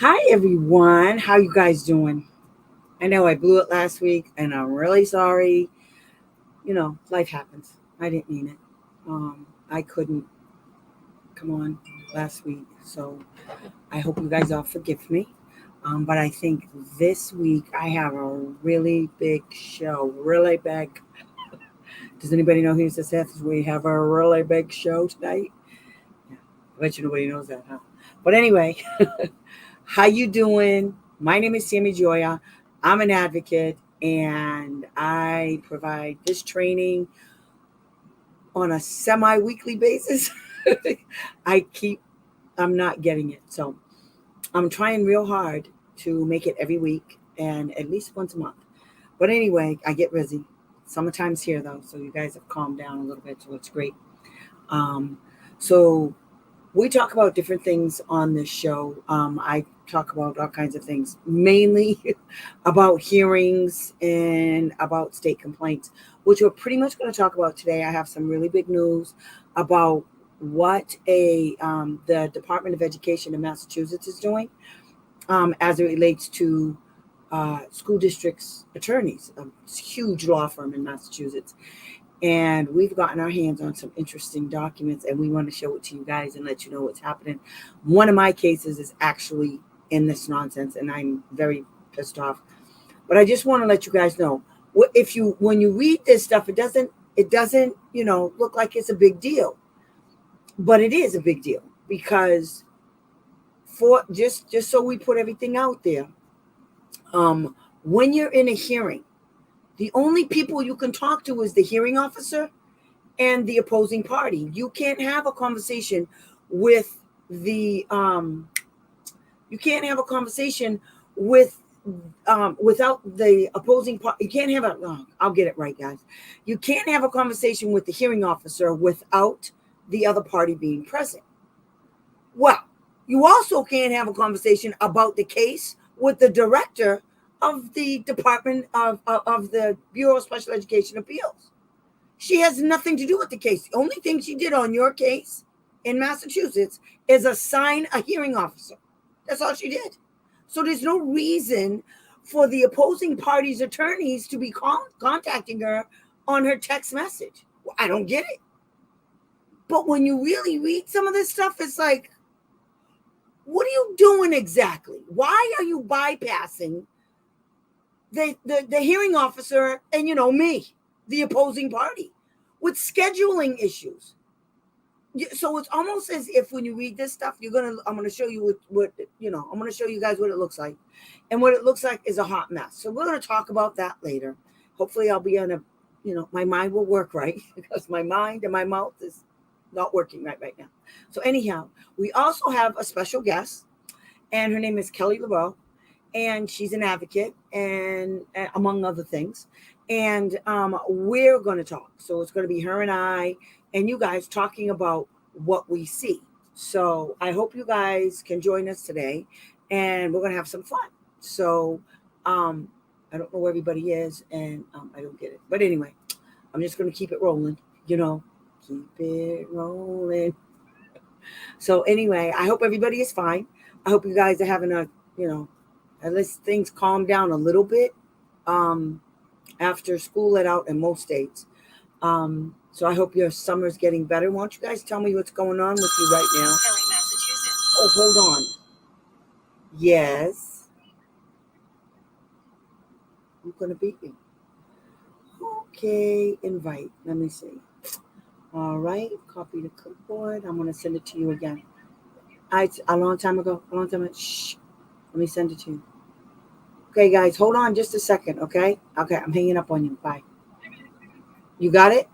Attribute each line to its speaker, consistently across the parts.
Speaker 1: Hi everyone, how you guys doing? I know I blew it last week and I'm really sorry. Life happens. I didn't mean it. I couldn't come on last week, so I hope you guys all forgive me. But I think this week I have a really big show, really big. Does anybody know who's this? We have a really big show tonight. Yeah, I bet you nobody knows that, huh? But anyway, how you doing? My name is Sammy Joya. I'm an advocate and I provide this training on a semi-weekly basis. I keep I'm not getting it. So I'm trying real hard to make it every week and at least once a month. But anyway, I get busy. Summertime's here though, so you guys have calmed down a little bit, so it's great. Um, so we talk about different things on this show. I talk about all kinds of things, mainly about hearings and about state complaints, which we're pretty much going to talk about today. I have some really big news about what a the Department of Education in Massachusetts is doing as it relates to school districts attorneys, a huge law firm in Massachusetts, and we've gotten our hands on some interesting documents and we want to show it to you guys and let you know what's happening. One of my cases is actually in this nonsense and I'm very pissed off, but I just want to let you guys know, if you when you read this stuff, it doesn't look like it's a big deal, but it is a big deal because for just so we put everything out there, um when you're in a hearing, the only people you can talk to is the hearing officer and the opposing party. You can't have a conversation with the you can't have a conversation with without the opposing party. You can't have a I'll get it right, guys. You can't have a conversation with the hearing officer without the other party being present. Well, you also can't have a conversation about the case with the director of the Department of the Bureau of Special Education Appeals. She has nothing to do with the case. The only thing she did on your case in Massachusetts is assign a hearing officer. That's all she did. So there's no reason for the opposing party's attorneys to be contacting her on her text message. Well, I don't get it. But when you really read some of this stuff, it's like, what are you doing exactly? Why are you bypassing the hearing officer and me, the opposing party, with scheduling issues? So it's almost as if when you read this stuff, I'm gonna show you what I'm gonna show you guys what it looks like, and what it looks like is a hot mess. So we're gonna talk about that later. Hopefully, I'll be on a my mind will work right because my mind and my mouth is not working right now. So anyhow, we also have a special guest, and her name is Kelly LaRoe, and she's an advocate and among other things. And we're going to talk. So it's going to be her and I and you guys talking about what we see. So I hope you guys can join us today, and we're going to have some fun. So I don't know where everybody is, and I don't get it. But anyway, I'm just going to keep it rolling. Keep it rolling. So anyway, I hope everybody is fine. I hope you guys are having at least things calm down a little bit um, after school let out in most states. So I hope your summer's getting better. Why don't you guys tell me what's going on with you right now? Massachusetts. Oh, hold on. Yes. I'm going to beat you. Okay, invite. Let me see. All right, copy the clipboard. I'm going to send it to you again. A long time ago. Shh. Let me send it to you. Okay, guys, hold on just a second, okay? Okay, I'm hanging up on you. Bye. You got it?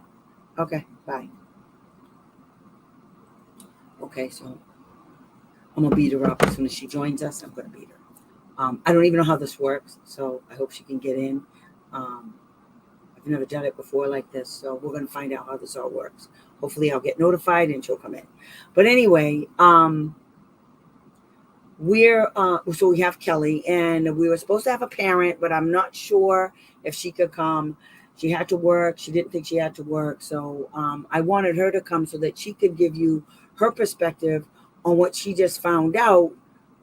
Speaker 1: Okay, bye. Okay, so I'm going to beat her up as soon as she joins us. I'm going to beat her. I don't even know how this works, so I hope she can get in. I've never done it before like this, so we're going to find out how this all works. Hopefully I'll get notified and she'll come in. But anyway, so we have Kelly, and we were supposed to have a parent, but I'm not sure if she could come. She had to work. She didn't think she had to work. So I wanted her to come so that she could give you her perspective on what she just found out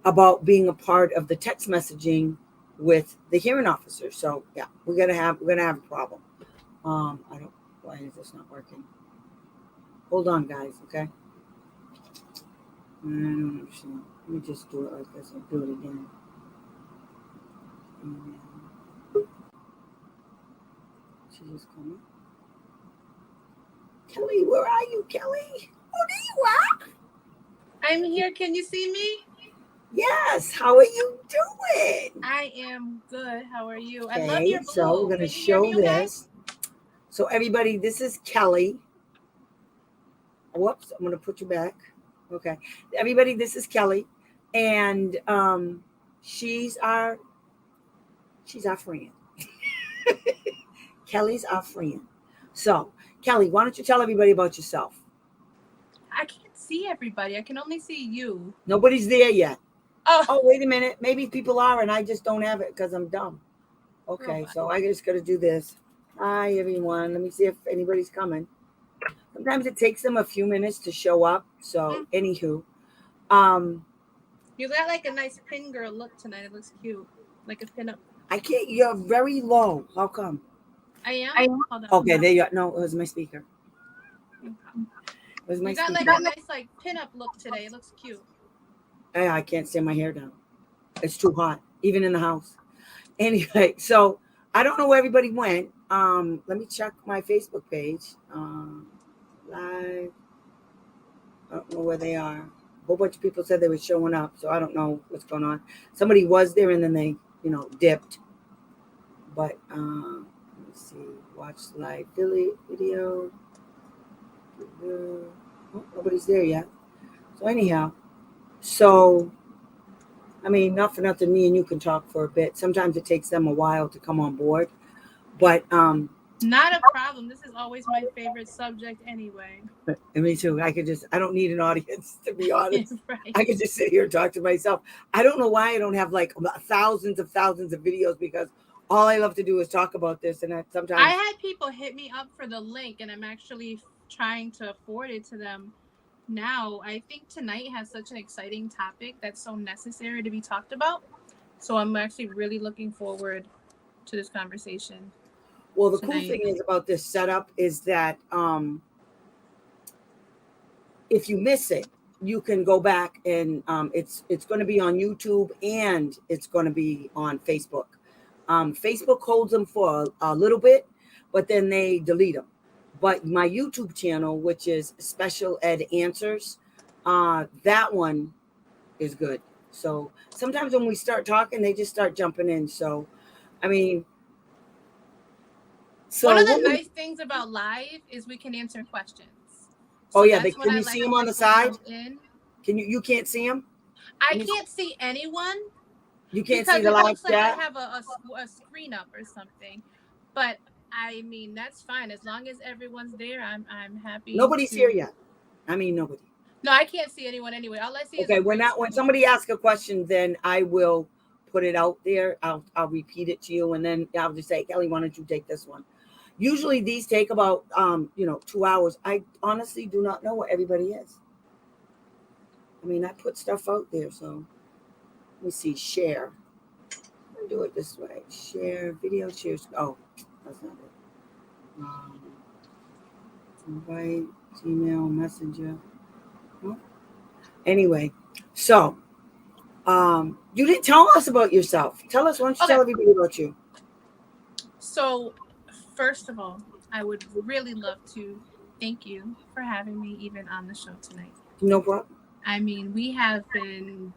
Speaker 1: about being a part of the text messaging with the hearing officer. So yeah, we're gonna have a problem. I don't. Why is this not working? Hold on, guys. Okay. I don't understand. Let me just do it like this. I'll do it again. Email. She just coming. Kelly, where are you, Kelly? Oh, there you are.
Speaker 2: I'm here. Can you see me?
Speaker 1: Yes. How are you doing?
Speaker 2: I am good. How are you? I love
Speaker 1: Okay.
Speaker 2: your
Speaker 1: So we're
Speaker 2: blue.
Speaker 1: gonna
Speaker 2: Can you hear
Speaker 1: show
Speaker 2: me okay?
Speaker 1: this. So everybody, this is Kelly. Whoops, I'm gonna put you back. Okay. Everybody, this is Kelly. And she's our she's our friend. Kelly's our friend. So, Kelly, why don't you tell everybody about yourself?
Speaker 2: I can't see everybody. I can only see you.
Speaker 1: Nobody's there yet.
Speaker 2: Oh,
Speaker 1: Oh, wait a minute. Maybe people are, and I just don't have it because I'm dumb. Okay,
Speaker 2: robot.
Speaker 1: so I just got to do this. Hi, everyone. Let me see if anybody's coming. Sometimes it takes them a few minutes to show up. So,
Speaker 2: Mm,
Speaker 1: anywho, um,
Speaker 2: you got like a nice pin girl look tonight. It looks cute. Like a pin up.
Speaker 1: I can't. You're very low. How come?
Speaker 2: I am?
Speaker 1: I
Speaker 2: Hold on.
Speaker 1: Okay, there you are. No, it was my speaker.
Speaker 2: Okay.
Speaker 1: It was my
Speaker 2: You got
Speaker 1: speaker.
Speaker 2: like a nice like pin up look today. It looks cute.
Speaker 1: I can't stand my hair down. It's too hot, even in the house. Anyway, so I don't know where everybody went. Let me check my Facebook page. Live. I don't know where they are. A whole bunch of people said they were showing up, so I don't know what's going on. Somebody was there and then they, dipped. But let me see. Watch live video. Oh, nobody's there yet. So anyhow, so I mean, not for nothing, me and you can talk for a bit. Sometimes it takes them a while to come on board, but
Speaker 2: Not a problem. This is always my favorite subject anyway.
Speaker 1: me too. I don't need an audience to be honest.
Speaker 2: Right.
Speaker 1: I could just sit here and talk to myself. I don't know why I don't have like thousands of videos because all I love to do is talk about this, and I
Speaker 2: I
Speaker 1: sometimes
Speaker 2: had people hit me up for the link, and I'm actually trying to forward it to them now. I think tonight has such an exciting topic that's so necessary to be talked about. So I'm actually really looking forward to this conversation
Speaker 1: well, the cool
Speaker 2: tonight.
Speaker 1: thing is about this setup is that if you miss it, you can go back and it's going to be on YouTube and it's going to be on Facebook. Facebook holds them for a little bit, but then they delete them. But my YouTube channel, which is Special Ed Answers, that one is good. So sometimes when we start talking, they just start jumping in. So, I mean,
Speaker 2: One
Speaker 1: so
Speaker 2: of
Speaker 1: what?
Speaker 2: the nice things about live is we can answer questions.
Speaker 1: Oh
Speaker 2: So
Speaker 1: yeah, they
Speaker 2: that's when
Speaker 1: can
Speaker 2: I
Speaker 1: you see
Speaker 2: like
Speaker 1: them
Speaker 2: when
Speaker 1: on the
Speaker 2: people
Speaker 1: side?
Speaker 2: jump in.
Speaker 1: Can you can't see them?
Speaker 2: I
Speaker 1: Let me.
Speaker 2: can't see anyone
Speaker 1: You can't see
Speaker 2: because
Speaker 1: the
Speaker 2: it
Speaker 1: live
Speaker 2: looks like I
Speaker 1: chat.
Speaker 2: have a screen up or something. But I mean, that's fine. As long as everyone's there, I'm happy
Speaker 1: Nobody's here
Speaker 2: to.
Speaker 1: yet. I mean, nobody.
Speaker 2: No, I can't see anyone anyway. All I see is a
Speaker 1: Okay,
Speaker 2: gray
Speaker 1: when
Speaker 2: screen.
Speaker 1: somebody asks a question, then I will put it out there. I'll repeat it to you, and then I'll just say, Kelly, why don't you take this one? Usually these take about 2 hours. I honestly do not know where everybody is. I mean, I put stuff out there, so let me see. Share. I'll do it this way. Share video. Shares. Oh, that's not it. Um, invite. Gmail Messenger. Oh. Anyway, so you didn't tell us about yourself. Tell us. Why don't you
Speaker 2: Okay,
Speaker 1: tell everybody about you?
Speaker 2: so first of all, I would really love to thank you for having me even on the show tonight.
Speaker 1: No problem.
Speaker 2: I mean, we have been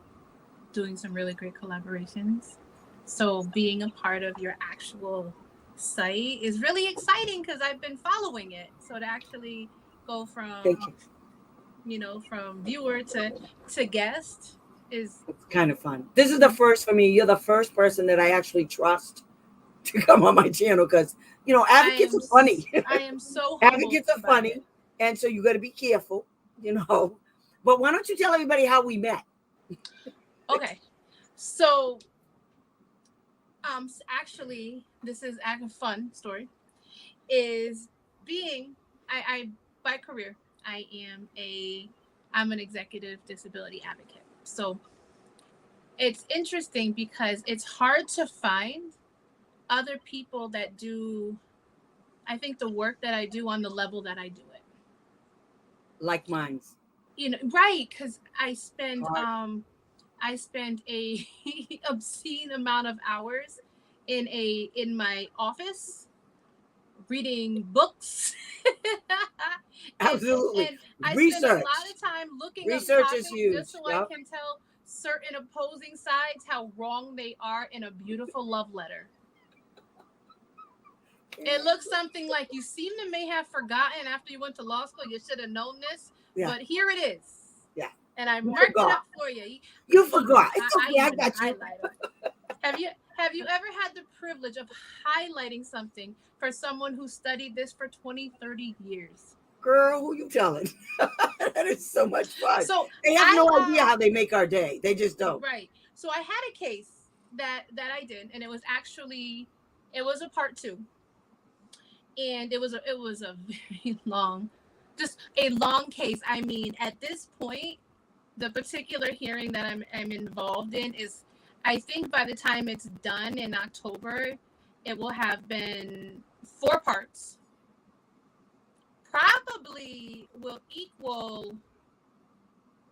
Speaker 2: doing some really great collaborations. So being a part of your actual site is really exciting because I've been following it. So to actually go
Speaker 1: Thank
Speaker 2: from,
Speaker 1: you.
Speaker 2: from viewer to guest is
Speaker 1: It's kind of fun. This is the first for me. You're the first person that I actually trust to come on my channel because advocates are funny.
Speaker 2: I am so humbled
Speaker 1: Advocates are
Speaker 2: by
Speaker 1: funny,
Speaker 2: it.
Speaker 1: and so you got to be careful. You know. But why don't you tell everybody how we met?
Speaker 2: Okay. So actually this is a fun story is being I by career I'm an executive disability advocate. So it's interesting because it's hard to find other people that do, I think, the work that I do on the level that I do it.
Speaker 1: Like mines.
Speaker 2: Right? Because
Speaker 1: Hard.
Speaker 2: I spend a obscene amount of hours in my office reading books. and
Speaker 1: Absolutely.
Speaker 2: and I spend a lot
Speaker 1: Research.
Speaker 2: of time looking up
Speaker 1: Research is
Speaker 2: topics just
Speaker 1: huge.
Speaker 2: so I
Speaker 1: Yep.
Speaker 2: can tell certain opposing sides how wrong they are in a beautiful love letter. It looks something like you seem to may have forgotten after you went to law school. You should have known this,
Speaker 1: Yeah.
Speaker 2: but here it is.
Speaker 1: Yeah.
Speaker 2: And I
Speaker 1: You
Speaker 2: marked it
Speaker 1: forgot.
Speaker 2: up for you.
Speaker 1: You
Speaker 2: Even
Speaker 1: forgot. It's
Speaker 2: I
Speaker 1: okay. I
Speaker 2: even
Speaker 1: got you.
Speaker 2: highlighted. Have you ever had the privilege of highlighting something for someone who studied this for 20, 30 years?
Speaker 1: Girl, who you telling? That is so much fun.
Speaker 2: So
Speaker 1: They have
Speaker 2: I
Speaker 1: no idea how they make our day. They just don't.
Speaker 2: right. So I had a case that I did, and it was a part two, and it was a very long, just a long case. I mean, at this point, the particular hearing that I'm involved in is, I think by the time it's done in October, it will have been 4 parts. Probably will equal.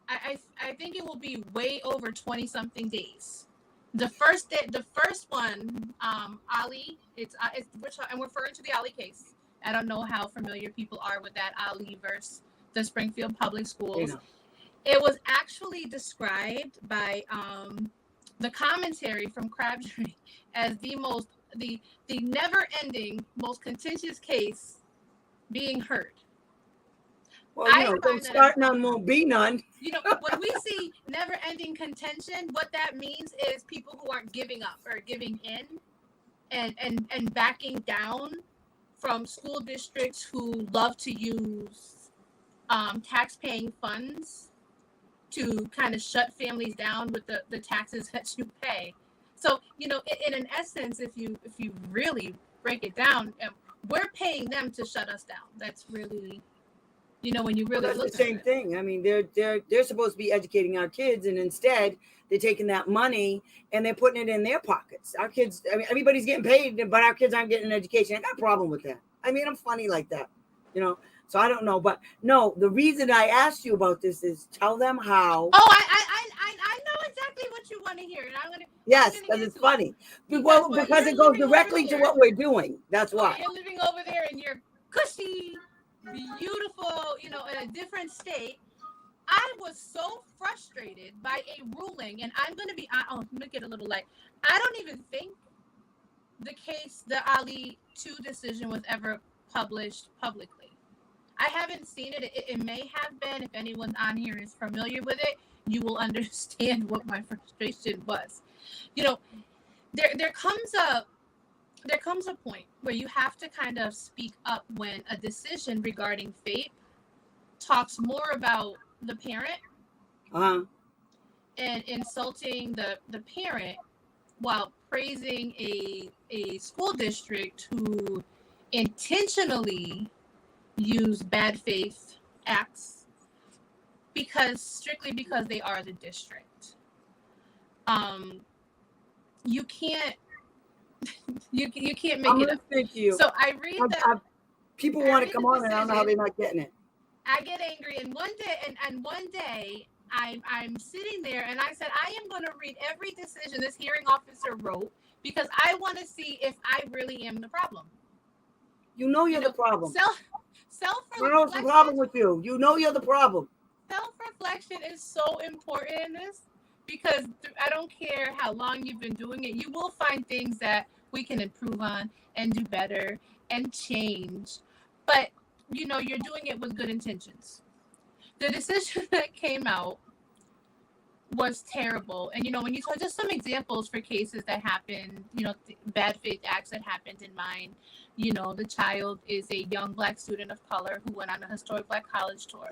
Speaker 2: I think it will be way over 20 something days. The first one, Ali. It's which I'm referring to the Ali case. I don't know how familiar people are with that Ali versus the Springfield Public
Speaker 1: You
Speaker 2: Schools.
Speaker 1: know.
Speaker 2: It was actually described by the commentary from Crabtree as the never ending, most contentious case being heard.
Speaker 1: Well,
Speaker 2: I
Speaker 1: don't
Speaker 2: find that
Speaker 1: start none,
Speaker 2: impressive.
Speaker 1: won't be none.
Speaker 2: When we see never ending contention, what that means is people who aren't giving up or giving in and backing down from school districts who love to use tax-paying funds to kind of shut families down with the taxes that you pay. So, in an essence, if you really break it down, we're paying them to shut us down. That's really, when you
Speaker 1: Well,
Speaker 2: really
Speaker 1: that's the
Speaker 2: look at
Speaker 1: same
Speaker 2: it.
Speaker 1: thing. I mean, they're supposed to be educating our kids, and instead they're taking that money and they're putting it in their pockets. Our kids, I mean, everybody's getting paid, but our kids aren't getting an education. I got a problem with that. I mean, I'm funny like that, you know. So I don't know, but no, the reason I asked you about this is tell them how.
Speaker 2: Oh, I know exactly what you want to hear, and I'm
Speaker 1: Yes,
Speaker 2: gonna
Speaker 1: because
Speaker 2: get
Speaker 1: it's
Speaker 2: to it
Speaker 1: funny.
Speaker 2: because
Speaker 1: Well,
Speaker 2: what
Speaker 1: because
Speaker 2: you're
Speaker 1: it goes
Speaker 2: living over
Speaker 1: directly to
Speaker 2: there,
Speaker 1: what we're doing. That's
Speaker 2: what
Speaker 1: why.
Speaker 2: you're living over there in your cushy, beautiful, in a different state. I was so frustrated by a ruling, and I'm gonna be. Oh, let me get a little light. I don't even think the Ali two decision was ever published publicly. I haven't seen it. It may have been. If anyone on here is familiar with it, you will understand what my frustration was. You know, there comes a point where you have to kind of speak up when a decision regarding fate talks more about the parent
Speaker 1: Uh-huh.
Speaker 2: and insulting the parent while praising a school district who intentionally use bad faith acts strictly because they are the district. Um, you can't you can't make
Speaker 1: I'm
Speaker 2: it up.
Speaker 1: listening to you.
Speaker 2: So I read
Speaker 1: I,
Speaker 2: the
Speaker 1: I, People
Speaker 2: I
Speaker 1: want to
Speaker 2: read
Speaker 1: come
Speaker 2: the
Speaker 1: on, and I don't know how they're
Speaker 2: decision.
Speaker 1: not getting it.
Speaker 2: I get angry, and one day I'm sitting there, and I said I am going to read every decision this hearing officer wrote because I want to see if I really am the problem.
Speaker 1: You know
Speaker 2: You
Speaker 1: you're the
Speaker 2: know,
Speaker 1: problem.
Speaker 2: self
Speaker 1: I don't know what's the problem
Speaker 2: reflection
Speaker 1: with you. You know you're the problem.
Speaker 2: self reflection is so important in this because I don't care how long you've been doing it, you will find things that we can improve on and do better and change. But you're doing it with good intentions. The decision that came out was terrible. And when you talk just some examples for cases that happened, bad faith acts that happened in mine. The child is a young Black student of color who went on a historic Black college tour.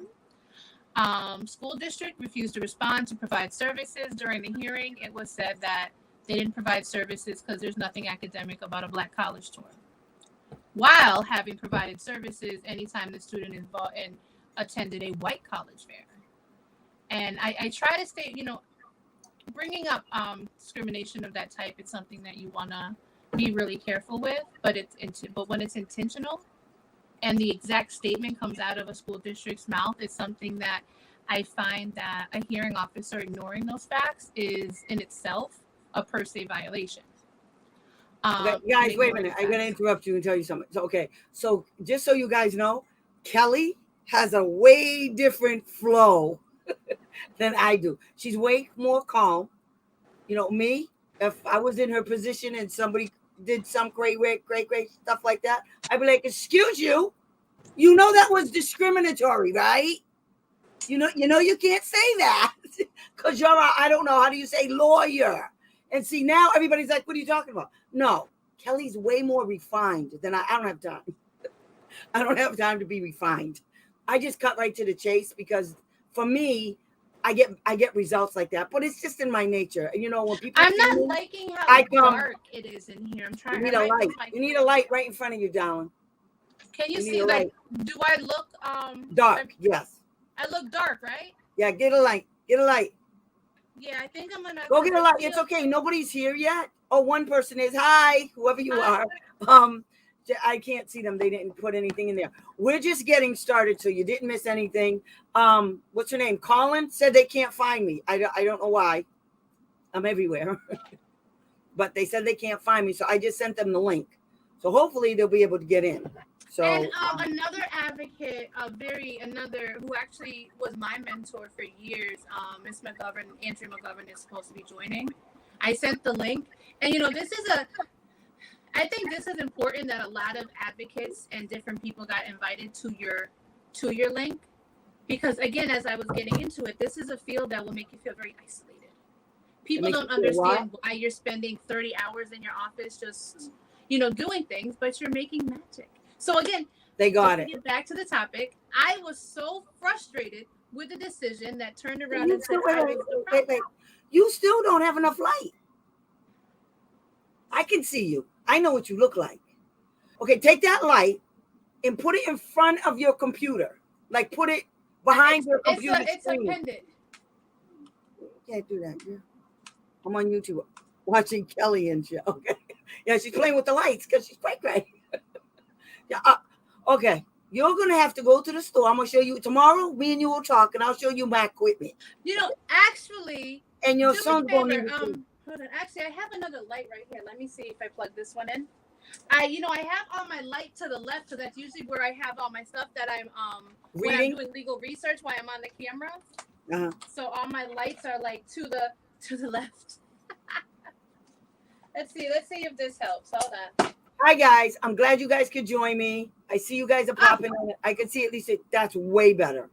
Speaker 2: School district refused to respond to provide services during the hearing. It was said that they didn't provide services because there's nothing academic about a Black college tour, while having provided services anytime the student involved and attended a white college fair. And I try to stay, bringing up discrimination of that type, it's something that you want to be really careful with, but but when it's intentional and the exact statement comes out of a school district's mouth, it's something that I find that a hearing officer ignoring those facts is in itself a per se violation.
Speaker 1: Okay, guys, wait a minute. I'm going to interrupt you and tell you something. So, okay. So, just so you guys know, Kelly has a way different flow than I do. She's way more calm. You know, me, if I was in her position and somebody did some great stuff like that, I'd be like, excuse you. You know that was discriminatory, right? You know you can't say that because you're I don't know, how do you say lawyer? And see, now everybody's like, what are you talking about? No, Kelly's way more refined than I don't have time. I don't have time to be refined. I just cut right to the chase because for me, I get results like that, but it's just in my nature. You know, when people
Speaker 2: I'm not liking how dark it is in here. I'm trying.
Speaker 1: You need a light. You need a light right in front of you, darling.
Speaker 2: Can you see? Like, do I look
Speaker 1: dark? Yes.
Speaker 2: I look dark, right?
Speaker 1: Yeah. Get a light. Get a light.
Speaker 2: Yeah, I think I'm gonna
Speaker 1: go get a light. It's okay. Nobody's here yet. Oh, one person is. Hi, whoever you are. I can't see them. They didn't put anything in there. We're just getting started, so you didn't miss anything. What's her name? Colin said they can't find me. I don't know why. I'm everywhere. But they said they can't find me, so I just sent them the link. So hopefully they'll be able to get in. So
Speaker 2: and another advocate, another who actually was my mentor for years, Miss McGovern, Andrea McGovern is supposed to be joining. I sent the link, and I think this is important that a lot of advocates and different people got invited to your link, because again, as I was getting into it, this is a field that will make you feel very isolated. People don't understand why you're spending 30 hours in your office just, doing things, but you're making magic. So again,
Speaker 1: they got it.
Speaker 2: Get back to the topic. I was so frustrated with the decision that turned around and said,
Speaker 1: wait. You still don't have enough light. I can see you. I know what you look like. Okay, take that light and put it in front of your computer. Like put it behind your computer.
Speaker 2: It's a pendant.
Speaker 1: You can't do that. Yeah. I'm on YouTube watching Kelly and shit. Okay. Yeah, she's playing with the lights because she's cray. Yeah. Okay. You're gonna have to go to the store. I'm gonna show you tomorrow. Me and you will talk, and I'll show you my equipment.
Speaker 2: Actually.
Speaker 1: And your son's going to
Speaker 2: hold on. Actually, I have another light right here. Let me see if I plug this one in. I have all my light to the left, so that's usually where I have all my stuff that I'm when I'm doing legal research while I'm on the camera. Uh-huh. So all my lights are like to the left. Let's see if this helps. Hold on.
Speaker 1: Hi guys, I'm glad you guys could join me. I see you guys are popping in. I can see at least that's way better.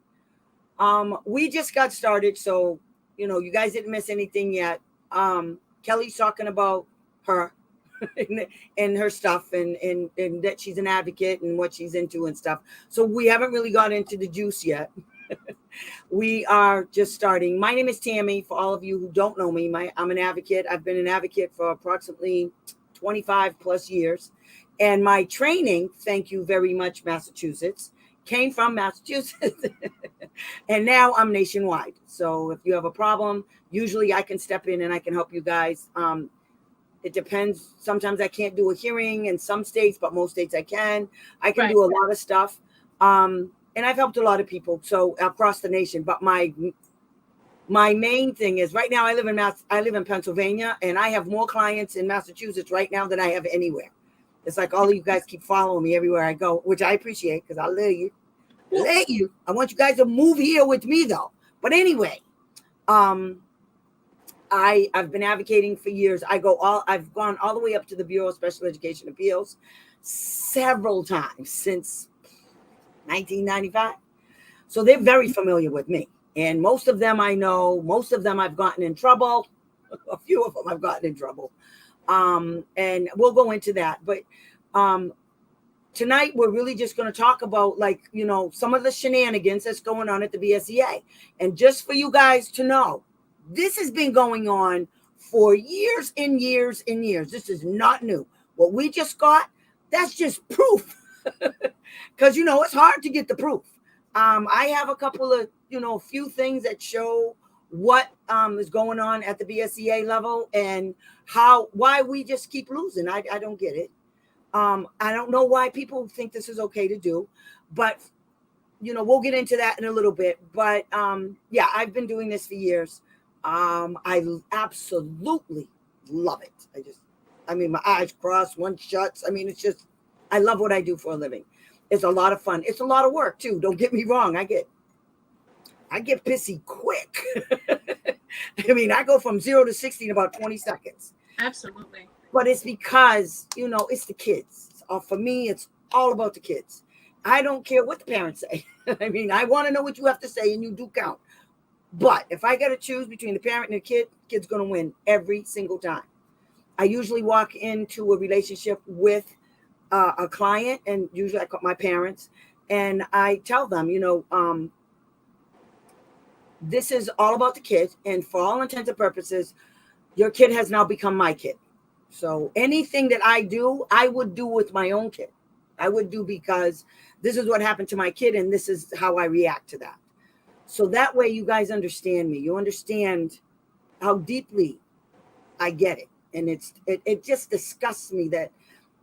Speaker 1: We just got started, so you guys didn't miss anything yet. Kelly's talking about her and her stuff and that she's an advocate and what she's into and stuff. So we haven't really got into the juice yet. We are just starting. My name is Tammy. For all of you who don't know me, I'm an advocate. I've been an advocate for approximately 25 plus years. And my training, thank you very much, Massachusetts, came from Massachusetts. And now I'm nationwide. So if you have a problem, usually I can step in and I can help you guys. It depends. Sometimes I can't do a hearing in some states, but most states I can. I can do a lot of stuff. And I've helped a lot of people so across the nation. But my main thing is right now I live in Pennsylvania, and I have more clients in Massachusetts right now than I have anywhere. It's like all of you guys keep following me everywhere I go, which I appreciate because I love you. I want you guys to move here with me though. But anyway, I've been advocating for years. I've gone all the way up to the Bureau of Special Education Appeals several times since 1995. So they're very familiar with me. And most of them I know, most of them I've gotten in trouble. A few of them I've gotten in trouble. And we'll go into that. But tonight we're really just going to talk about some of the shenanigans that's going on at the BSEA. And just for you guys to know, this has been going on for years and years and years. This is not new. What we just got, that's just proof. Because, it's hard to get the proof. I have a couple of, a few things that show what is going on at the BSEA level and why we just keep losing. I don't get it. I don't know why people think this is okay to do, but we'll get into that in a little bit. But yeah, I've been doing this for years. I absolutely love it. I mean, my eyes crossed, one shuts. I mean, it's just, I love what I do for a living. It's a lot of fun. It's a lot of work too. Don't get me wrong. I get pissy quick. I mean, I go from 0 to 60 in about 20 seconds.
Speaker 2: Absolutely.
Speaker 1: But it's because, it's the kids. For me, it's all about the kids. I don't care what the parents say. I mean, I want to know what you have to say, and you do count. But if I got to choose between the parent and the kid's going to win every single time. I usually walk into a relationship with a client, and usually I call my parents, and I tell them, this is all about the kid, and for all intents and purposes, your kid has now become my kid. So anything that I do, I would do with my own kid. I would do because this is what happened to my kid, and this is how I react to that. So that way you guys understand me. You understand how deeply I get it. And it just disgusts me that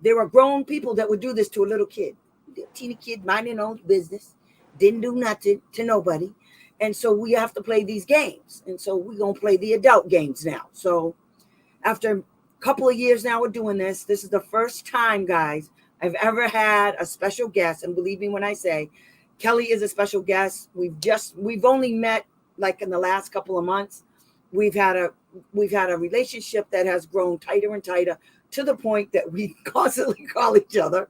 Speaker 1: there are grown people that would do this to a little kid. A teeny kid minding their own business, didn't do nothing to nobody. And so we have to play these games. And so we're going to play the adult games now. So after a couple of years now of doing this is the first time, guys, I've ever had a special guest. And believe me when I say Kelly is a special guest. We've only met like in the last couple of months. We've had a relationship that has grown tighter and tighter to the point that we constantly call each other.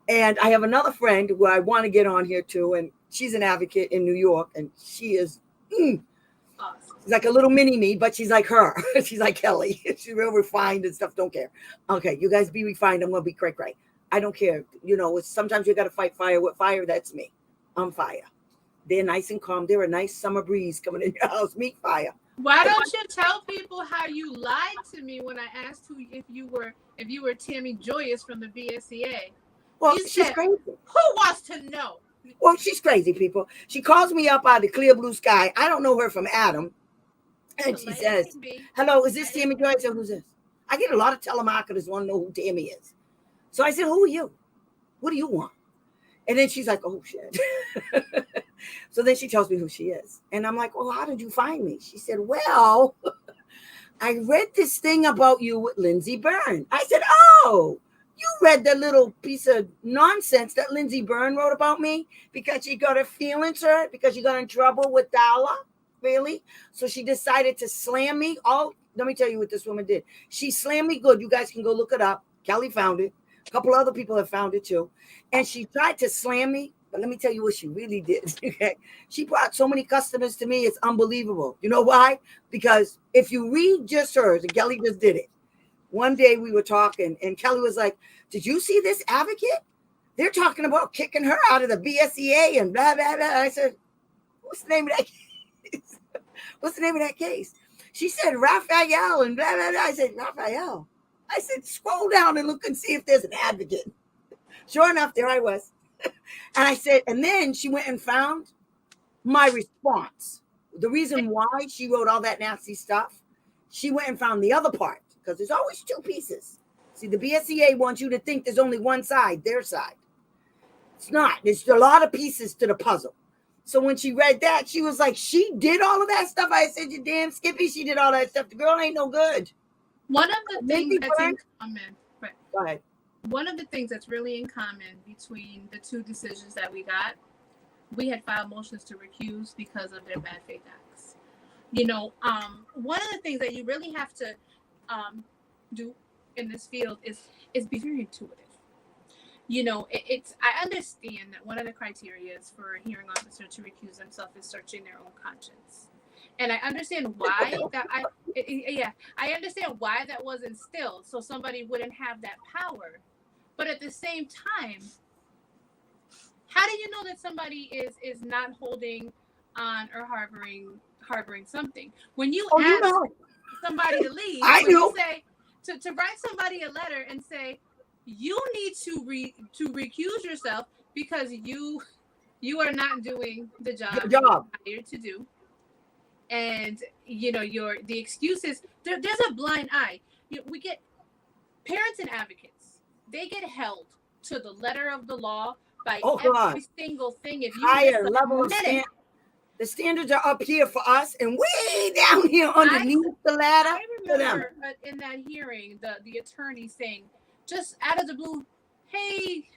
Speaker 1: And I have another friend who I want to get on here too. And she's an advocate in New York, and she is
Speaker 2: awesome.
Speaker 1: Like a little mini me, but she's like her. She's like Kelly. She's real refined and stuff. Don't care. Okay, you guys be refined. I'm going to be cray. I don't care. It's sometimes you got to fight fire with fire. That's me. I'm fire. They're nice and calm. They're a nice summer breeze coming in your house. Meet fire.
Speaker 2: Why don't you tell people how you lied to me when I asked if you were Tammy Joyous from the BSEA?
Speaker 1: Well, she's crazy.
Speaker 2: Who wants to know?
Speaker 1: Well, she's crazy, people. She calls me up out of the clear blue sky. I don't know her from Adam. And she says, hello, is this Tammy Joyce or who's this? I get a lot of telemarketers want to know who Tammy is. So I said, who are you? What do you want? And then she's like, oh, shit. So then she tells me who she is. And I'm like, well, how did you find me? She said, well, I read this thing about you with Lindsey Byrne. I said, oh, you read the little piece of nonsense that Lindsey Byrne wrote about me because she got her feelings hurt, because she got in trouble with Dalla? Really? So she decided to slam me. Oh, let me tell you what this woman did. She slammed me good. You guys can go look it up. Kelly found it. A couple other people have found it too. And she tried to slam me. But let me tell you what she really did. Okay. She brought so many customers to me. It's unbelievable. You know why? Because if you read just hers, and Kelly just did it. One day we were talking and Kelly was like, did you see this advocate? They're talking about kicking her out of the BSEA and blah, blah, blah. I said, what's the name of that case? What's the name of that case? She said, Raphael and blah, blah, blah. I said, Raphael. I said, scroll down and look and see if there's an advocate. Sure enough, there I was. And I said, and then she went and found my response. The reason why she wrote all that nasty stuff, she went and found the other part, because there's always two pieces. See, the BSEA wants you to think there's only one side, their side. It's not. There's a lot of pieces to the puzzle. So when she read that, she was like, she did all of that stuff. I said, you damn Skippy, she did all that stuff. The girl ain't no good.
Speaker 2: One of the things that's in common.
Speaker 1: Go ahead.
Speaker 2: One of the things that's really in common between the two decisions that we got, we had filed motions to recuse because of their bad faith acts. One of the things that you really have to do in this field is be very intuitive. I understand that one of the criteria for a hearing officer to recuse themselves is searching their own conscience. And I understand why I understand why that was instilled, so somebody wouldn't have that power. But at the same time, how do you know that somebody is not holding on or harboring something? When you ask somebody to leave, you say to write somebody a letter and say, you need to recuse yourself because you are not doing the job you're hired to do. and the excuses. There's a blind eye. We get parents and advocates. They get held to the letter of the law by
Speaker 1: Oh God,
Speaker 2: every single thing. If you miss
Speaker 1: higher
Speaker 2: a
Speaker 1: level of
Speaker 2: minute,
Speaker 1: the standards are up here for us, and way down here underneath the ladder
Speaker 2: I
Speaker 1: for them.
Speaker 2: remember in that hearing, the attorney saying, just out of the blue, "Hey,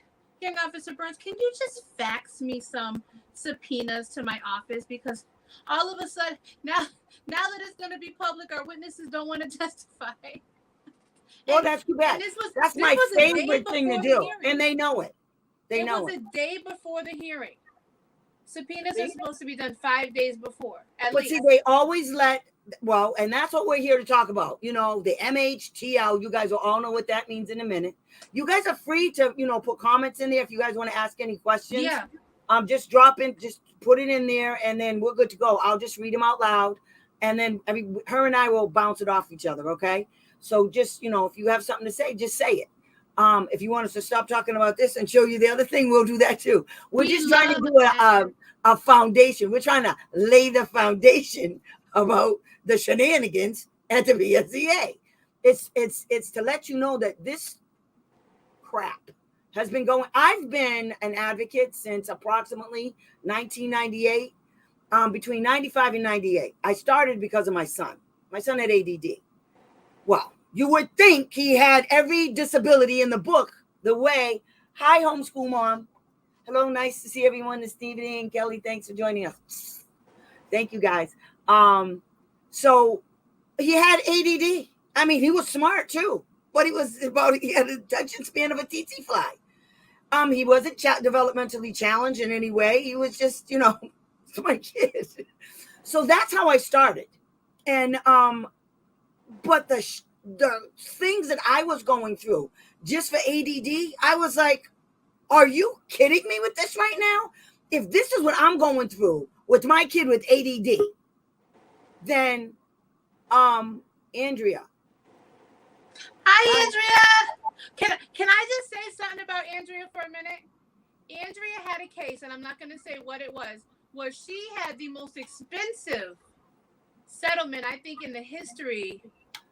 Speaker 2: young Officer Burns, can you just fax me some subpoenas to my office? Because all of a sudden, now that it's going to be public, our witnesses don't want to testify."
Speaker 1: Well,
Speaker 2: And
Speaker 1: that's too bad. That's my
Speaker 2: a day
Speaker 1: favorite thing to
Speaker 2: before the
Speaker 1: do,
Speaker 2: hearing.
Speaker 1: and they know it.
Speaker 2: It was a day before the hearing. Subpoenas are supposed to be done 5 days before, at
Speaker 1: But
Speaker 2: least.
Speaker 1: see, they always and that's what we're here to talk about. You know, the MHTL. You guys will all know what that means in a minute. You guys are free to, put comments in there if you guys want to ask any questions.
Speaker 2: Yeah.
Speaker 1: Just put it in there, and then we're good to go. I'll just read them out loud, and then her and I will bounce it off each other. Okay. So just, if you have something to say, just say it. If you want us to stop talking about this and show you the other thing, we'll do that too. We're just trying to do a foundation. We're trying to lay the foundation about the shenanigans at the BSCA. It's to let you know that this crap has been going. I've been an advocate since approximately 1998, between 95 and 98. I started because of my son. My son had ADD. Well, you would think he had every disability in the book the way. Hi, homeschool mom. Hello, nice to see everyone this evening. And Kelly, thanks for joining us. Thank you, guys. So he had ADD. I mean, he was smart too, but he had an attention span of a tsetse fly. He wasn't developmentally challenged in any way. He was just, my kid. So that's how I started. And but the things that I was going through just for ADD, I was like, are you kidding me with this right now? If this is what I'm going through with my kid with ADD, then Andrea.
Speaker 2: Hi, Andrea. Can I just say something about Andrea for a minute? Andrea had a case, and I'm not going to say what it was, where she had the most expensive settlement, I think, in the history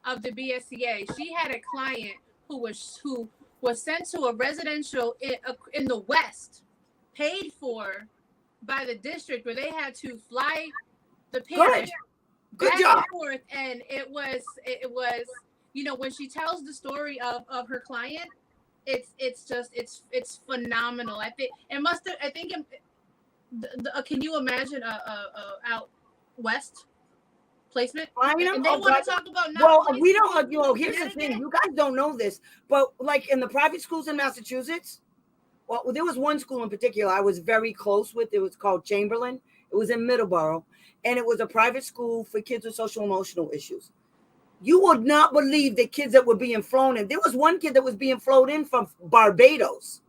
Speaker 2: of the BSCA. She had a client who was sent to a residential in the West, paid for by the district, where they had to fly the parent back and forth. And it was when she tells the story of her client, it's phenomenal. I think it must have. I think can you imagine a out west placement? And they want to talk about
Speaker 1: we don't. Here's the thing: you guys don't know this, but like in the private schools in Massachusetts, well, there was one school in particular I was very close with. It was called Chamberlain. It was in Middleborough, and it was a private school for kids with social emotional issues. You would not believe the kids that were being flown in. There was one kid that was being flown in from Barbados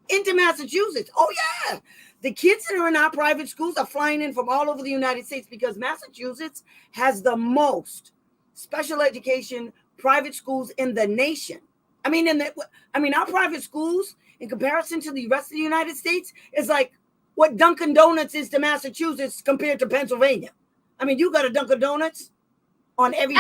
Speaker 1: into Massachusetts. Oh, yeah. The kids that are in our private schools are flying in from all over the United States because Massachusetts has the most special education private schools in the nation. I mean, our private schools, in comparison to the rest of the United States, is like what Dunkin' Donuts is to Massachusetts compared to Pennsylvania. I mean, you got a Dunkin' Donuts on every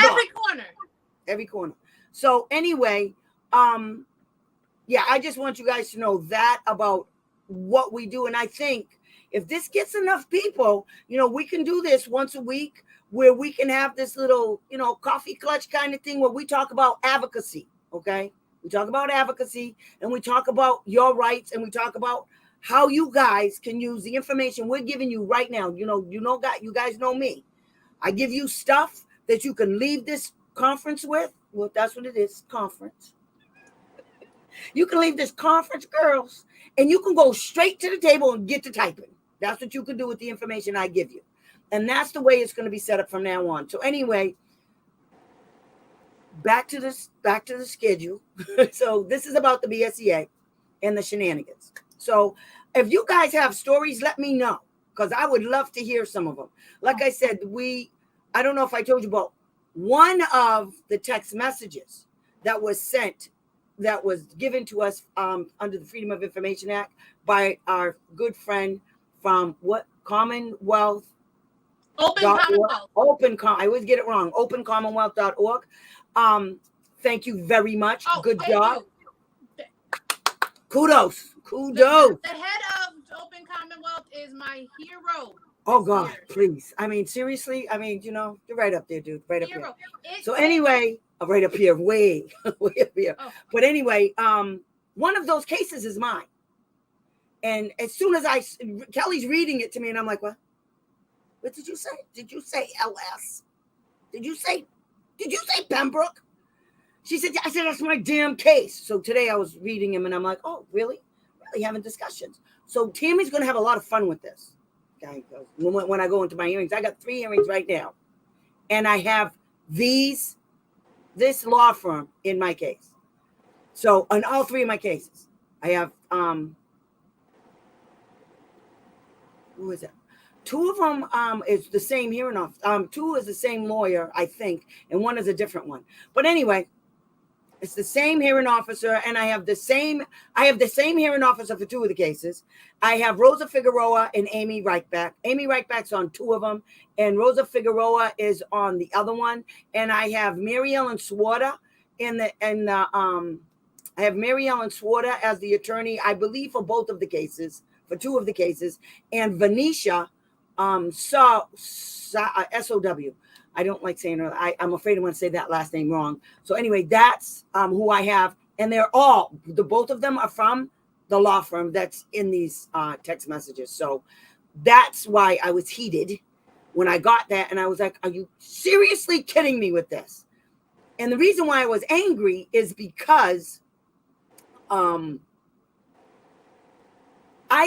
Speaker 1: corner. So anyway, I just want you guys to know that about what we do. And I think if this gets enough people, we can do this once a week where we can have this little, coffee clutch kind of thing where we talk about advocacy. Okay. We talk about advocacy, and we talk about your rights, and we talk about how you guys can use the information we're giving you right now. You guys know me. I give you stuff that you can leave this conference with. Well, that's what it is, conference. You can leave this conference, girls, and you can go straight to the table and get to typing. That's what you can do with the information I give you. And that's the way it's going to be set up from now on. So anyway, back to the schedule. So this is about the BSEA and the shenanigans. So if you guys have stories, let me know, because I would love to hear some of them. Like I said, I don't know if I told you about one of the text messages that was sent, that was given to us under the Freedom of Information Act by our good friend from Commonwealth
Speaker 2: Open Commonwealth.
Speaker 1: I always get it wrong. Opencommonwealth.org. Thank you very much.
Speaker 2: Oh,
Speaker 1: Good
Speaker 2: thank
Speaker 1: job.
Speaker 2: you.
Speaker 1: Kudos.
Speaker 2: The head of Open Commonwealth is my hero.
Speaker 1: Oh God, please. I mean, seriously. I mean, you're right up there, dude. Right up here. So anyway, right up here, way up here.
Speaker 2: Oh.
Speaker 1: But anyway, one of those cases is mine. And as soon as Kelly's reading it to me, and I'm like, what? What did you say? Did you say LS? Did you say Pembroke? She said, I said, that's my damn case. So today I was reading him and I'm like, oh, really? Really having discussions. So Tammy's going to have a lot of fun with this. Okay. When I go into my hearings, I got 3 hearings right now. And I have this law firm in my case. So on all 3 of my cases, I have, who is it? 2 of them is the same hearing officer. 2 is the same lawyer, I think, and 1 is a different one. But anyway, it's the same hearing officer, and I have the same hearing officer for 2 of the cases. I have Rosa Figueroa and Amy Reichbach. Amy Reichbach's on 2 of them, and Rosa Figueroa is on the other one. And I have Mary Ellen Swarter I have Mary Ellen Swarter as the attorney, I believe, for both of the cases, for 2 of the cases, and Venetia SOW. I don't like saying her. I'm afraid I'm going to say that last name wrong. So anyway, that's who I have. And they're both of them are from the law firm that's in these text messages. So that's why I was heated when I got that. And I was like, are you seriously kidding me with this? And the reason why I was angry is because I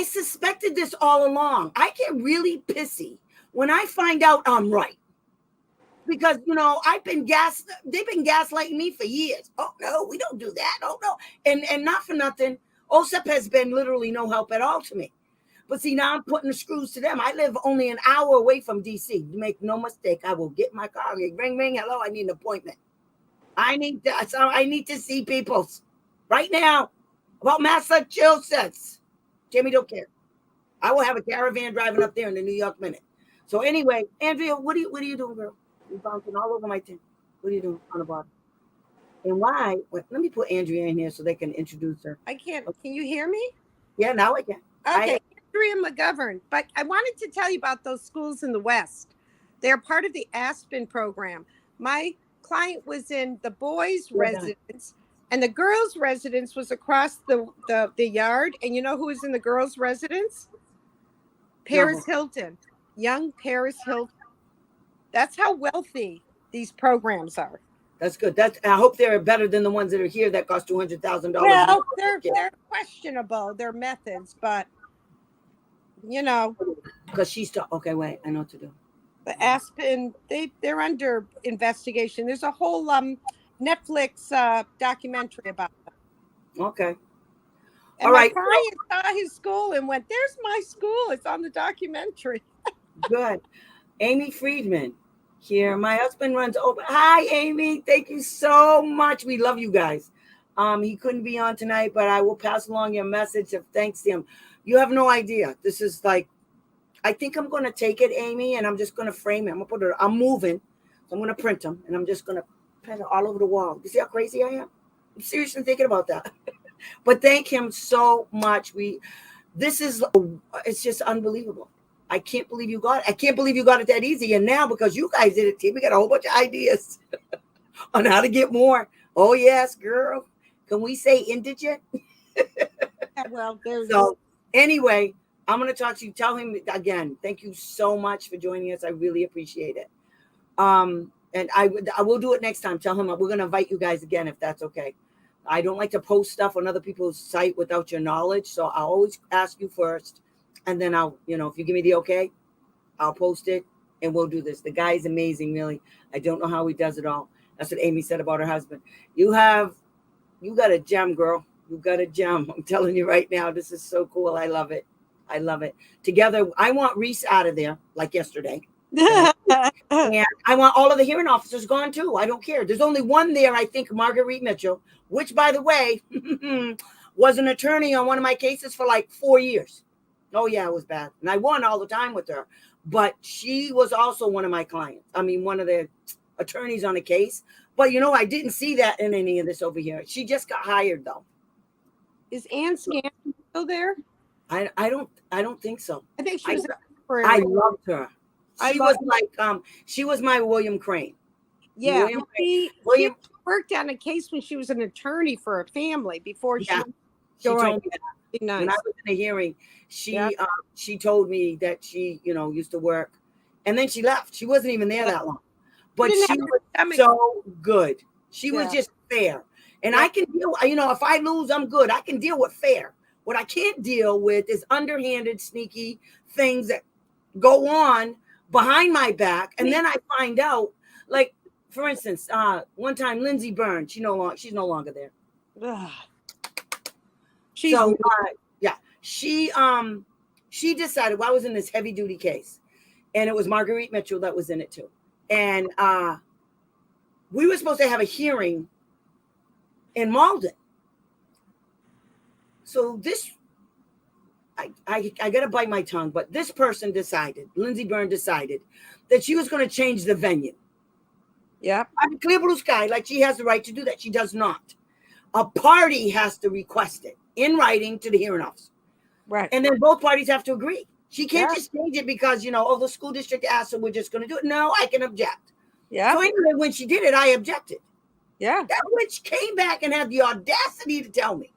Speaker 1: suspected this all along. I get really pissy when I find out I'm right. Because, they've been gaslighting me for years. Oh, no, we don't do that. Oh, no. And not for nothing, OSEP has been literally no help at all to me. But see, now I'm putting the screws to them. I live only an hour away from D.C. Make no mistake, I will get my car. Ring, ring, hello, I need an appointment. I need to see people right now about Massachusetts. Jamie don't care. I will have a caravan driving up there in the New York minute. So anyway, Andrea, what are you doing, girl? You're bouncing all over my tent. What are you doing on the bottom? And why? Let me put Andrea in here so they can introduce her.
Speaker 3: I can't. Can you hear me?
Speaker 1: Yeah, now I can.
Speaker 3: Okay, Andrea McGovern. But I wanted to tell you about those schools in the West. They're part of the Aspen program. My client was in the boys' residence, and the girls' residence was across the yard. And you know who was in the girls' residence? Paris Hilton, young Paris Hilton. That's how wealthy these programs are.
Speaker 1: That's good. I hope they're better than the ones that are here that cost $200,000.
Speaker 3: Well, they're questionable, their methods, but
Speaker 1: because she's okay. Wait, I know what to do.
Speaker 3: The Aspen, they're under investigation. There's a whole Netflix documentary about them.
Speaker 1: Okay.
Speaker 3: And all right. My client saw his school and went, "There's my school. It's on the documentary."
Speaker 1: Good. Amy Friedman here. My husband runs over. Hi, Amy. Thank you so much. We love you guys. He couldn't be on tonight, but I will pass along your message of thanks to him. You have no idea. This is like, I think I'm going to take it, Amy, and I'm just going to frame it. I'm moving. So I'm going to print them, and I'm just going to print it all over the wall. You see how crazy I am? I'm seriously thinking about that. But thank him so much. It's just unbelievable. I can't believe you got it. I can't believe you got it that easy. And now, because you guys did it, we got a whole bunch of ideas on how to get more. Oh, yes, girl. Can we say indigent?
Speaker 3: Well, there's
Speaker 1: anyway, I'm going to talk to you. Tell him again, thank you so much for joining us. I really appreciate it. And I will do it next time. Tell him we're going to invite you guys again, if that's okay. I don't like to post stuff on other people's site without your knowledge. So I'll always ask you first. And then I'll, if you give me the okay, I'll post it and we'll do this. The guy is amazing, really. I don't know how he does it all. That's what Amy said about her husband. You got a gem, girl. You got a gem. I'm telling you right now, this is so cool. I love it. I love it. Together, I want Reese out of there like yesterday. And I want all of the hearing officers gone too. I don't care. There's only one there, I think, Marguerite Mitchell, which, by the way, was an attorney on one of my cases for like 4 years. Oh, yeah, it was bad. And I won all the time with her. but she was also one of my clients. I mean, one of the attorneys on a case. But I didn't see that in any of this over here. She just got hired though.
Speaker 3: Is Ann Scanlon still there?
Speaker 1: I don't think so.
Speaker 3: I think she was.
Speaker 1: I loved her.
Speaker 3: She
Speaker 1: was my William Crane.
Speaker 3: Yeah,
Speaker 1: William
Speaker 3: she worked on a case when she was an attorney for a family before she
Speaker 1: told me that.
Speaker 3: Nice.
Speaker 1: When I was in a hearing, she told me that she used to work, and then she left. She wasn't even there that long, but she was so good. She was just fair, and I can deal. If I lose, I'm good. I can deal with fair. What I can't deal with is underhanded, sneaky things that go on behind my back, and then I find out. Like, for instance, one time Lindsay Byrne, she's no longer there.
Speaker 3: Ugh.
Speaker 1: She decided. Well, I was in this heavy duty case, and it was Marguerite Mitchell that was in it too, and we were supposed to have a hearing in Malden. So this, I gotta bite my tongue, but this person decided, Lindsay Byrne decided, that she was going to change the venue.
Speaker 3: Yeah.
Speaker 1: I'm clear blue sky, like she has the right to do that. She does not. A party has to request it in writing to the hearing officer.
Speaker 3: Right.
Speaker 1: And then both parties have to agree. She can't just change it because, the school district asked her, we're just going to do it. No, I can object.
Speaker 3: Yeah.
Speaker 1: So anyway, when she did it, I objected.
Speaker 3: Yeah.
Speaker 1: That witch came back and had the audacity to tell me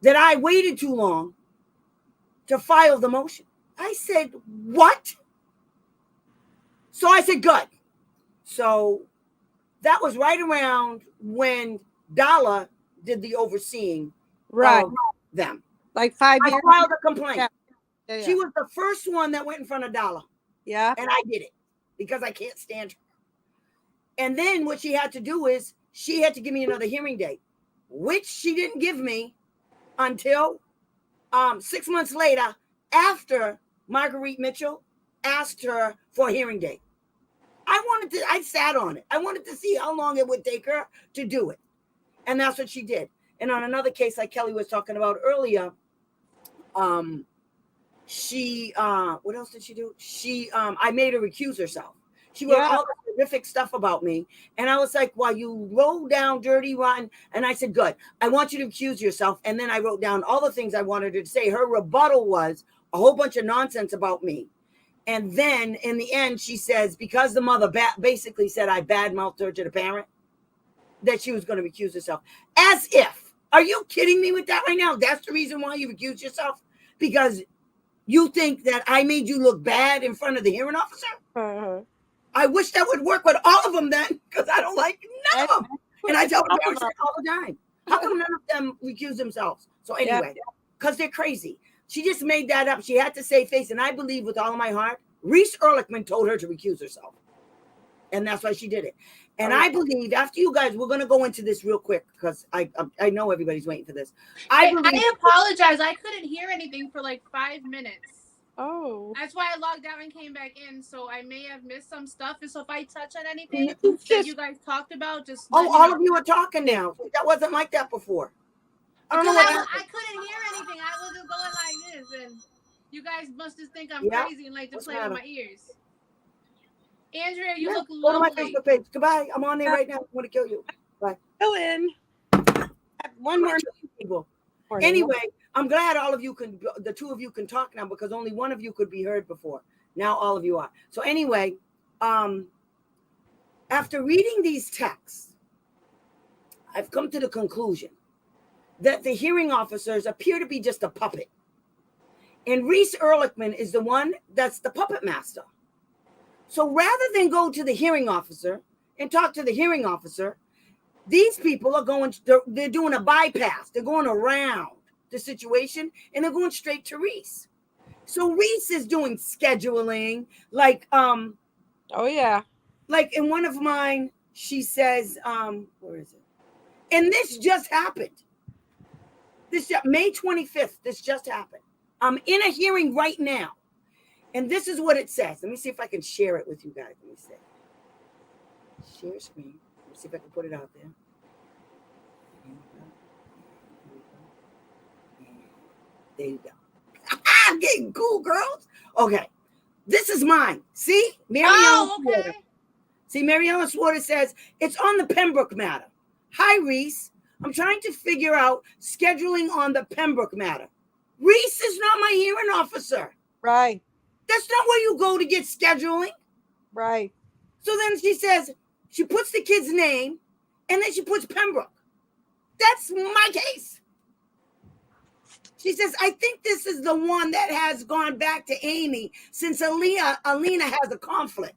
Speaker 1: that I waited too long to file the motion. I said, what? So I said, good. So that was right around when Dala did the overseeing of them.
Speaker 3: Like 5 years.
Speaker 1: I filed a complaint.
Speaker 3: Yeah.
Speaker 1: She was the first one that went in front of Dala.
Speaker 3: Yeah.
Speaker 1: And I did it because I can't stand her. And then what she had to do is she had to give me another hearing date, which she didn't give me until 6 months later, after Marguerite Mitchell asked her for a hearing date. I sat on it. I wanted to see how long it would take her to do it. And that's what she did. And on another case, like Kelly was talking about earlier, she, what else did she do? I made her recuse herself. She wrote all the horrific stuff about me. And I was like, well, you roll down dirty, rotten. And I said, good. I want you to accuse yourself. And then I wrote down all the things I wanted her to say. Her rebuttal was a whole bunch of nonsense about me. And then in the end, she says, because the mother basically said I badmouthed her to the parent, that she was going to recuse herself. As if. Are you kidding me with that right now? That's the reason why you recused yourself? Because you think that I made you look bad in front of the hearing officer?
Speaker 3: Uh-huh.
Speaker 1: I wish that would work with all of them then, because I don't like none of them. And I tell the parents all the time. How come none of them recuse themselves? So anyway, because they're crazy. She just made that up. She had to save face. And I believe with all of my heart, Reese Ehrlichman told her to recuse herself. And that's why she did it. And I believe after you guys, we're going to go into this real quick because I know everybody's waiting for this.
Speaker 2: I apologize. I couldn't hear anything for like 5 minutes.
Speaker 3: Oh.
Speaker 2: That's why I logged out and came back in. So I may have missed some stuff. And so if I touch on anything that you guys talked about, just
Speaker 1: all of you are talking now. That wasn't like that before. I don't know what happened.
Speaker 2: I couldn't hear anything. I was just going like this, and you guys must just think I'm crazy and like to play with my ears. Andrea, you look lovely.
Speaker 1: Go to my Facebook page. Goodbye. I'm on there right now. I want to kill you. Bye.
Speaker 3: Fill in. One more
Speaker 1: people. Anyway, I'm glad all of you the two of you can talk now because only one of you could be heard before. Now all of you are. So anyway, after reading these texts, I've come to the conclusion that the hearing officers appear to be just a puppet. And Reese Ehrlichman is the one that's the puppet master. So rather than go to the hearing officer and talk to the hearing officer, these people are they're doing a bypass. They're going around the situation and they're going straight to Reese. So Reese is doing scheduling like, like in one of mine, she says, where is it? And this just happened. May 25th, this just happened. I'm in a hearing right now. And this is what it says. Let me see if I can share it with you guys. Let me see. Share screen. Let me see if I can put it out there. There you go. I'm getting cool, girls. Okay. This is mine. See? Mary Ellen Swarter.
Speaker 2: Okay.
Speaker 1: See, Mary Ellen Swarter says, it's on the Pembroke matter. Hi, Reese. I'm trying to figure out scheduling on the Pembroke matter. Reese is not my hearing officer.
Speaker 3: Right.
Speaker 1: That's not where you go to get scheduling.
Speaker 3: Right.
Speaker 1: So then she says, she puts the kid's name, and then she puts Pembroke. That's my case. She says, I think this is the one that has gone back to Amy since Alina has a conflict.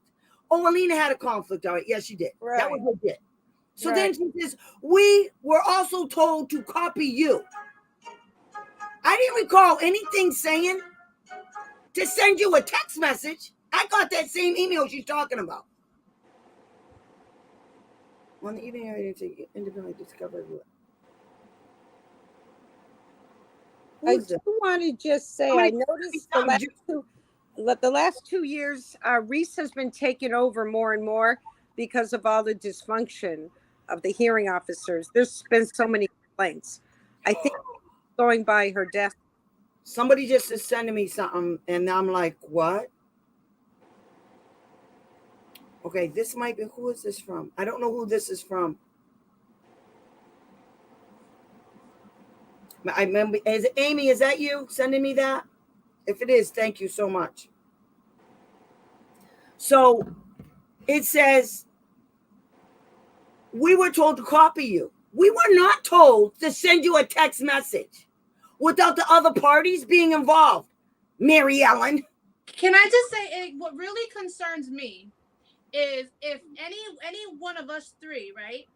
Speaker 1: Oh, Alina had a conflict. All right. Yes, she did.
Speaker 3: Right.
Speaker 1: That was legit. So
Speaker 3: Right.
Speaker 1: then she says, we were also told to copy you. I didn't recall anything saying to send you a text message. I got that same email she's talking about. On the evening, I didn't take independently discovered what.
Speaker 3: I do want to just say, I noticed the last 2 years, Reese has been taken over more and more because of all the dysfunction of the hearing officers. There's been so many complaints. I think going by her desk.
Speaker 1: Somebody just is sending me something, and I'm like, what? Okay, this might be, who is this from? I don't know who this is from. I remember, is it Amy, is that you sending me that? If it is, thank you so much. So it says, we were told to copy you. We were not told to send you a text message without the other parties being involved. Mary Ellen.
Speaker 2: Can I just say, what really concerns me is if any one of us three, right,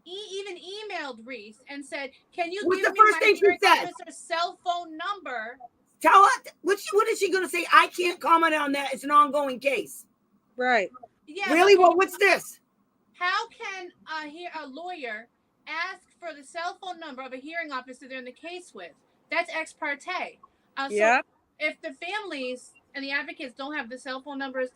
Speaker 2: even emailed Reese and said, can you
Speaker 1: What's
Speaker 2: give
Speaker 1: the
Speaker 2: me
Speaker 1: first
Speaker 2: my
Speaker 1: thing she
Speaker 2: hearing
Speaker 1: said?
Speaker 2: officer's cell phone number?
Speaker 1: Tell her, what is she going to say? I can't comment on that. It's an ongoing case.
Speaker 3: Right.
Speaker 2: Yeah.
Speaker 1: Really? Well, what's this?
Speaker 2: How can a lawyer ask for the cell phone number of a hearing officer they're in the case with? That's ex parte.
Speaker 3: Yeah.
Speaker 2: So if the families and the advocates don't have the cell phone numbers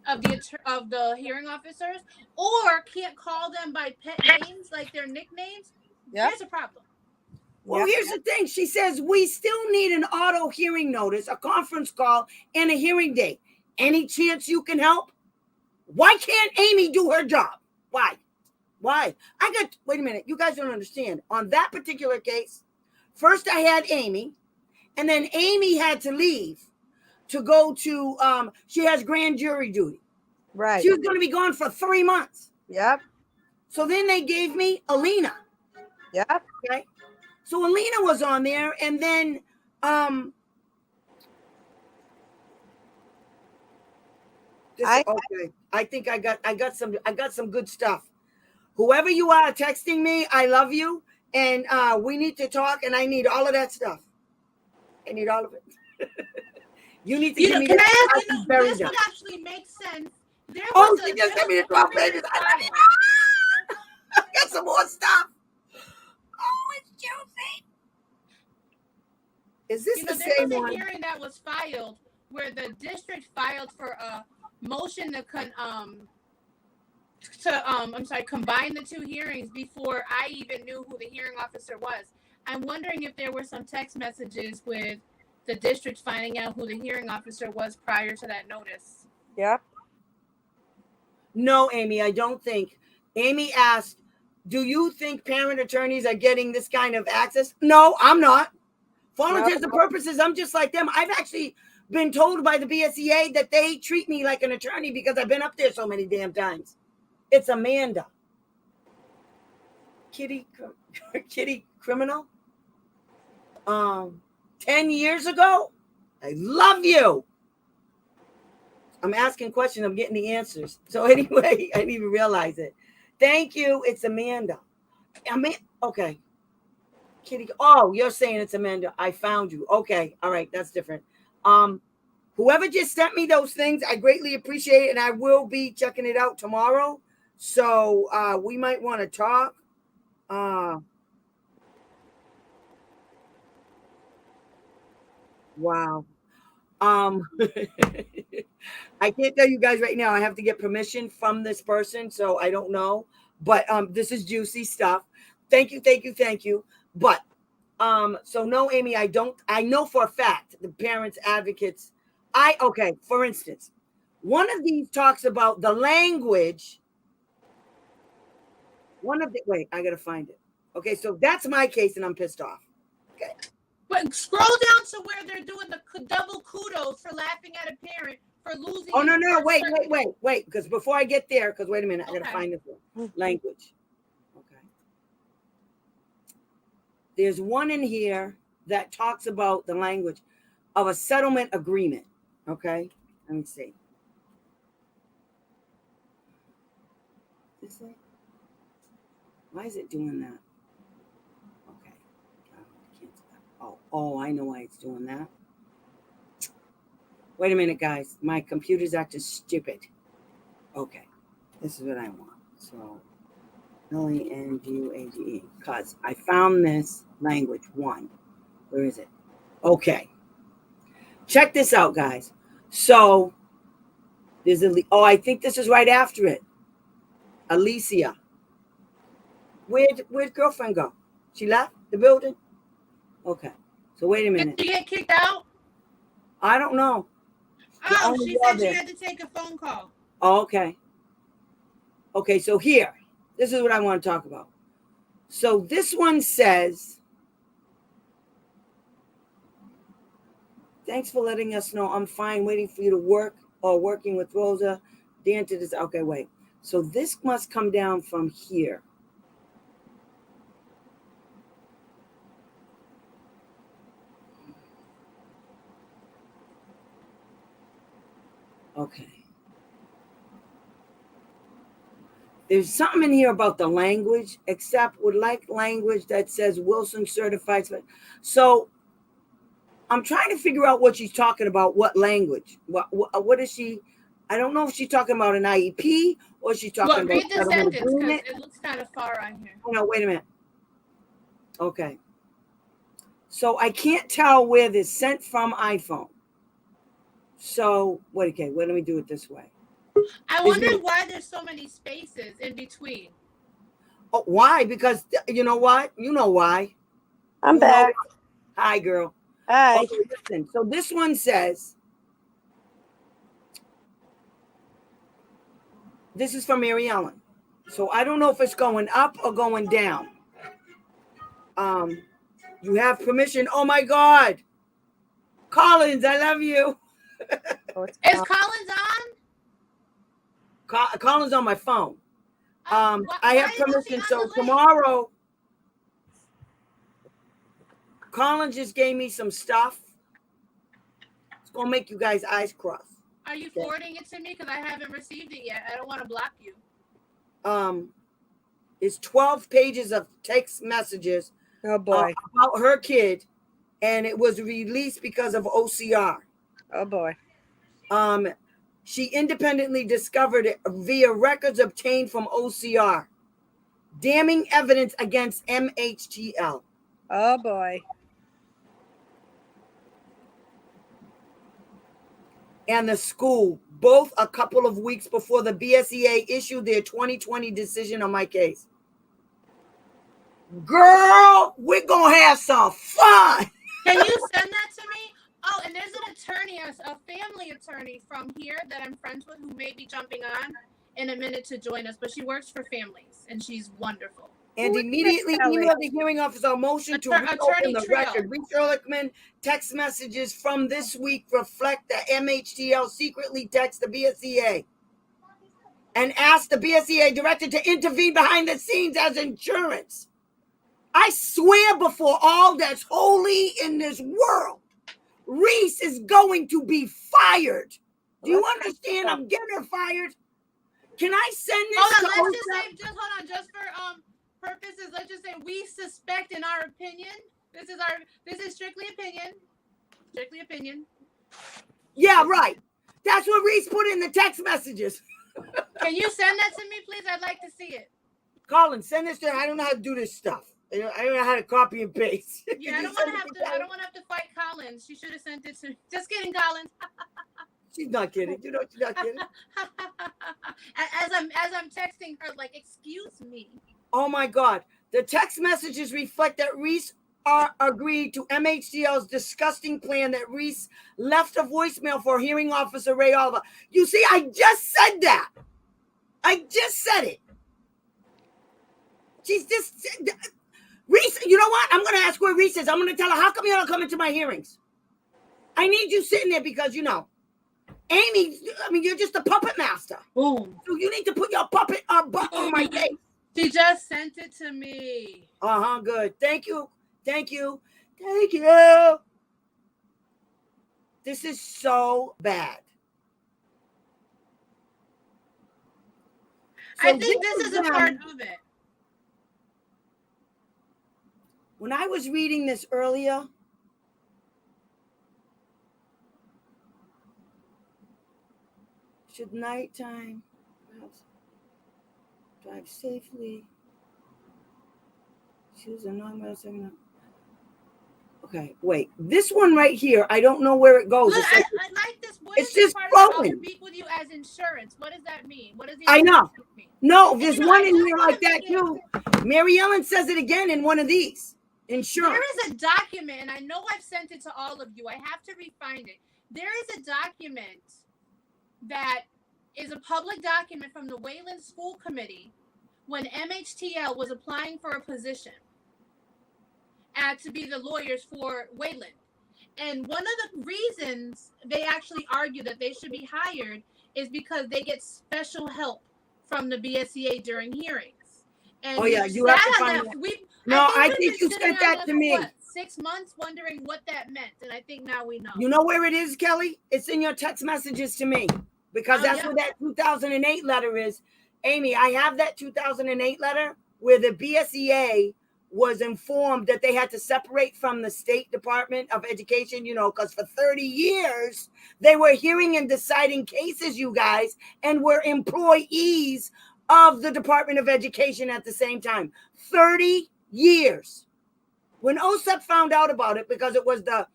Speaker 2: of the hearing officers, or can't call them by pet names like their nicknames, there's a problem.
Speaker 1: Well, here's the thing. She says we still need an auto hearing notice, a conference call, and a hearing date. Any chance you can help? Why can't Amy do her job? Why? Wait a minute. You guys don't understand. On that particular case, first I had Amy, and then Amy had to leave to go to, she has grand jury duty.
Speaker 3: Right.
Speaker 1: She was going to be gone for 3 months.
Speaker 3: Yep.
Speaker 1: So then they gave me Alina.
Speaker 3: Yep.
Speaker 1: Okay. So Alina was on there, and then okay. I think I got some good stuff. Whoever you are texting me, I love you, and we need to talk, and I need all of that stuff. I need all of it. You need to give me.
Speaker 2: Can I ask you? This would actually make sense.
Speaker 1: She just sent me the 12 pages. I got some more stuff. Oh, it's juicy. Is this the same one?
Speaker 2: There was a hearing that was filed where the district filed for a motion to combine the two hearings before I even knew who the hearing officer was. I'm wondering if there were some text messages with the district finding out who the hearing officer was prior to that notice.
Speaker 3: Yep.
Speaker 1: No, Amy, I don't think. Amy asked, do you think parent attorneys are getting this kind of access? No, I'm not. For all intents and purposes, I'm just like them. I've actually been told by the BSEA that they treat me like an attorney because I've been up there so many damn times. It's Amanda. Kitty criminal. 10 years ago? I love you. I'm asking questions. I'm getting the answers. So anyway, I didn't even realize it. Thank you. It's Amanda. Okay. Kitty. Oh, you're saying it's Amanda. I found you. Okay. All right. That's different. Whoever just sent me those things, I greatly appreciate it. And I will be checking it out tomorrow. So we might want to talk. Wow. I can't tell you guys right now. I have to get permission from this person, so I don't know. But this is juicy stuff. Thank you. But so no, Amy, I don't. I know for a fact the parents advocates Okay, for instance, one of these talks about the language. Wait, I gotta find it. Okay, so that's my case, and I'm pissed off. Okay.
Speaker 2: But scroll down to where they're doing the double kudos for laughing at a parent for losing.
Speaker 1: Oh no, wait. Because before I get there, wait a minute, I gotta find this one. Language. Okay. There's one in here that talks about the language of a settlement agreement. Okay, let me see. This way? Why is it doing that? Okay. Cancel that. Oh, I know why it's doing that. Wait a minute, guys. My computer's acting stupid. Okay. This is what I want. So, LENGUAGE. Because I found this language one. Where is it? Okay. Check this out, guys. So, there's I think this is right after it. Alicia. Where'd girlfriend go? She left the building? Okay. So wait a minute.
Speaker 2: Did she get kicked out?
Speaker 1: I don't know.
Speaker 2: Oh, she said she had to take a phone call.
Speaker 1: Oh, okay. Okay, so here. This is what I want to talk about. So this one says, thanks for letting us know. I'm fine waiting for you to working with Rosa. Dan to this. Okay, wait. So this must come down from here. Okay. There's something in here about the language, except would like language that says Wilson certified. So I'm trying to figure out what she's talking about. What language? What is she? I don't know if she's talking about an IEP or she's talking about.
Speaker 2: Read the sentence because it looks kind of far on here.
Speaker 1: Oh, no, wait a minute. Okay. So I can't tell where this sent from iPhone. So okay, let me do it this way.
Speaker 2: I wonder why there's so many spaces in between.
Speaker 1: Oh, why? Because you know what? You know why.
Speaker 3: I'm back.
Speaker 1: Hi, girl.
Speaker 3: Hi.
Speaker 1: Okay, listen. So this one says, this is from Mary Ellen. So I don't know if it's going up or going down. You have permission. Oh my God. Collins, I love you.
Speaker 2: Is Collins on?
Speaker 1: Collins on my phone. I have permission. So tomorrow, Collins just gave me some stuff. It's gonna make you guys' eyes cross.
Speaker 2: Are you forwarding it to me? Because I haven't received it yet. I don't want to block you.
Speaker 1: It's 12 pages of text messages.
Speaker 3: Oh boy.
Speaker 1: About her kid, and it was released because of OCR.
Speaker 3: Oh boy.
Speaker 1: She independently discovered it via records obtained from OCR. Damning evidence against MHTL.
Speaker 3: Oh boy.
Speaker 1: And the school, both a couple of weeks before the BSEA issued their 2020 decision on my case. Girl, we're going to have some fun.
Speaker 2: Can you send that to me? Oh, and there's an attorney, a family attorney from here that I'm friends with who may be jumping on in a minute to join us, but she works for families and she's wonderful.
Speaker 1: And immediately emailed the hearing officer a motion to reopen the record. Reese Ehrlichman text messages from this week reflect that MHTL secretly texted the BSEA and asked the BSEA director to intervene behind the scenes as insurance. I swear before all that's holy in this world, Reese is going to be fired. Do you understand? I'm getting her fired. Can I send this?
Speaker 2: Hold on, just for purposes, let's just say we suspect, in our opinion, this is strictly opinion.
Speaker 1: Yeah, right. That's what Reese put in the text messages.
Speaker 2: Can you send that to me, please? I'd like to see it.
Speaker 1: Colin, send this to her. I don't know how to do this stuff. I don't know how to copy and paste.
Speaker 2: Yeah, I don't want to have to fight Collins. She should have sent it to me. Just kidding, Collins.
Speaker 1: She's not kidding. You know she's not kidding.
Speaker 2: As I'm texting her, like, excuse me.
Speaker 1: Oh my God. The text messages reflect that Reese are agreed to MHDL's disgusting plan that Reese left a voicemail for hearing officer Ray Oliver. You see, I just said that. I just said it. She's just Reese. You know what? I'm going to ask where Reese is. I'm going to tell her, how come you don't come into my hearings? I need you sitting there because, you know, Amy, I mean, you're just a puppet master.
Speaker 2: Boom.
Speaker 1: So you need to put your puppet butt on my face.
Speaker 2: She just sent it to me.
Speaker 1: Good. Thank you. Thank you. Thank you. This is so bad. So
Speaker 2: I think this is a part of it.
Speaker 1: When I was reading this earlier, should nighttime perhaps drive safely? Choose a non segment. Okay, wait. This one right here, I don't know where it goes.
Speaker 2: Look, I like this. What
Speaker 1: it's
Speaker 2: is
Speaker 1: just
Speaker 2: part
Speaker 1: floating.
Speaker 2: I'll speak with you as insurance. What does that mean? What does
Speaker 1: I know.
Speaker 2: Mean?
Speaker 1: No, there's one in here
Speaker 2: I
Speaker 1: like that too. Mary Ellen says it again in one of these. Insurance.
Speaker 2: There is a document, and I know I've sent it to all of you. I have to re-find it. There is a document that is a public document from the Wayland School Committee when MHTL was applying for a position to be the lawyers for Wayland. And one of the reasons they actually argue that they should be hired is because they get special help from the BSEA during hearings. And
Speaker 1: you have to find that. I think you sent that to me.
Speaker 2: 6 months wondering what that meant, and I think now we know.
Speaker 1: You know where it is, Kelly? It's in your text messages to me because that's where that 2008 letter is. Amy, I have that 2008 letter where the BSEA was informed that they had to separate from the State Department of Education, you know, because for 30 years they were hearing and deciding cases, you guys, and were employees of the Department of Education at the same time. 30 years. When OSEP found out about it, because it was the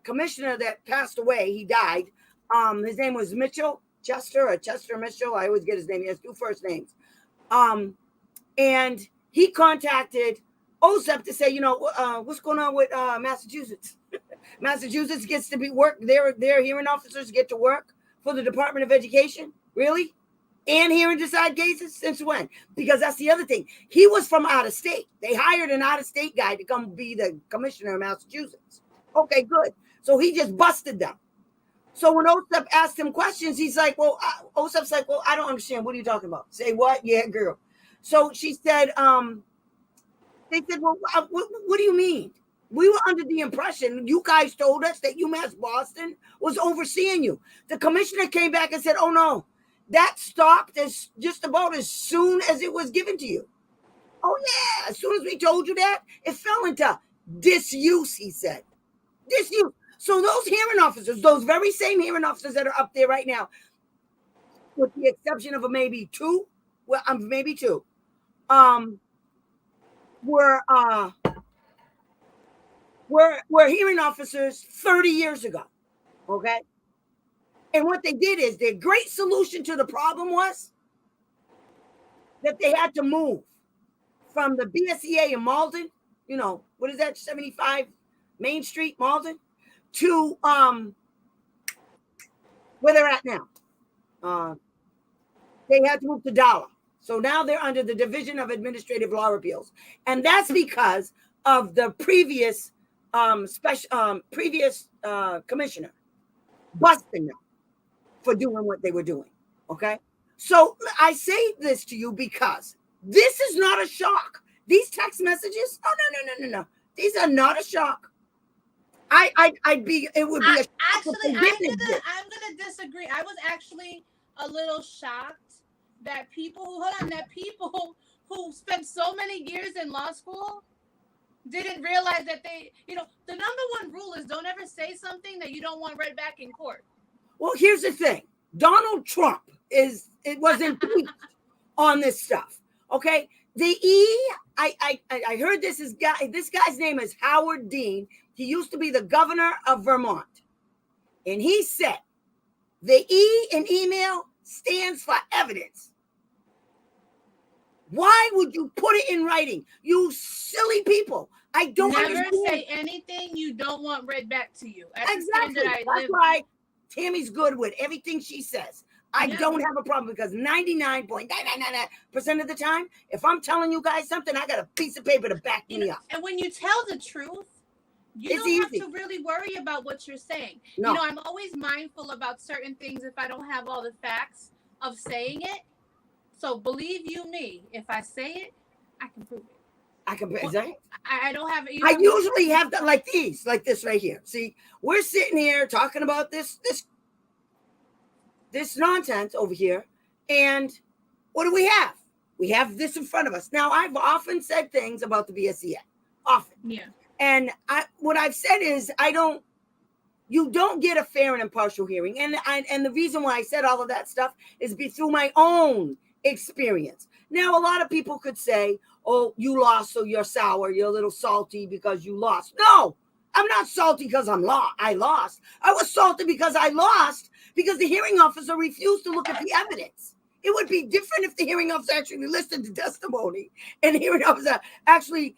Speaker 1: commissioner that passed away, he died. His name was Chester Mitchell. I always get his name. He has two first names. And he contacted OSEP to say, you know, what's going on with Massachusetts? Massachusetts gets to be work. Their hearing officers get to work for the Department of Education. Really? And hear and decide cases? Since when? Because that's the other thing. He was from out of state. They hired an out of state guy to come be the commissioner of Massachusetts. Okay, good. So he just busted them. So when OSEP asked him questions, he's like, well, OSEP's like, well, I don't understand. What are you talking about? Say what? Yeah, girl. So she said, they said, well, what do you mean? We were under the impression, you guys told us that UMass Boston was overseeing you. The commissioner came back and said, oh, no. That stopped as just about as soon as it was given to you. Oh, yeah. As soon as we told you that, it fell into disuse, he said. Disuse. So those hearing officers, those very same hearing officers that are up there right now, with the exception of maybe two, were hearing officers 30 years ago. Okay. And what they did is their great solution to the problem was that they had to move from the BSEA in Malden, you know, what is that, 75 Main Street, Malden, to where they're at now. They had to move to Dollar. So now they're under the Division of Administrative Law Appeals. And that's because of the previous commissioner busting them for doing what they were doing. Okay. So I say this to you because this is not a shock. These text messages, no. These are not a shock. It would be a shock.
Speaker 2: Actually, I'm gonna disagree. I was actually a little shocked that people who spent so many years in law school didn't realize that they, you know, the number one rule is don't ever say something that you don't want read back in court.
Speaker 1: Well, here's the thing. Donald Trump was impeached on this stuff. Okay. I heard this guy's name is Howard Dean. He used to be the governor of Vermont. And he said the E in email stands for evidence. Why would you put it in writing? You silly people. I don't
Speaker 2: Never
Speaker 1: understand.
Speaker 2: say anything you don't want read back to you. That's the
Speaker 1: Exactly.
Speaker 2: standard I
Speaker 1: That's
Speaker 2: live
Speaker 1: why Tammy's good with everything she says. I
Speaker 2: Yeah.
Speaker 1: don't have a problem because 99.999% of the time, if I'm telling you guys something, I got a piece of paper to back me up.
Speaker 2: And when you tell the truth, you
Speaker 1: It's
Speaker 2: don't have
Speaker 1: easy.
Speaker 2: to really worry about what you're saying.
Speaker 1: No.
Speaker 2: You know, I'm always mindful about certain things if I don't have all the facts of saying it. So believe you me, if I say it, I can prove it.
Speaker 1: I can.
Speaker 2: Well,
Speaker 1: Exactly.
Speaker 2: I don't have it.
Speaker 1: I usually have that like these, like this right here. See, we're sitting here talking about this nonsense over here, and what do we have? We have this in front of us. Now, I've often said things about the BSEA, often.
Speaker 2: Yeah.
Speaker 1: And what I've said is, you don't get a fair and impartial hearing, and the reason why I said all of that stuff is through my own experience. Now, a lot of people could say, "Oh, you lost, so you're sour. You're a little salty because you lost." No, I'm not salty because I lost. I was salty because I lost because the hearing officer refused to look at the evidence. It would be different if the hearing officer actually listened to testimony and the hearing officer actually,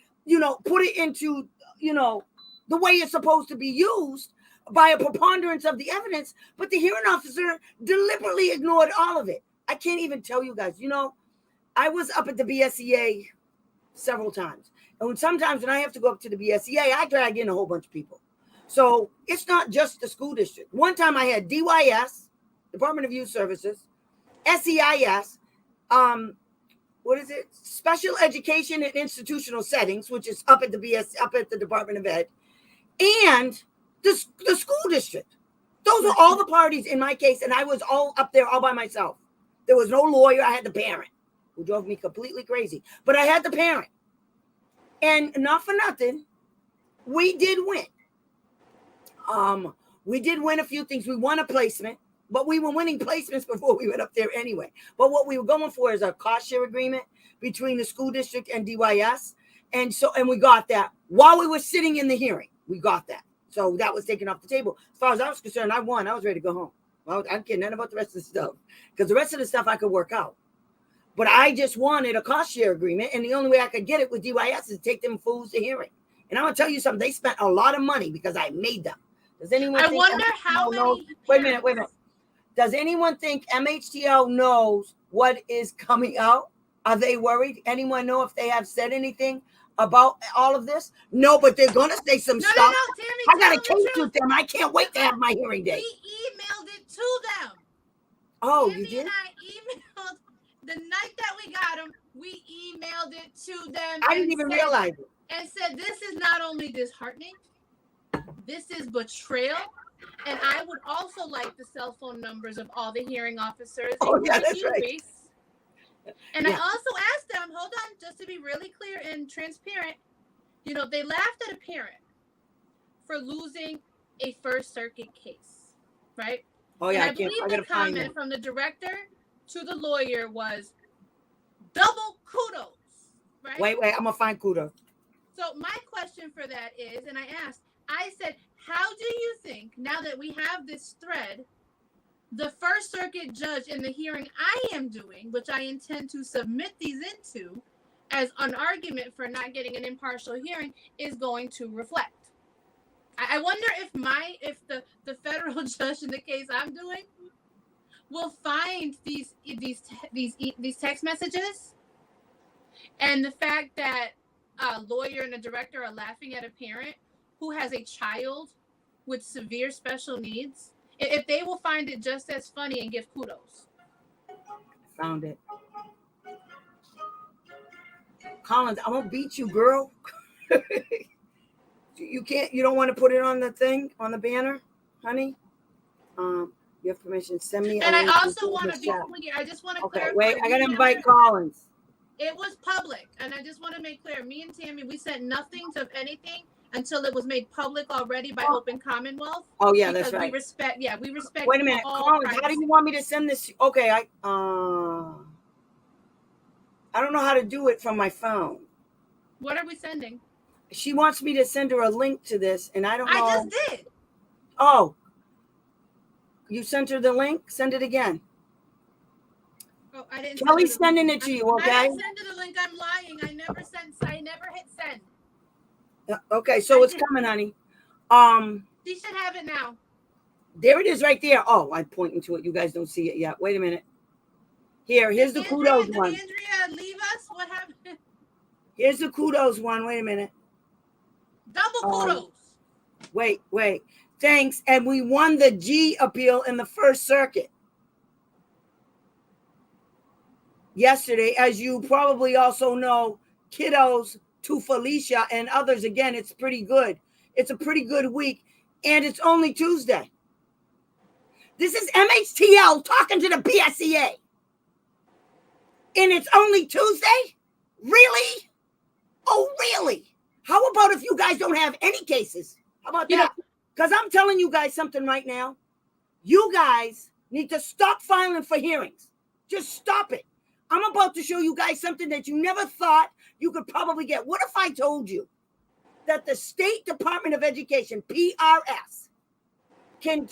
Speaker 1: put it into, the way it's supposed to be used by a preponderance of the evidence. But the hearing officer deliberately ignored all of it. I can't even tell you guys, I was up at the BSEA several times. And sometimes when I have to go up to the BSEA, I drag in a whole bunch of people. So it's not just the school district. One time I had DYS, Department of Youth Services, SEIS, Special Education and Institutional Settings, which is up at the Department of Ed, and the school district. Those are all the parties in my case, and I was all up there all by myself. There was no lawyer. I had the parent, who drove me completely crazy. But I had the parent. And not for nothing, we did win. We did win a few things. We won a placement, but we were winning placements before we went up there anyway. But what we were going for is a cost share agreement between the school district and DYS. And we got that while we were sitting in the hearing. We got that. So that was taken off the table. As far as I was concerned, I won. I was ready to go home. Well, I don't care nothing about the rest of the stuff because the rest of the stuff I could work out. But I just wanted a cost share agreement, and the only way I could get it with DYS is to take them fools to hearing. And I'm going to tell you something. They spent a lot of money because I made them. Does anyone think
Speaker 2: wonder how many
Speaker 1: Wait a minute. Does anyone think MHTL knows what is coming out? Are they worried? Anyone know if they have said anything about all of this? No, but they're going to say some stuff.
Speaker 2: No, Tammy,
Speaker 1: I got a case with them. I can't wait to have my hearing day.
Speaker 2: We emailed it to them.
Speaker 1: Oh,
Speaker 2: Tammy
Speaker 1: you did?
Speaker 2: and I emailed the night that we got them. We emailed it to them.
Speaker 1: I didn't even realize it.
Speaker 2: And said, this is not only disheartening, this is betrayal. And I would also like the cell phone numbers of all the hearing officers.
Speaker 1: Oh, yeah, that's right.
Speaker 2: And I also asked them, hold on, just to be really clear and transparent, they laughed at a parent for losing a First Circuit case, right?
Speaker 1: Oh, yeah,
Speaker 2: and I believe the comment from the director to the lawyer was double kudos, right?
Speaker 1: Wait, I'm going to find kudos.
Speaker 2: So my question for that is, and I said, how do you think, now that we have this thread, the First Circuit judge in the hearing I am doing, which I intend to submit these into as an argument for not getting an impartial hearing, is going to reflect? I wonder if the federal judge in the case I'm doing will find these text messages and the fact that a lawyer and a director are laughing at a parent who has a child with severe special needs, if they will find it just as funny and give kudos.
Speaker 1: Found it. Collins, I'm gonna beat you, girl. You don't want to put it on the thing, on the banner, honey? You have permission. Send me.
Speaker 2: And I also want to be clear. I just want to clarify.
Speaker 1: Wait, I gotta invite Collins.
Speaker 2: It was public, and I just want to make clear. Me and Tammy, we said nothing of anything until it was made public already by Open Commonwealth.
Speaker 1: Oh yeah, that's right.
Speaker 2: We respect.
Speaker 1: Wait a minute, Collins. How do you want me to send this? Okay, I don't know how to do it from my phone.
Speaker 2: What are we sending?
Speaker 1: She wants me to send her a link to this, and I don't know.
Speaker 2: I just did.
Speaker 1: Oh, you sent her the link? Send it again.
Speaker 2: Oh, I didn't.
Speaker 1: Kelly's sending it to you, okay?
Speaker 2: I didn't send her the link think I'm lying. I never hit send.
Speaker 1: Okay, so it's coming, honey.
Speaker 2: She should have it now.
Speaker 1: There it is right there. Oh, I'm pointing to it. You guys don't see it yet. Wait a minute. Here's the kudos one.
Speaker 2: Did Andrea leave us? What happened?
Speaker 1: Here's the kudos one. Wait a minute.
Speaker 2: Double kudos.
Speaker 1: Wait. Thanks. And we won the G appeal in the First Circuit yesterday. As you probably also know, kiddos to Felicia and others. Again, it's pretty good. It's a pretty good week. And it's only Tuesday. This is MHTL talking to the BSEA. And it's only Tuesday? Really? Oh, really? How about if you guys don't have any cases? How about that? Because I'm telling you guys something right now. You guys need to stop filing for hearings. Just stop it. I'm about to show you guys something that you never thought you could probably get. What if I told you that the State Department of Education, PRS, can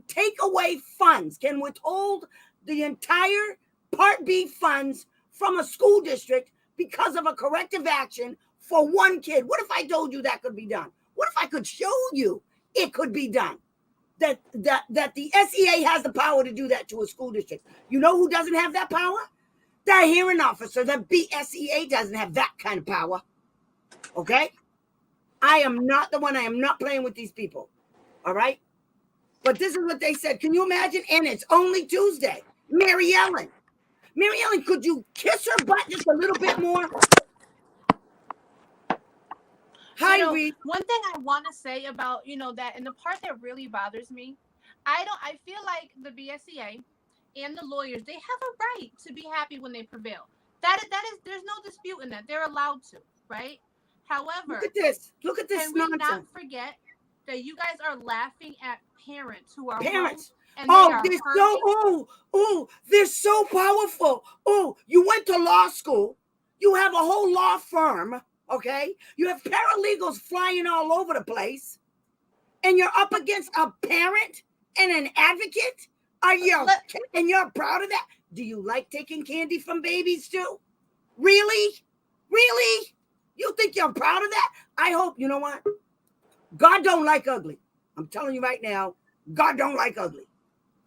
Speaker 1: take away funds, can withhold the entire Part B funds from a school district because of a corrective action for one kid? What if I told you that could be done? What if I could show you it could be done? That the SEA has the power to do that to a school district. You know who doesn't have that power? The hearing officer. The BSEA doesn't have that kind of power. Okay? I am not the one. I am not playing with these people. All right? But this is what they said. Can you imagine? And it's only Tuesday. Mary Ellen, could you kiss her butt just a little bit more? Hi, Reed.
Speaker 2: One thing I want to say about, that, and the part that really bothers me, I feel like the BSEA and the lawyers, they have a right to be happy when they prevail. That is, there's no dispute in that. They're allowed to, right? However,
Speaker 1: Look at this
Speaker 2: can we
Speaker 1: nonsense.
Speaker 2: not forget that you guys are laughing at parents who are
Speaker 1: parents.
Speaker 2: And
Speaker 1: they're so powerful. Oh, you went to law school. You have a whole law firm, okay? You have paralegals flying all over the place, and you're up against a parent and an advocate. And you're proud of that? Do you like taking candy from babies too? Really? You think you're proud of that? I hope. You know what? God don't like ugly. I'm telling you right now, God don't like ugly.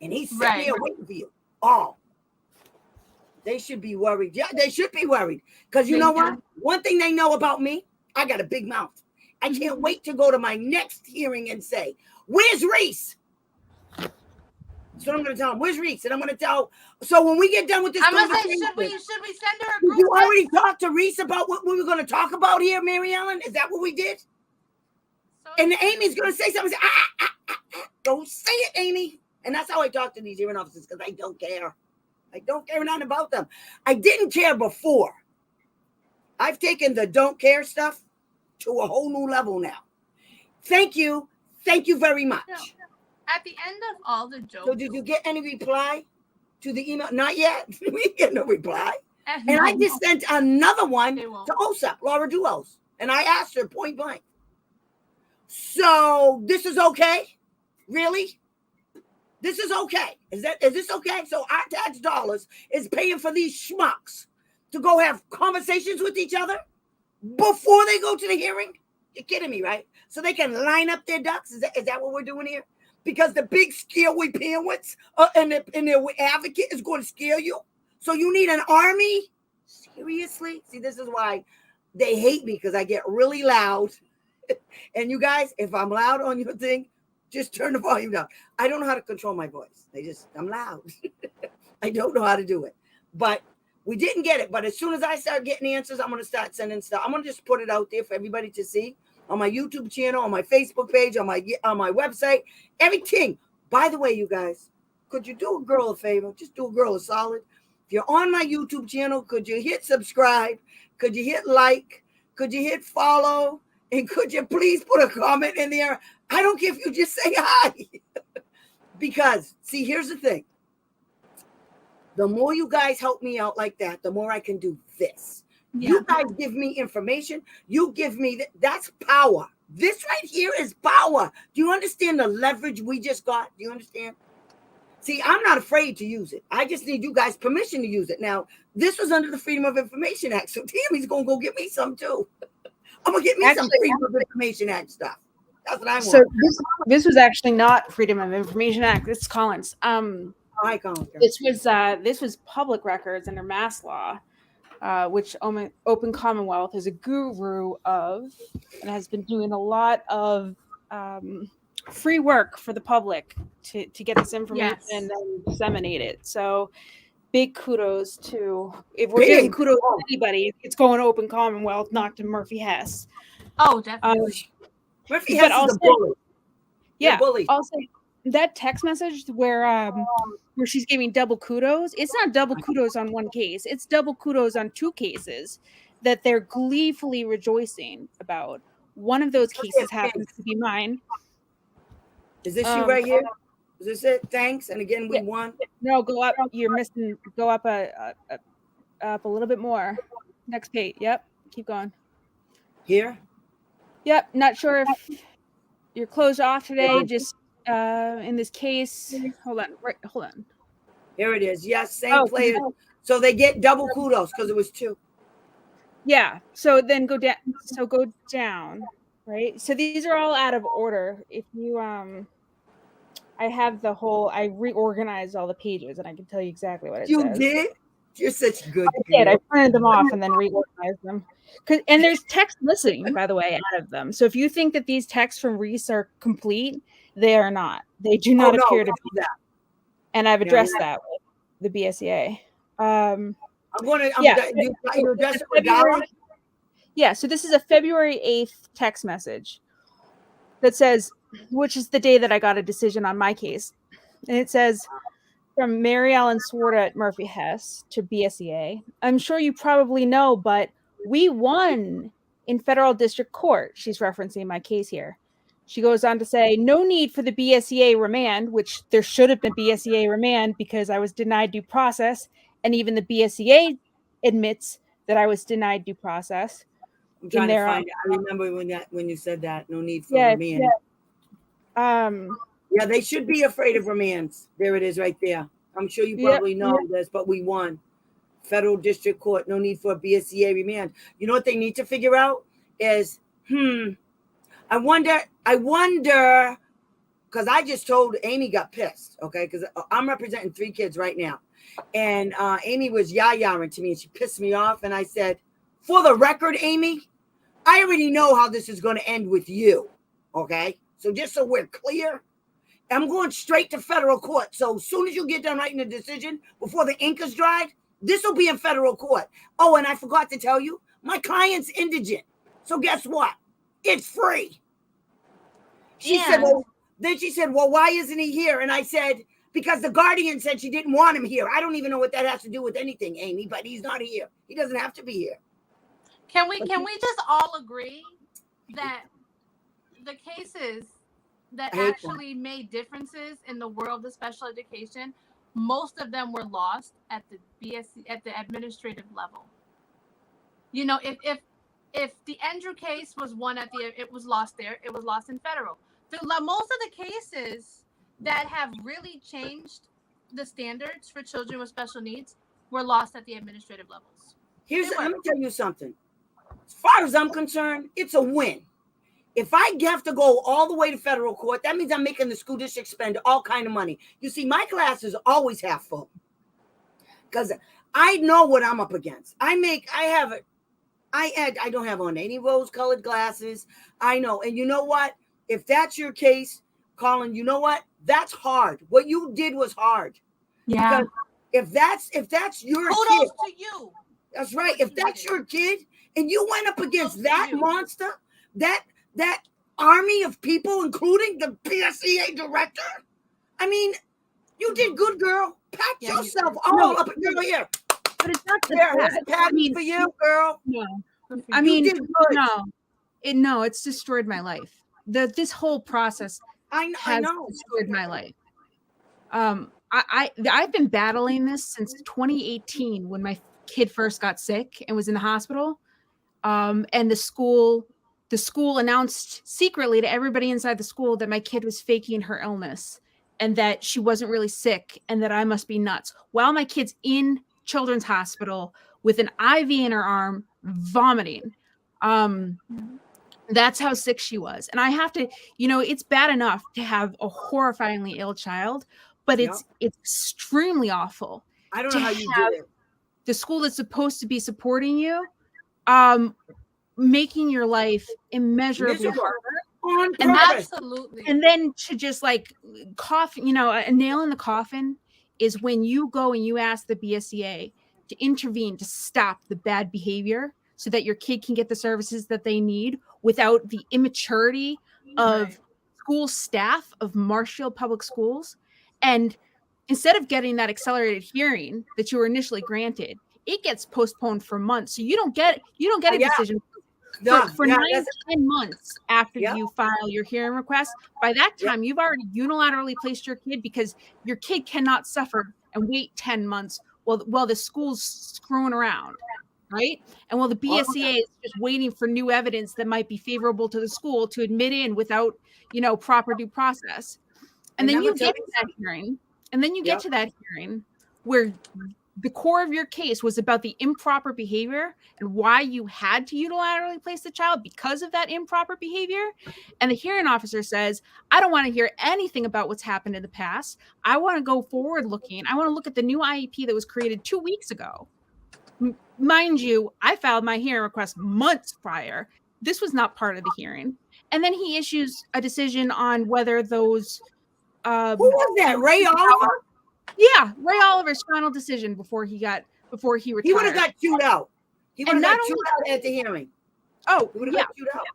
Speaker 1: And he's sitting here waiting for you. Oh, they should be worried. Yeah, they should be worried. Because you know what? One thing they know about me, I got a big mouth. I can't wait to go to my next hearing and say, where's Reese? So I'm going to tell him, where's Reese? And I'm going to tell, so when we get done with this conversation.
Speaker 2: Should we send her a group?
Speaker 1: You already talked to Reese about what we were going to talk about here, Mary Ellen? Is that what we did? And Amy's going to say something. Don't say it, Amy. And that's how I talk to these hearing officers, because I don't care. I don't care nothing about them. I didn't care before. I've taken the don't care stuff to a whole new level now. Thank you. Thank you very much.
Speaker 2: No. At the end of all the jokes.
Speaker 1: So did you get any reply to the email? Not yet. We didn't get no reply. And I just sent another one to OSAP, Laura Duos. And I asked her point blank. So this is okay? Really? This is okay. Is this okay? So our tax dollars is paying for these schmucks to go have conversations with each other before they go to the hearing? You're kidding me, right? So they can line up their ducks? Is that what we're doing here? Because the big scare we paying with and the advocate is going to scare you? So you need an army? Seriously? See, this is why they hate me, because I get really loud. And you guys, if I'm loud on your thing, just turn the volume down. I don't know how to control my voice. I'm loud. I don't know how to do it. But we didn't get it. But as soon as I start getting answers, I'm going to start sending stuff. I'm going to just put it out there for everybody to see on my YouTube channel, on my Facebook page, on my website, everything. By the way, you guys, could you do a girl a favor? Just do a girl a solid. If you're on my YouTube channel, could you hit subscribe? Could you hit like? Could you hit follow? And could you please put a comment in there? I don't care if you just say hi. Because, see, here's the thing. The more you guys help me out like that, the more I can do this. Yeah. You guys give me information. You give me, that's power. This right here is power. Do you understand the leverage we just got? Do you understand? See, I'm not afraid to use it. I just need you guys' permission to use it. Now, this was under the Freedom of Information Act, so Tammy's gonna go get me some too. I'm gonna get me some Freedom of Information Act stuff. That's what I want.
Speaker 4: So this was actually not Freedom of Information Act. This is Collins.
Speaker 1: Hi, Colin.
Speaker 4: This was public records under mass law, which Open Commonwealth is a guru of, and has been doing a lot of free work for the public to get this information and then disseminate it. So big kudos to, if we're giving kudos to anybody, it's going to Open Commonwealth, not to Murphy Hess.
Speaker 2: Oh, definitely.
Speaker 1: Murphy Hess is a bully.
Speaker 4: Yeah. Also, that text message where she's giving double kudos, it's not double kudos on one case. It's double kudos on two cases that they're gleefully rejoicing about. One of those cases happens to be mine.
Speaker 1: Is this you right here? Is this it? Thanks. And again, we won.
Speaker 4: No, go up. You're missing. Go up up a little bit more. Next page. Yep. Keep going.
Speaker 1: Here.
Speaker 4: Yep. Not sure if you're closed off today. Just in this case. Hold on. Right. Hold on.
Speaker 1: Here it is. Yes. Same player. So they get double kudos because it was two.
Speaker 4: Yeah. So then go down. So go down. Right. So these are all out of order. If you I have I reorganized all the pages and I can tell you exactly what it says.
Speaker 1: You did? You're such good.
Speaker 4: I did. I printed them off and then reorganized them. And there's text missing, by the way, out of them. So if you think that these texts from Reese are complete, they are not. They do not appear to be that. And I've addressed that with the BSEA.
Speaker 1: I'm going to.
Speaker 4: Yeah. So this is a February 8th text message that says, which is the day that I got a decision on my case. And it says, from Mary Ellen Swarta at Murphy Hess to BSEA. I'm sure you probably know, but we won in federal district court. She's referencing my case here. She goes on to say, no need for the BSEA remand, which there should have been BSEA remand because I was denied due process. And even the BSEA admits that I was denied due process.
Speaker 1: I'm trying to find it. I remember when you said that. No need for remand. Yeah, they should be afraid of remands. There it is right there. I'm sure you probably know this, but we won. Federal district court, no need for a BSEA remand. You know what they need to figure out is, I wonder, because I just told Amy got pissed, okay? Because I'm representing 3 kids right now. And Amy was yah-yahing to me and she pissed me off. And I said, for the record, Amy, I already know how this is going to end with you, okay? So just so we're clear, I'm going straight to federal court. So as soon as you get done writing the decision, before the ink is dried, this will be in federal court. Oh, and I forgot to tell you, my client's indigent. So guess what? It's free. She said, well, why isn't he here? And I said, because the guardian said she didn't want him here. I don't even know what that has to do with anything, Amy, but he's not here. He doesn't have to be here.
Speaker 2: Can we just all agree that the cases that actually made differences in the world of special education, most of them were lost at the administrative level? You know, if the Andrew case was won it was lost there, it was lost in federal. Most of the cases that have really changed the standards for children with special needs were lost at the administrative levels.
Speaker 1: Let me tell you something. As far as I'm concerned, it's a win. If I have to go all the way to federal court, that means I'm making the school district spend all kind of money. You see, my class is always half full because I know what I'm up against. I don't have on any rose-colored glasses. I know. And you know what? If that's your case, Colin, you know what? That's hard. What you did was hard.
Speaker 2: Yeah.
Speaker 1: Because if that's your
Speaker 2: kudos
Speaker 1: kid,
Speaker 2: to you.
Speaker 1: That's right. If that's your kid and you went up against that monster, that army of people, including the PSEA director, I mean, you did good, girl. Pat yourself all up here.
Speaker 4: But it's not
Speaker 1: for you, girl.
Speaker 4: No. I mean, no, it's destroyed my life. This whole process has destroyed my life. I've been battling this since 2018 when my kid first got sick and was in the hospital. And the school announced secretly to everybody inside the school that my kid was faking her illness. and that she wasn't really sick and that I must be nuts. While my kid's in children's hospital with an IV in her arm, vomiting. That's how sick she was. And I have to, it's bad enough to have a horrifyingly ill child, but
Speaker 1: Yep.
Speaker 4: it's extremely awful
Speaker 1: I don't
Speaker 4: to
Speaker 1: know how you
Speaker 4: have
Speaker 1: did it.
Speaker 4: the school that's supposed to be supporting you, making your life immeasurably
Speaker 1: Miserable.
Speaker 4: harder.
Speaker 1: On
Speaker 4: And
Speaker 1: purpose.
Speaker 2: Absolutely.
Speaker 4: And then to just like cough, a nail in the coffin is when you go and you ask the BSCA to intervene to stop the bad behavior so that your kid can get the services that they need without the immaturity of school staff of Marshfield Public Schools. And instead of getting that accelerated hearing that you were initially granted, it gets postponed for months. So you don't get a decision for 9-10 months after you file your hearing request. By that time, you've already unilaterally placed your kid because your kid cannot suffer and wait 10 months while the school's screwing around, right? And while the BSCA is just waiting for new evidence that might be favorable to the school to admit in without, proper due process. And then you get to that hearing, to that hearing where the core of your case was about the improper behavior and why you had to unilaterally place the child because of that improper behavior. And the hearing officer says, I don't want to hear anything about what's happened in the past. I want to go forward looking. I want to look at the new IEP that was created 2 weeks ago. Mind you, I filed my hearing request months prior. This was not part of the hearing. And then he issues a decision on whether those...
Speaker 1: Who was that? Ray Oliver?
Speaker 4: Yeah, Ray Oliver's final decision before he retired.
Speaker 1: He would have got chewed out. He would have got chewed out at the hearing.
Speaker 4: Oh,
Speaker 1: he would have got chewed out.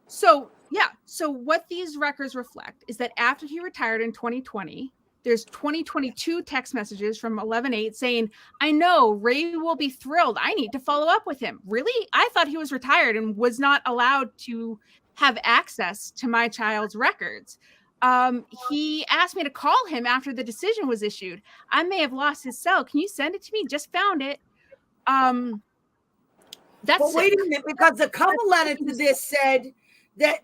Speaker 4: So what these records reflect is that after he retired in 2020, there's 2022 text messages from 11/8 saying, I know Ray will be thrilled. I need to follow up with him. Really? I thought he was retired and was not allowed to have access to my child's records. He asked me to call him after the decision was issued. I may have lost his cell. Can you send it to me? Just found it. That's
Speaker 1: but wait a minute, because the cover letter to this said that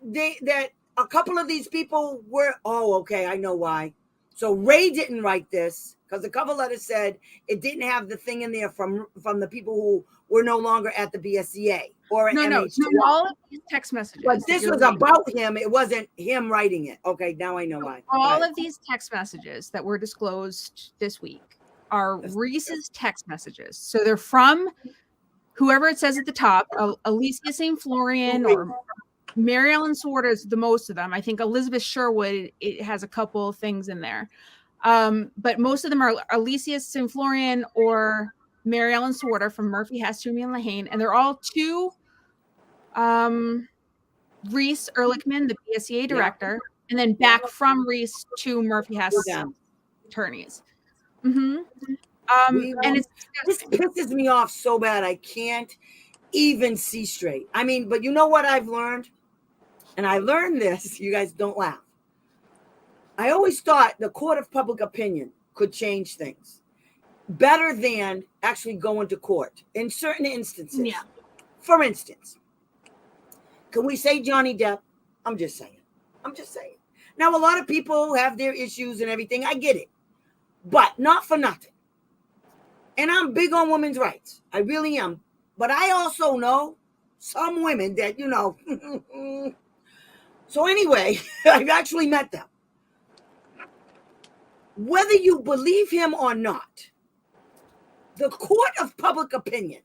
Speaker 1: a couple of these people were. Oh, okay, I know why. So Ray didn't write this because the cover letter said it didn't have the thing in there from the people who were no longer at the BSCA or at MHC.
Speaker 4: No, all of these text messages.
Speaker 1: But this was about him. It wasn't him writing it. Okay, now I know why.
Speaker 4: All of these text messages that were disclosed this week are Reese's text messages. So they're from whoever it says at the top, Alicia St. Florian or Mary Ellen Swarter is the most of them. I think Elizabeth Sherwood, it has a couple of things in there. But most of them are Alicia St. Florian or Mary Ellen Swarter from Murphy, Hess, Toomey, and Lehane. And they're all to Reese Ehrlichman, the BSCA director, and then back from Reese to Murphy, Hess attorneys. Mm-hmm. And
Speaker 1: this pisses me off so bad I can't even see straight. I mean, but you know what I've learned? And I learned this, you guys don't laugh. I always thought the court of public opinion could change things better than actually going to court in certain instances.
Speaker 2: Yeah.
Speaker 1: For instance, can we say Johnny Depp? I'm just saying. Now, a lot of people have their issues and everything. I get it. But not for nothing. And I'm big on women's rights. I really am. But I also know some women that, So anyway, I've actually met them. Whether you believe him or not, the court of public opinion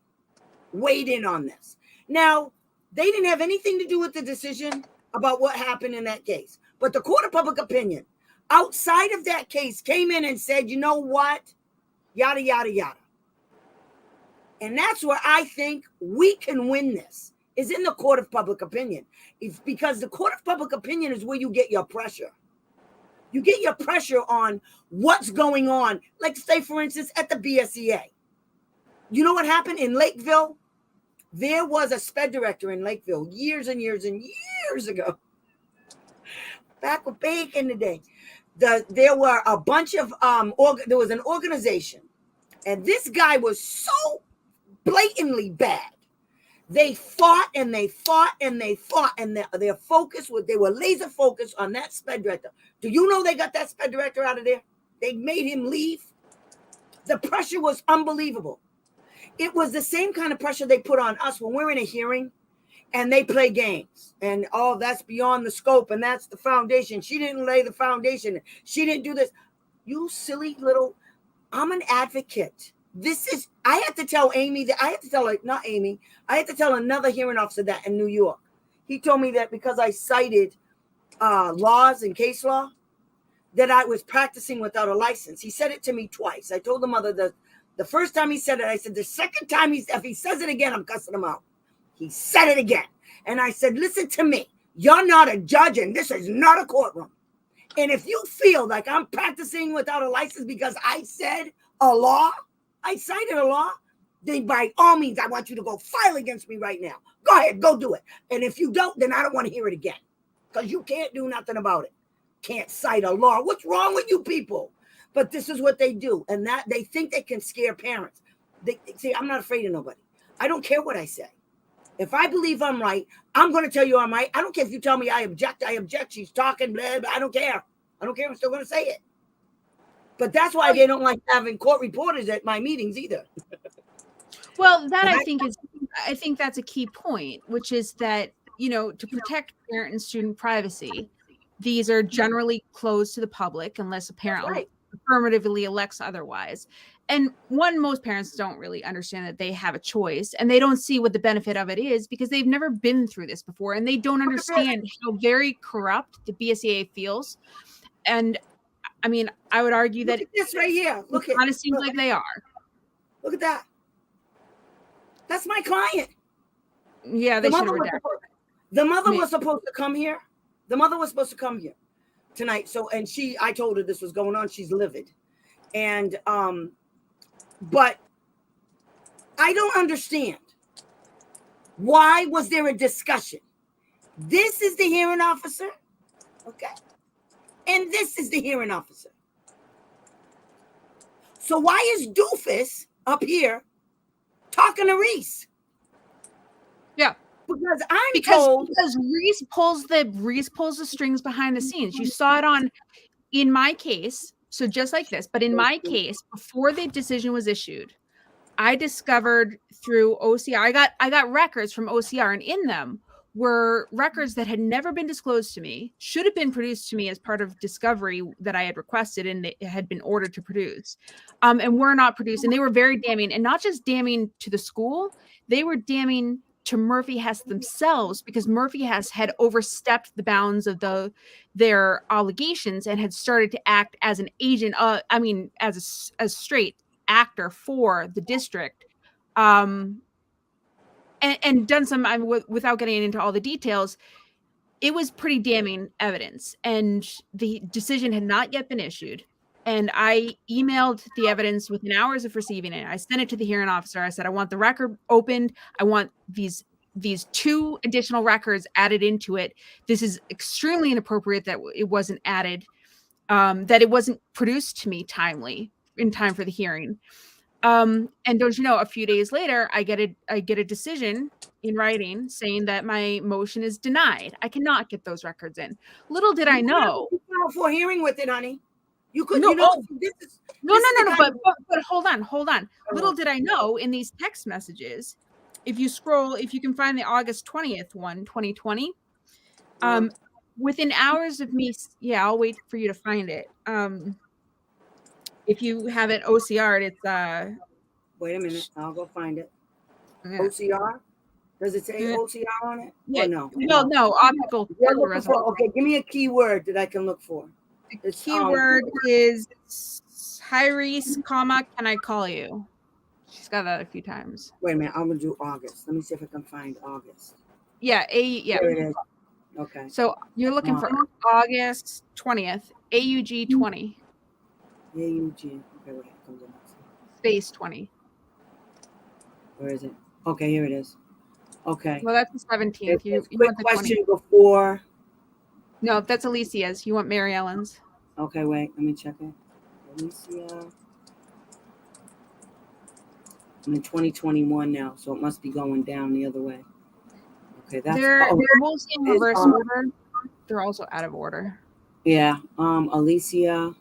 Speaker 1: weighed in on this. Now, they didn't have anything to do with the decision about what happened in that case. But the court of public opinion, outside of that case, came in and said, you know what? Yada, yada, yada. And that's where I think we can win this, is in the court of public opinion. It's because the court of public opinion is where you get your pressure. You get your pressure on what's going on. Like, say, for instance, at the BSCA. You know what happened in Lakeville? There was a sped director in Lakeville years and years and years ago. Back in the day. There were a bunch of, there was an organization. And this guy was so blatantly bad They fought and they fought and they fought, and their focus was, they were laser focused on that sped director. Do you know they got that sped director out of there? They made him leave. The pressure was unbelievable. It was the same kind of pressure they put on us when we're in a hearing and they play games. And oh, that's beyond the scope, and that's the foundation. She didn't lay the foundation. She didn't do this. You silly little, I'm an advocate. This is, I had to tell Amy that, I had to tell, not Amy, I had to tell another hearing officer that in New York. He told me that because I cited laws and case law, that I was practicing without a license. He said it to me twice. I told the mother that the first time he said it, I said, the second time if he says it again, I'm cussing him out. He said it again. And I said, listen to me. You're not a judge and this is not a courtroom. And if you feel like I'm practicing without a license because I said a law, I cited a law, then by all means, I want you to go file against me right now. Go ahead, go do it. And if you don't, then I don't want to hear it again because you can't do nothing about it. Can't cite a law. What's wrong with you people? But this is what they do. And that they think they can scare parents. They see, I'm not afraid of nobody. I don't care what I say. If I believe I'm right, I'm going to tell you I'm right. I don't care if you tell me I object. I object. She's talking, blah, blah. I don't care. I don't care. I'm still going to say it. But that's why they don't like having court reporters at my meetings either.
Speaker 4: Well, that I think that's a key point, which is that, you know, to protect parent and student privacy, these are generally closed to the public unless a parent affirmatively elects otherwise. And most parents don't really understand that they have a choice, and they don't see what the benefit of it is because they've never been through this before, and they don't understand how very corrupt the BSEA feels. And I mean, I would argue that
Speaker 1: this right here. Look,
Speaker 4: it kind of seems like they are.
Speaker 1: Look at that. That's my client.
Speaker 4: Yeah, they should have redacted.
Speaker 1: The mother was supposed to come here. The mother was supposed to come here tonight. So, and I told her this was going on. She's livid. And, but I don't understand. Why was there a discussion? This is the hearing officer. Okay. And this is the hearing officer. So why is Doofus up here talking to Reese?
Speaker 4: Yeah.
Speaker 1: Because I'm told
Speaker 4: because Reese pulls the strings behind the scenes. You saw it in my case, so just like this, but in my case, before the decision was issued, I discovered through OCR, I got records from OCR, and in them were records that had never been disclosed to me, should have been produced to me as part of discovery that I had requested and it had been ordered to produce, and were not produced. And they were very damning, and not just damning to the school, they were damning to Murphy Hess themselves, because Murphy Hess had overstepped the bounds of their obligations and had started to act as an agent, as a straight actor for the district, and done some, without getting into all the details, it was pretty damning evidence, and the decision had not yet been issued. And I emailed the evidence within hours of receiving it. I sent it to the hearing officer. I said, I want the record opened. I want these 2 additional records added into it. This is extremely inappropriate that it wasn't added, that it wasn't produced to me in time for the hearing. And don't you know, a few days later, I get a decision in writing saying that my motion is denied. I cannot get those records in. Little did I know.
Speaker 1: For hearing with it, honey. You could,
Speaker 4: no,
Speaker 1: no.
Speaker 4: But hold on. Little did I know, in these text messages, if you can find the August 20th one, 2020, within hours of me, I'll wait for you to find it. If you have it OCR, it's
Speaker 1: wait a minute, I'll go find it.
Speaker 4: Yeah.
Speaker 1: OCR? Does it say OCR on it?
Speaker 4: Yeah.
Speaker 1: Or no?
Speaker 4: No, optical.
Speaker 1: Okay, give me a keyword that I can look for.
Speaker 4: The keyword is Hyreese, can I call you? She's got that a few times.
Speaker 1: Wait a minute, I'm gonna do August. Let me see if I can find August.
Speaker 4: Yeah,
Speaker 1: There it is. Okay.
Speaker 4: So you're looking for August 20th, AUG 20.
Speaker 1: AUG. Okay, wait, it comes in.
Speaker 4: Space 20.
Speaker 1: Where is it? Okay, here it is. Okay.
Speaker 4: Well, that's the 17th. You
Speaker 1: quick
Speaker 4: want the
Speaker 1: question
Speaker 4: 20th.
Speaker 1: before.
Speaker 4: No, that's Alicia's. You want Mary Ellen's.
Speaker 1: Okay, wait. Let me check it. Alicia. I'm in 2021 now, so it must be going down the other way. Okay, that's
Speaker 4: They're mostly in
Speaker 1: it's
Speaker 4: reverse
Speaker 1: on.
Speaker 4: order. They're also out of order.
Speaker 1: Yeah. Alicia.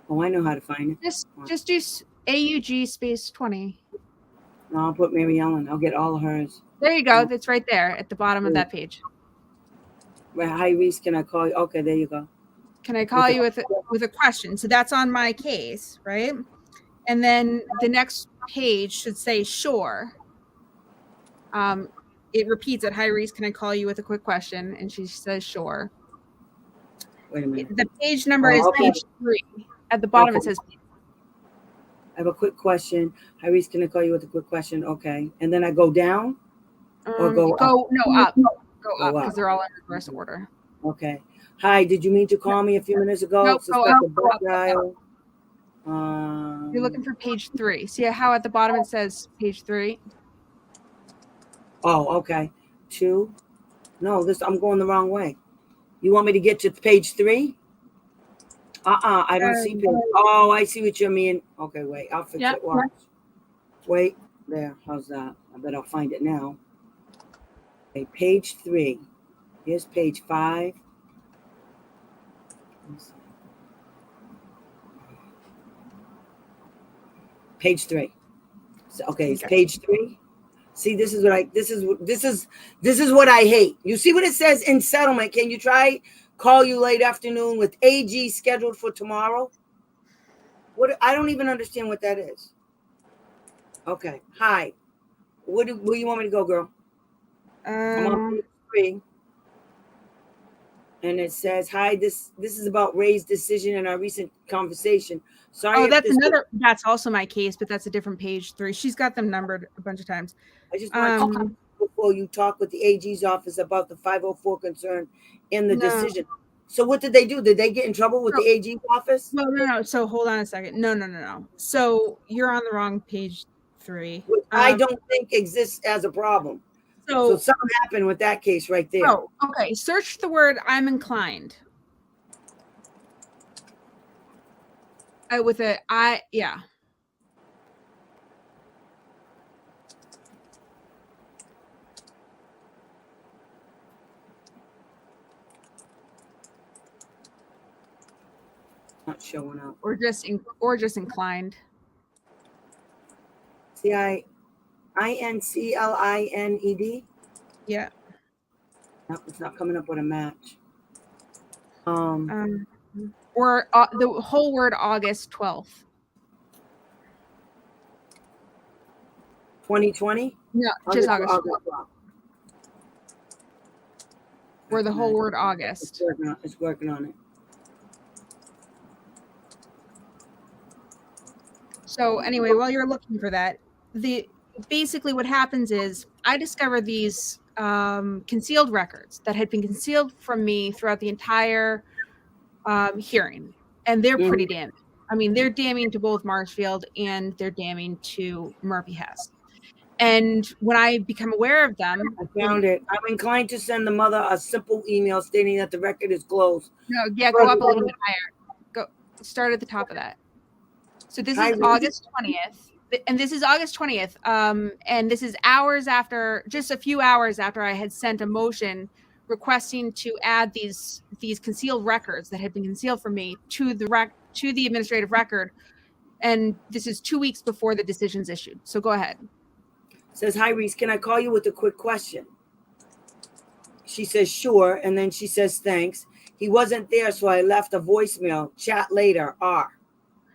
Speaker 1: Oh, I know how to find it.
Speaker 4: Just do AUG space 20.
Speaker 1: No, I'll put Mary Ellen. I'll get all of hers.
Speaker 4: There you go. It's right there at the bottom of that page.
Speaker 1: Right, hi Reese, can I call you? Okay, there you go.
Speaker 4: Can I call you with a question? So that's on my case, right? And then the next page should say sure. It repeats it. Hi Reese, can I call you with a quick question? And she says sure.
Speaker 1: Wait a minute.
Speaker 4: The page number is
Speaker 1: okay.
Speaker 4: page 3. At the bottom it says.
Speaker 1: I have a quick question. Hi Reese, can I call you with a quick question? Okay, and then I go down or go up?
Speaker 4: Up. Go up because they're all in reverse order.
Speaker 1: Okay. Hi, did you mean to call me a few minutes ago?
Speaker 4: Nope, go up. You're looking for page 3. See how at the bottom it says page 3?
Speaker 1: Oh, okay. 2. No, I'm going the wrong way. You want me to get to page 3? I don't see page. Oh, I see what you mean. Okay, wait. I'll fix it. Watch. Wait. There. How's that? I bet I'll find it now. Okay, page 3. Here's page 5. Page 3. So, okay, it's page 3. See, this is what I hate. You see what it says in settlement? Can you try call you late afternoon with AG scheduled for tomorrow? What? I don't even understand what that is. Okay. Hi. Where you want me to go, girl? I'm on page 3. And it says, hi, this is about Ray's decision in our recent conversation. Sorry.
Speaker 4: That's also my case, but that's a different page 3. She's got them numbered a bunch of times.
Speaker 1: I just want to before you talk with the AG's office about the 504 concern in the decision. So what did they do? Did they get in trouble with the AG's office?
Speaker 4: No. So hold on a second. No. So you're on the wrong page 3.
Speaker 1: Which I don't think exists as a problem. So something happened with that case right there.
Speaker 4: Oh, okay. Search the word I'm inclined. Yeah.
Speaker 1: Not showing up.
Speaker 4: Or just inclined.
Speaker 1: INCLINED.
Speaker 4: Yeah.
Speaker 1: No, it's not coming up with a match.
Speaker 4: Or the whole word August 12th.
Speaker 1: 2020?
Speaker 4: No, just August 12th. Or the whole word August.
Speaker 1: It's working on it.
Speaker 4: So anyway, while you're looking for that, basically what happens is I discovered these concealed records that had been concealed from me throughout the entire hearing, and they're pretty damning. I mean, they're damning to both Marshfield and they're damning to Murphy-Hess. And when I become aware of them,
Speaker 1: I found it. I'm inclined to send the mother a simple email stating that the record is closed.
Speaker 4: No, go up a little bit higher. Go start at the top of that. So this is August 20th, and this is August 20th. And this is just a few hours after I had sent a motion requesting to add these concealed records that had been concealed from me to the administrative record. And this is 2 weeks before the decision's issued. So go ahead.
Speaker 1: It says, hi, Reese, can I call you with a quick question? She says, sure. And then she says, thanks. He wasn't there, so I left a voicemail. Chat later, R.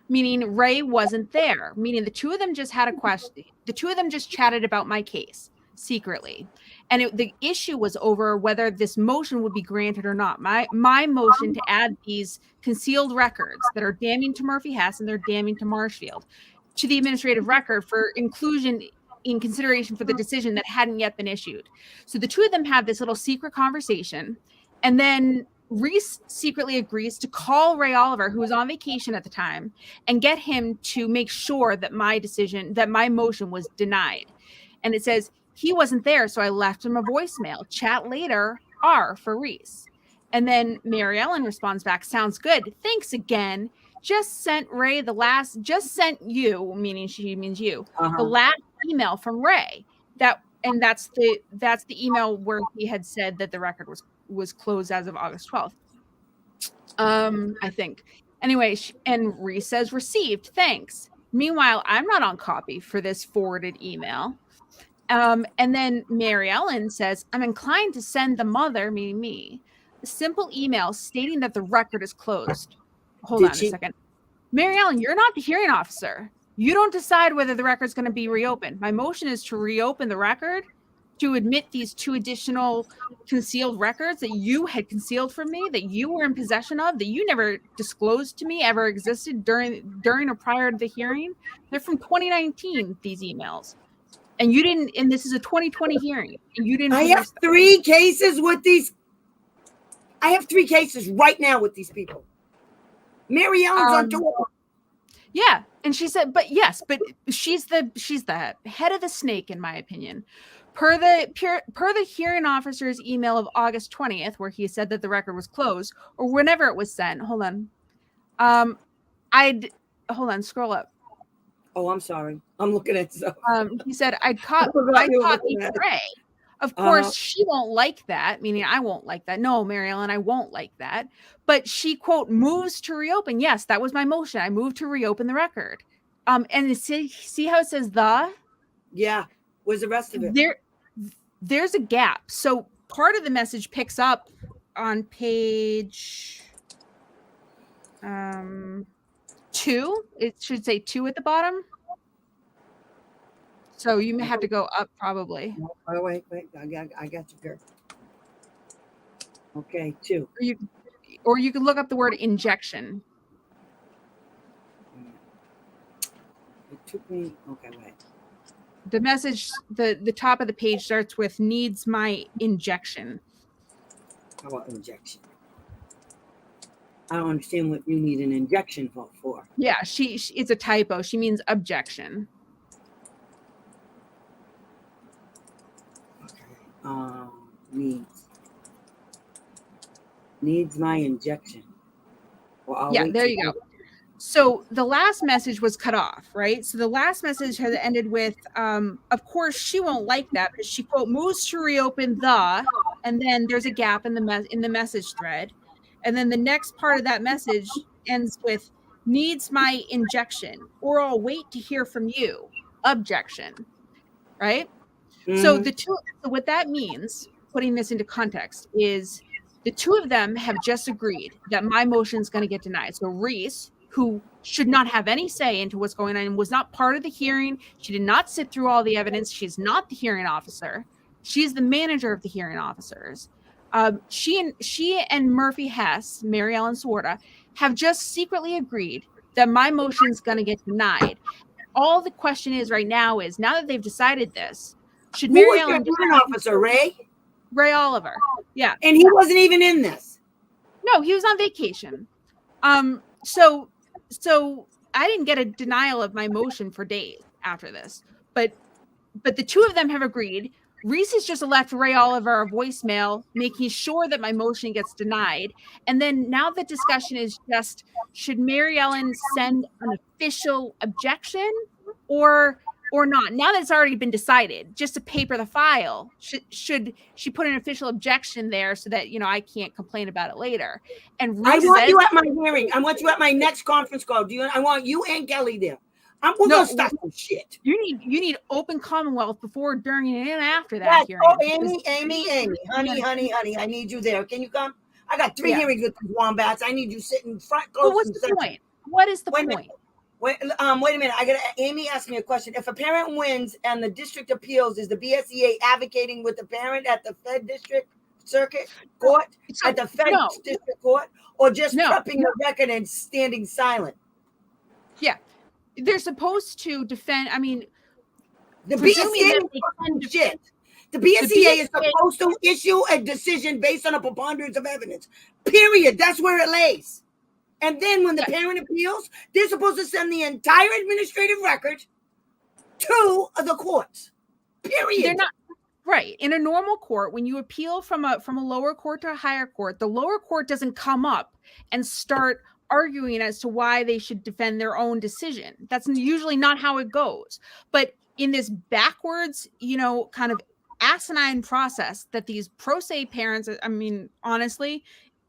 Speaker 4: Meaning Ray wasn't there, meaning the two of them just had a question. The two of them just chatted about my case secretly. And the issue was over whether this motion would be granted or not. My motion to add these concealed records that are damning to Murphy-Hess and they're damning to Marshfield to the administrative record for inclusion in consideration for the decision that hadn't yet been issued. So the two of them have this little secret conversation, and then Reese secretly agrees to call Ray Oliver, who was on vacation at the time, and get him to make sure that my motion was denied. And it says he wasn't there, so I left him a voicemail. Chat later, R for Reese. And then Mary Ellen responds back, sounds good. Thanks again. just sent Ray just sent you, meaning she means you, the
Speaker 1: Uh-huh.
Speaker 4: last email from Ray. That's the email where he had said that the record was closed as of August 12th. I think. Anyway, and Reese says received, thanks. Meanwhile, I'm not on copy for this forwarded email. And then Mary Ellen says, I'm inclined to send the mother, meaning me, a simple email stating that the record is closed. Hold on a second. Mary Ellen, you're not the hearing officer. You don't decide whether the record's going to be reopened. My motion is to reopen the record, to admit these 2 additional concealed records that you had concealed from me, that you were in possession of, that you never disclosed to me ever existed during or prior to the hearing. They're from 2019, these emails. And you didn't, and this is a 2020 hearing, and you didn't.
Speaker 1: I have 3 cases with these. I have 3 cases right now with these people. Mary Ellen's on tour.
Speaker 4: Yeah, and she said, but yes, but she's the head of the snake, in my opinion. Per the hearing officer's email of August 20th, where he said that the record was closed, or whenever it was sent. Hold on. Scroll up.
Speaker 1: Oh, I'm sorry. I'm looking at stuff.
Speaker 4: He said, I'd copied Ray. Of course, she won't like that, meaning I won't like that. No, Mary Ellen, I won't like that. But she, quote, moves to reopen. Yes, that was my motion. I moved to reopen the record. And see how it says the?
Speaker 1: Yeah. Where's the rest of it?
Speaker 4: There's a gap. So part of the message picks up on page 2. It should say 2 at the bottom. So you may have to go up probably.
Speaker 1: Oh, wait. I got you, girl. Okay, 2.
Speaker 4: Or you can look up the word injection.
Speaker 1: It took me. Okay, wait.
Speaker 4: The message, the top of the page starts with needs my injection.
Speaker 1: How about injection? I don't understand what you need an injection for.
Speaker 4: Yeah, it's a typo. She means objection.
Speaker 1: Needs my injection. Well,
Speaker 4: yeah, there you go. So the last message was cut off, right? So the last message has ended with, of course, she won't like that, but she, quote, moves to reopen the, and then there's a gap in the message thread. And then the next part of that message ends with needs my injection, or I'll wait to hear from you. Objection, right? Mm-hmm. So what that means, putting this into context, is the 2 of them have just agreed that my motion is going to get denied. So Reese, who should not have any say into what's going on and was not part of the hearing, she did not sit through all the evidence. She's not the hearing officer. She's the manager of the hearing officers. She and Murphy Hess, Mary Ellen Swarta, have just secretly agreed that my motion is going to get denied. All the question is right now is, now that they've decided this, should Mary Ellen...
Speaker 1: Who was your hearing officer, Ray?
Speaker 4: Ray Oliver. Yeah.
Speaker 1: And he wasn't even in this.
Speaker 4: No, he was on vacation. So I didn't get a denial of my motion for days after this. But the 2 of them have agreed. Reese has just left Ray Oliver a voicemail making sure that my motion gets denied. And then now the discussion is just, should Mary Ellen send an official objection or not? Now that it's already been decided, just to paper the file, should she put an official objection there so that, I can't complain about it later? And Reese
Speaker 1: you at my hearing. I want you at my next conference call. I want you and Kelly there. We're gonna start some shit.
Speaker 4: You need open Commonwealth before, during, and after that hearing.
Speaker 1: Oh, Amy, honey, I need you there. Can you come? I got 3 hearings with these wombats. I need you sitting front close.
Speaker 4: Well, what's the point? What is the point?
Speaker 1: Wait a minute. Amy asked me a question. If a parent wins and the district appeals, is the BSEA advocating with the parent at the Fed District Circuit Court, at the Fed District Court, or just prepping the record and standing silent?
Speaker 4: Yeah. They're supposed to defend. I mean,
Speaker 1: the BSEA shit. The BSEA is supposed to issue a decision based on a preponderance of evidence. Period. That's where it lays. And then when the parent appeals, they're supposed to send the entire administrative record to the courts. Period.
Speaker 4: They're not right. In a normal court, when you appeal from a lower court to a higher court, the lower court doesn't come up and start arguing as to why they should defend their own decision. That's usually not how it goes. But in this backwards, kind of asinine process that these pro se parents, I mean, honestly,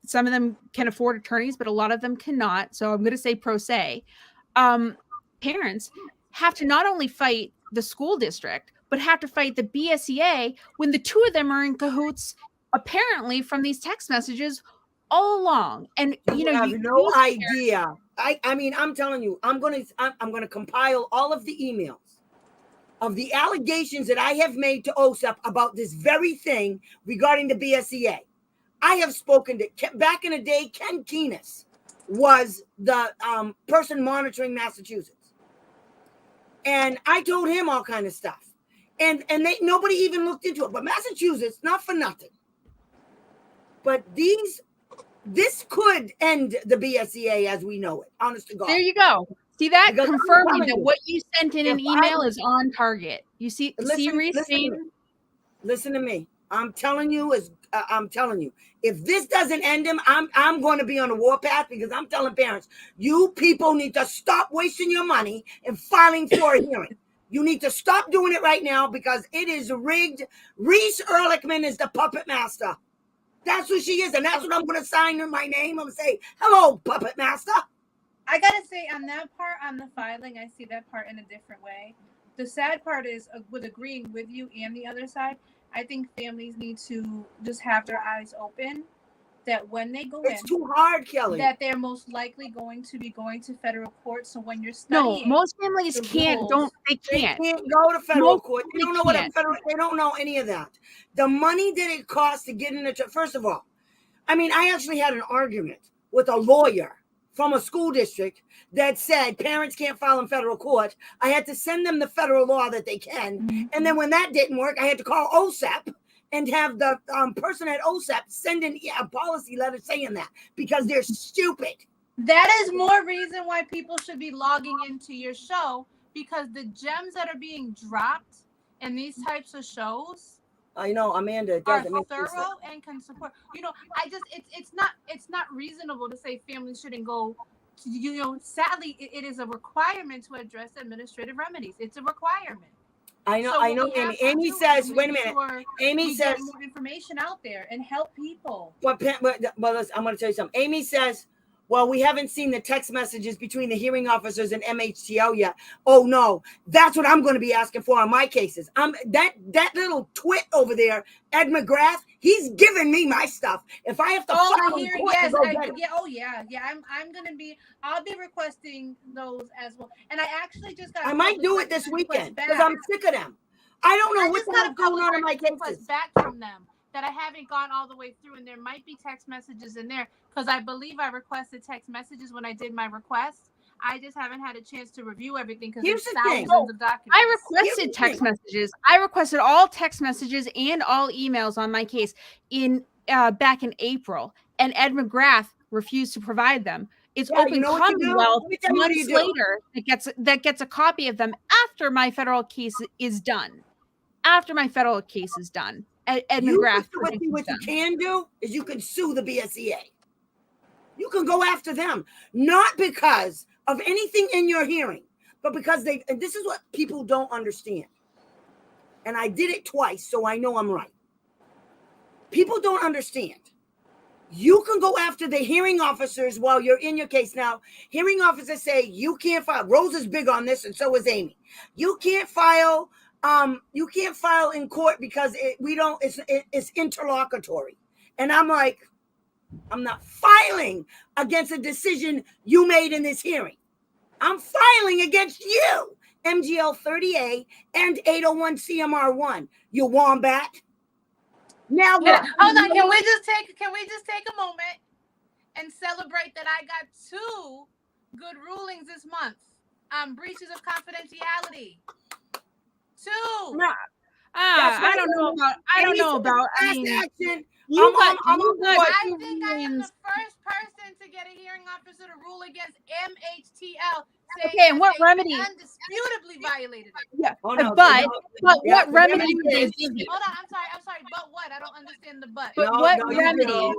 Speaker 4: some of them can afford attorneys, but a lot of them cannot. So I'm going to say pro se. Parents have to not only fight the school district, but have to fight the BSEA when the two of them are in cahoots, apparently, from these text messages all along. And
Speaker 1: you have no idea. I mean, I'm telling you, I'm gonna compile all of the emails of the allegations that I have made to OSEP about this very thing regarding the BSEA. I have spoken to, back in the day, Ken Keenis was the person monitoring Massachusetts. And I told him all kind of stuff. And nobody even looked into it. But Massachusetts, not for nothing. But this could end the BSEA as we know it, honest to God.
Speaker 4: There you go. See that?
Speaker 1: Because
Speaker 4: confirming that what you sent in an email is on target. You see,
Speaker 1: listen to me. I'm telling you, if this doesn't end him, I'm going to be on the warpath, because I'm telling parents, you people need to stop wasting your money and filing for a hearing. You need to stop doing it right now, because it is rigged. Reese Ehrlichman is the puppet master. That's who she is, and that's what I'm going to sign in my name. I'm going to say, hello, puppet master.
Speaker 2: I gotta say, on that part, on the filing, I see that part in a different way. The sad part is, with agreeing with you and the other side, I think families need to just have their eyes open that when they go
Speaker 1: it's too hard, Kelly.
Speaker 2: That they're most likely going to be going to federal court. So when you're studying,
Speaker 4: no, most families can't. They can't
Speaker 1: go to federal court. They don't know what a federal. They don't know any of that. The money that it costs to get in the. First of all, I mean, I actually had an argument with a lawyer from a school district that said parents can't file in federal court. I had to send them the federal law that they can. Mm-hmm. And then when that didn't work, I had to call OSEP and have the person at OSEP send in a policy letter saying that, because they're stupid.
Speaker 2: That is more reason why people should be logging into your show, because the gems that are being dropped in these types of shows,
Speaker 1: I know, Amanda,
Speaker 2: are thorough and can support. It's not reasonable to say families shouldn't go. Sadly, it is a requirement to address administrative remedies. It's a requirement.
Speaker 1: I know. And Amy says, wait a minute. Amy says
Speaker 2: more information out there and help people.
Speaker 1: But I'm going to tell you something. Amy says, well, we haven't seen the text messages between the hearing officers and MHTO yet. Oh no, that's what I'm going to be asking for on my cases. That little twit over there, Ed McGrath, he's giving me my stuff. If I have to
Speaker 2: file in court, I'll be requesting those as well. And I actually just got.
Speaker 1: I might do it this weekend because I'm sick of them. I don't know what's going on in my cases.
Speaker 2: Back from them that I haven't gone all the way through, and there might be text messages in there, because I believe I requested text messages when I did my request. I just haven't had a chance to review everything because there's thousands of documents.
Speaker 4: I requested text messages. I requested all text messages and all emails on my case in back in April, and Ed McGrath refused to provide them. It's Open Commonwealth months later that gets a copy of them after my federal case is done. After my federal case is done. Ed McGrath.
Speaker 1: What you can do is you can sue the BSEA. You can go after them, not because of anything in your hearing, but because and this is what people don't understand. And I did it twice, so I know I'm right. People don't understand. You can go after the hearing officers while you're in your case. Now, hearing officers say you can't file. Rose is big on this, and so is Amy. You can't file. You can't file in court because it's interlocutory. And I'm like, I'm not filing against a decision you made in this hearing. I'm filing against you, MGL 30A and 801 CMR1, you wombat. Now what?
Speaker 2: Hold on, can we just take a moment and celebrate that I got 2 good rulings this month on breaches of confidentiality. 2.
Speaker 1: No.
Speaker 4: I don't know about. I mean,
Speaker 2: action. I think I am the first person to get a hearing officer to rule against MHTL.
Speaker 4: Okay, and what remedy?
Speaker 2: Undisputably violated it.
Speaker 4: Yeah, but what remedy did they give you?
Speaker 2: Hold on, I'm sorry. But what? I don't understand the but.
Speaker 4: But what remedy?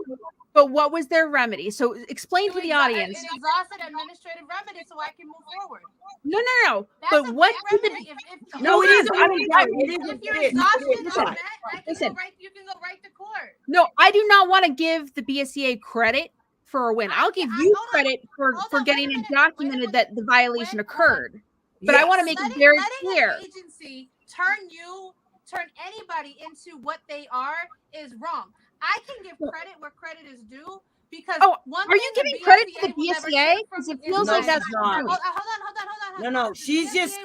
Speaker 4: But what was their remedy? So explain to the audience.
Speaker 2: An exhausted administrative remedy so I can move forward.
Speaker 4: No.
Speaker 2: That's
Speaker 4: But
Speaker 2: a
Speaker 4: what
Speaker 2: great
Speaker 4: did
Speaker 2: remedy. If
Speaker 1: No, it
Speaker 4: Hold on,
Speaker 1: isn't.
Speaker 4: I mean,
Speaker 2: if your exhaustion is met,
Speaker 4: Listen.
Speaker 2: you can go right to court.
Speaker 4: No, I do not want to give the BSCA credit for a win. I'll give you credit for getting it documented that the violation occurred. But I want to make it very clear.
Speaker 2: Letting an agency turn anybody into what they are is wrong. I can give credit where credit is due because
Speaker 4: are you giving credit to the BSCA? Because it feels like that's
Speaker 1: not.
Speaker 2: Hold on.
Speaker 1: No. She's just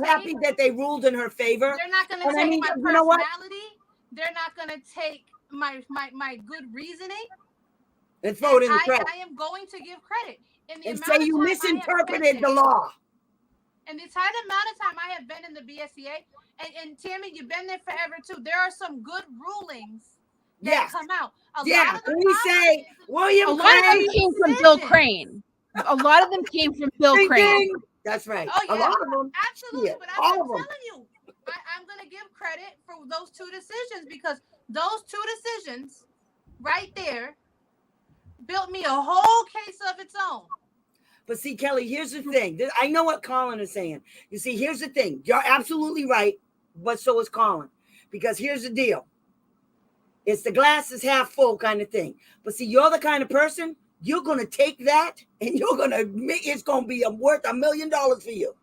Speaker 1: happy that they ruled in her favor.
Speaker 2: They're not going to take my personality. They're not going to take my good reasoning.
Speaker 1: And throw it in the trash.
Speaker 2: I am going to give credit.
Speaker 1: And say you misinterpreted the law.
Speaker 2: And the entire amount of time I have been in the BSCA, and Tammy, you've been there forever too. There are some good rulings that come out.
Speaker 1: We say William.
Speaker 4: A lot of them came from Bill Crane. A lot of them came from Bill Crane.
Speaker 1: That's right.
Speaker 2: Oh, yeah.
Speaker 1: A lot of them.
Speaker 2: Absolutely. But I'm telling you, I'm going to give credit for those two decisions because those two decisions right there built me a whole case of its own.
Speaker 1: But see, Kelly, here's the thing. I know what Colin is saying. You see, here's the thing. You're absolutely right, but so is Colin. Because here's the deal. It's the glass is half full kind of thing. But see, you're the kind of person, you're going to take that and you're going to make it's going to be worth $1 million for you.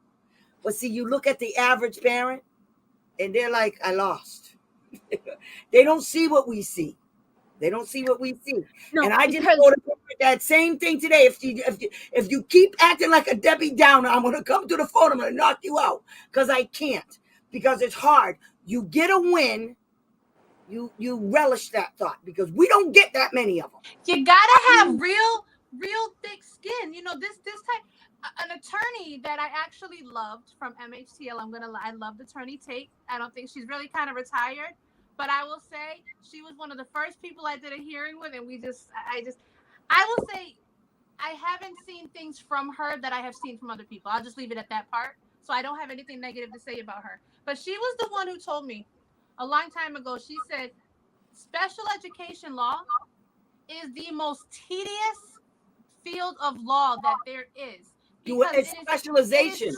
Speaker 1: But see, you look at the average parent and they're like, I lost. They don't see what we see. They don't see what we see. No, and I just told that same thing today. If you keep acting like a Debbie Downer, I'm going to come to the phone. I'm going to knock you out because I can't. Because it's hard. You get a win. You relish that thought because we don't get that many of them.
Speaker 2: You gotta have real thick skin. You know this type. An attorney that I actually loved from MHTL. I loved Attorney Tate. I don't think she's really kind of retired. But I will say she was one of the first people I did a hearing with, and I will say I haven't seen things from her that I have seen from other people. I'll just leave it at that part. So I don't have anything negative to say about her. But she was the one who told me a long time ago. She said, special education law is the most tedious field of law that there is.
Speaker 1: It's specialization.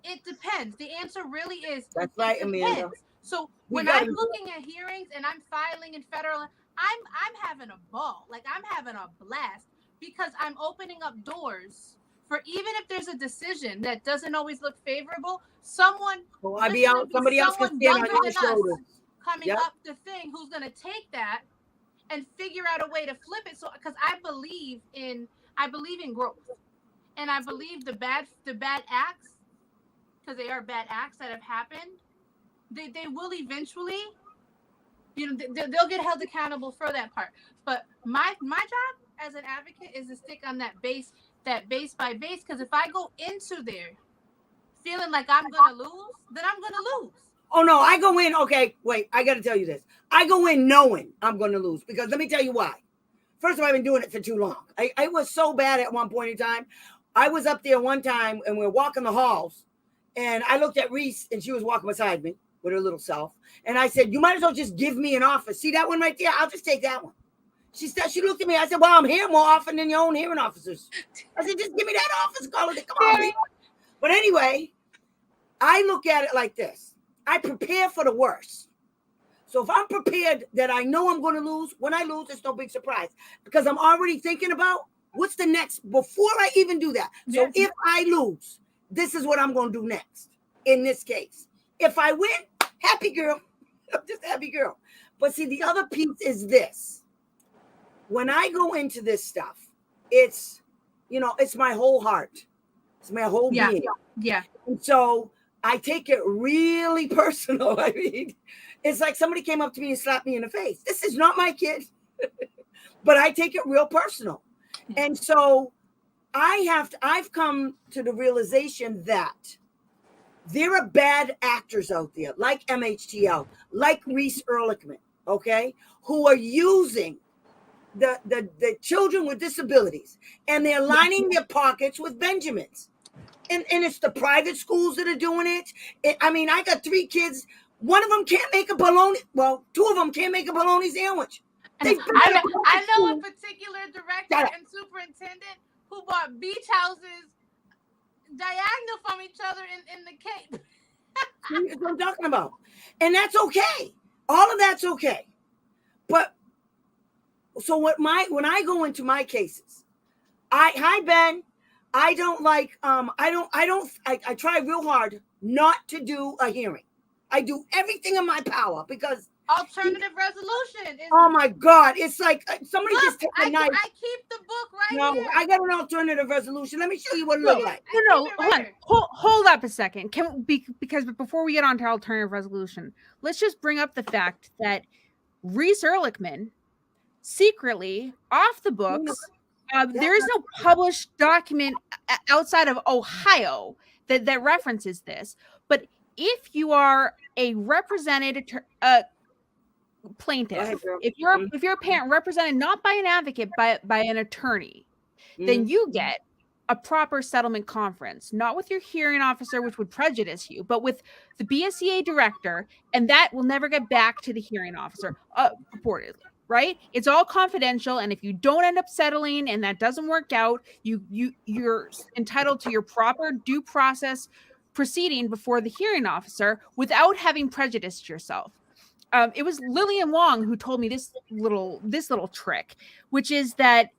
Speaker 2: It depends. The answer really is.
Speaker 1: That's right, Amanda.
Speaker 2: So when I'm looking at hearings and I'm filing in federal, I'm having a ball. Like I'm having a blast because I'm opening up doors for even if there's a decision that doesn't always look favorable, somebody else can stand on your shoulders coming up the thing who's going to take that and figure out a way to flip it. So because I believe in growth, and I believe the bad acts, because they are bad acts that have happened. They will eventually, they'll get held accountable for that part. But my job as an advocate is to stick on that base by base. Because if I go into there feeling like I'm going to lose, then I'm going to lose.
Speaker 1: Oh, no, I go in. Okay, wait, I got to tell you this. I go in knowing I'm going to lose because let me tell you why. First of all, I've been doing it for too long. I was so bad at one point in time. I was up there one time and we were walking the halls and I looked at Reese and she was walking beside me with her little self. And I said, you might as well just give me an office. See that one right there? I'll just take that one. She looked at me. I said, well, I'm here more often than your own hearing officers. I said, just give me that office. Call it. Come on, Reese. But anyway, I look at it like this. I prepare for the worst. So if I'm prepared that I know I'm going to lose, when I lose, it's no big surprise because I'm already thinking about what's the next before I even do that. So if I lose, this is what I'm going to do next in this case. If I win, happy girl. I'm just a happy girl. But see, the other piece is this. When I go into this stuff, it's my whole heart. It's my whole being.
Speaker 2: Yeah.
Speaker 1: And so I take it really personal. I mean, it's like somebody came up to me and slapped me in the face. This is not my kid. But I take it real personal. And so I've come to the realization that there are bad actors out there, like MHTL, like Reese Ehrlichman, okay, who are using the children with disabilities, and they're lining their pockets with Benjamins. And it's the private schools that are doing it. I mean, I got 3 kids. One of them can't make a bologna. Well, 2 of them can't make a bologna sandwich. They
Speaker 2: I know a particular director
Speaker 1: Shut up.
Speaker 2: and superintendent who bought beach houses diagonal from each other in the Cape.
Speaker 1: That's what I'm talking about. And that's okay. All of that's okay. But so when I go into my cases, hi Ben, I don't like I try real hard not to do a hearing. I do everything in my power because
Speaker 2: Alternative resolution.
Speaker 1: oh my God, it's like somebody
Speaker 2: Look,
Speaker 1: just take a knife.
Speaker 2: I keep the book right
Speaker 1: No,
Speaker 2: here.
Speaker 1: I got an alternative resolution. Let me show you what it looks like.
Speaker 4: No, hold up a second. Because before we get on to alternative resolution, let's just bring up the fact that Reese Ehrlichman secretly off the books. There is no published document outside of Ohio that references this. But if you are a represented plaintiff, if you're a parent represented not by an advocate by an attorney, then you get a proper settlement conference, not with your hearing officer, which would prejudice you, but with the BSEA director, and that will never get back to the hearing officer, purportedly, right? It's all confidential, and if you don't end up settling and that doesn't work out, you're entitled to your proper due process proceeding before the hearing officer without having prejudiced yourself. It was Lillian Wong who told me this little trick, which is that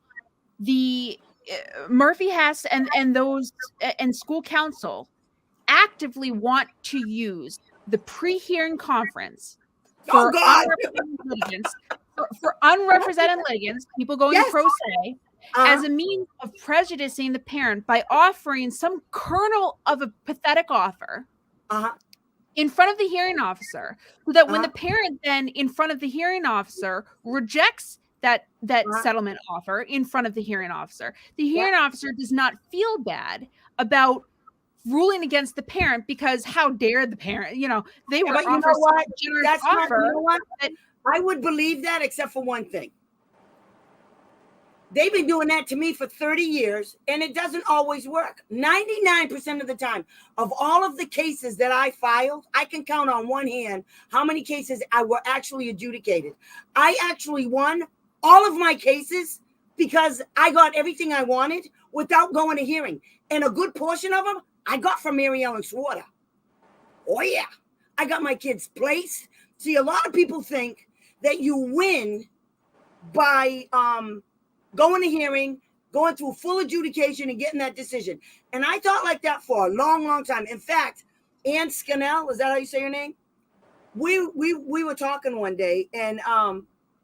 Speaker 4: the Murphy Hess and those and school council actively want to use the pre-hearing conference for unrepresented litigants, for unrepresented litigants, people going pro se, as a means of prejudicing the parent by offering some kernel of a pathetic offer in front of the hearing officer, so that when the parent then in front of the hearing officer rejects that settlement offer in front of the hearing officer, the hearing officer does not feel bad about ruling against the parent because how dare the parent, they were offered such a generous offer.
Speaker 1: You know what? I would believe that except for one thing. They've been doing that to me for 30 years, and it doesn't always work. 99% of the time of all of the cases that I filed, I can count on one hand how many cases I were actually adjudicated. I actually won all of my cases because I got everything I wanted without going to hearing. And a good portion of them I got from Mary Ellen Swarter. Oh, yeah. I got my kids placed. See, a lot of people think that you win by going to hearing, going through full adjudication and getting that decision. And I thought like that for a long, long time. In fact, Ann Scannell, is that how you say her name? We were talking one day, and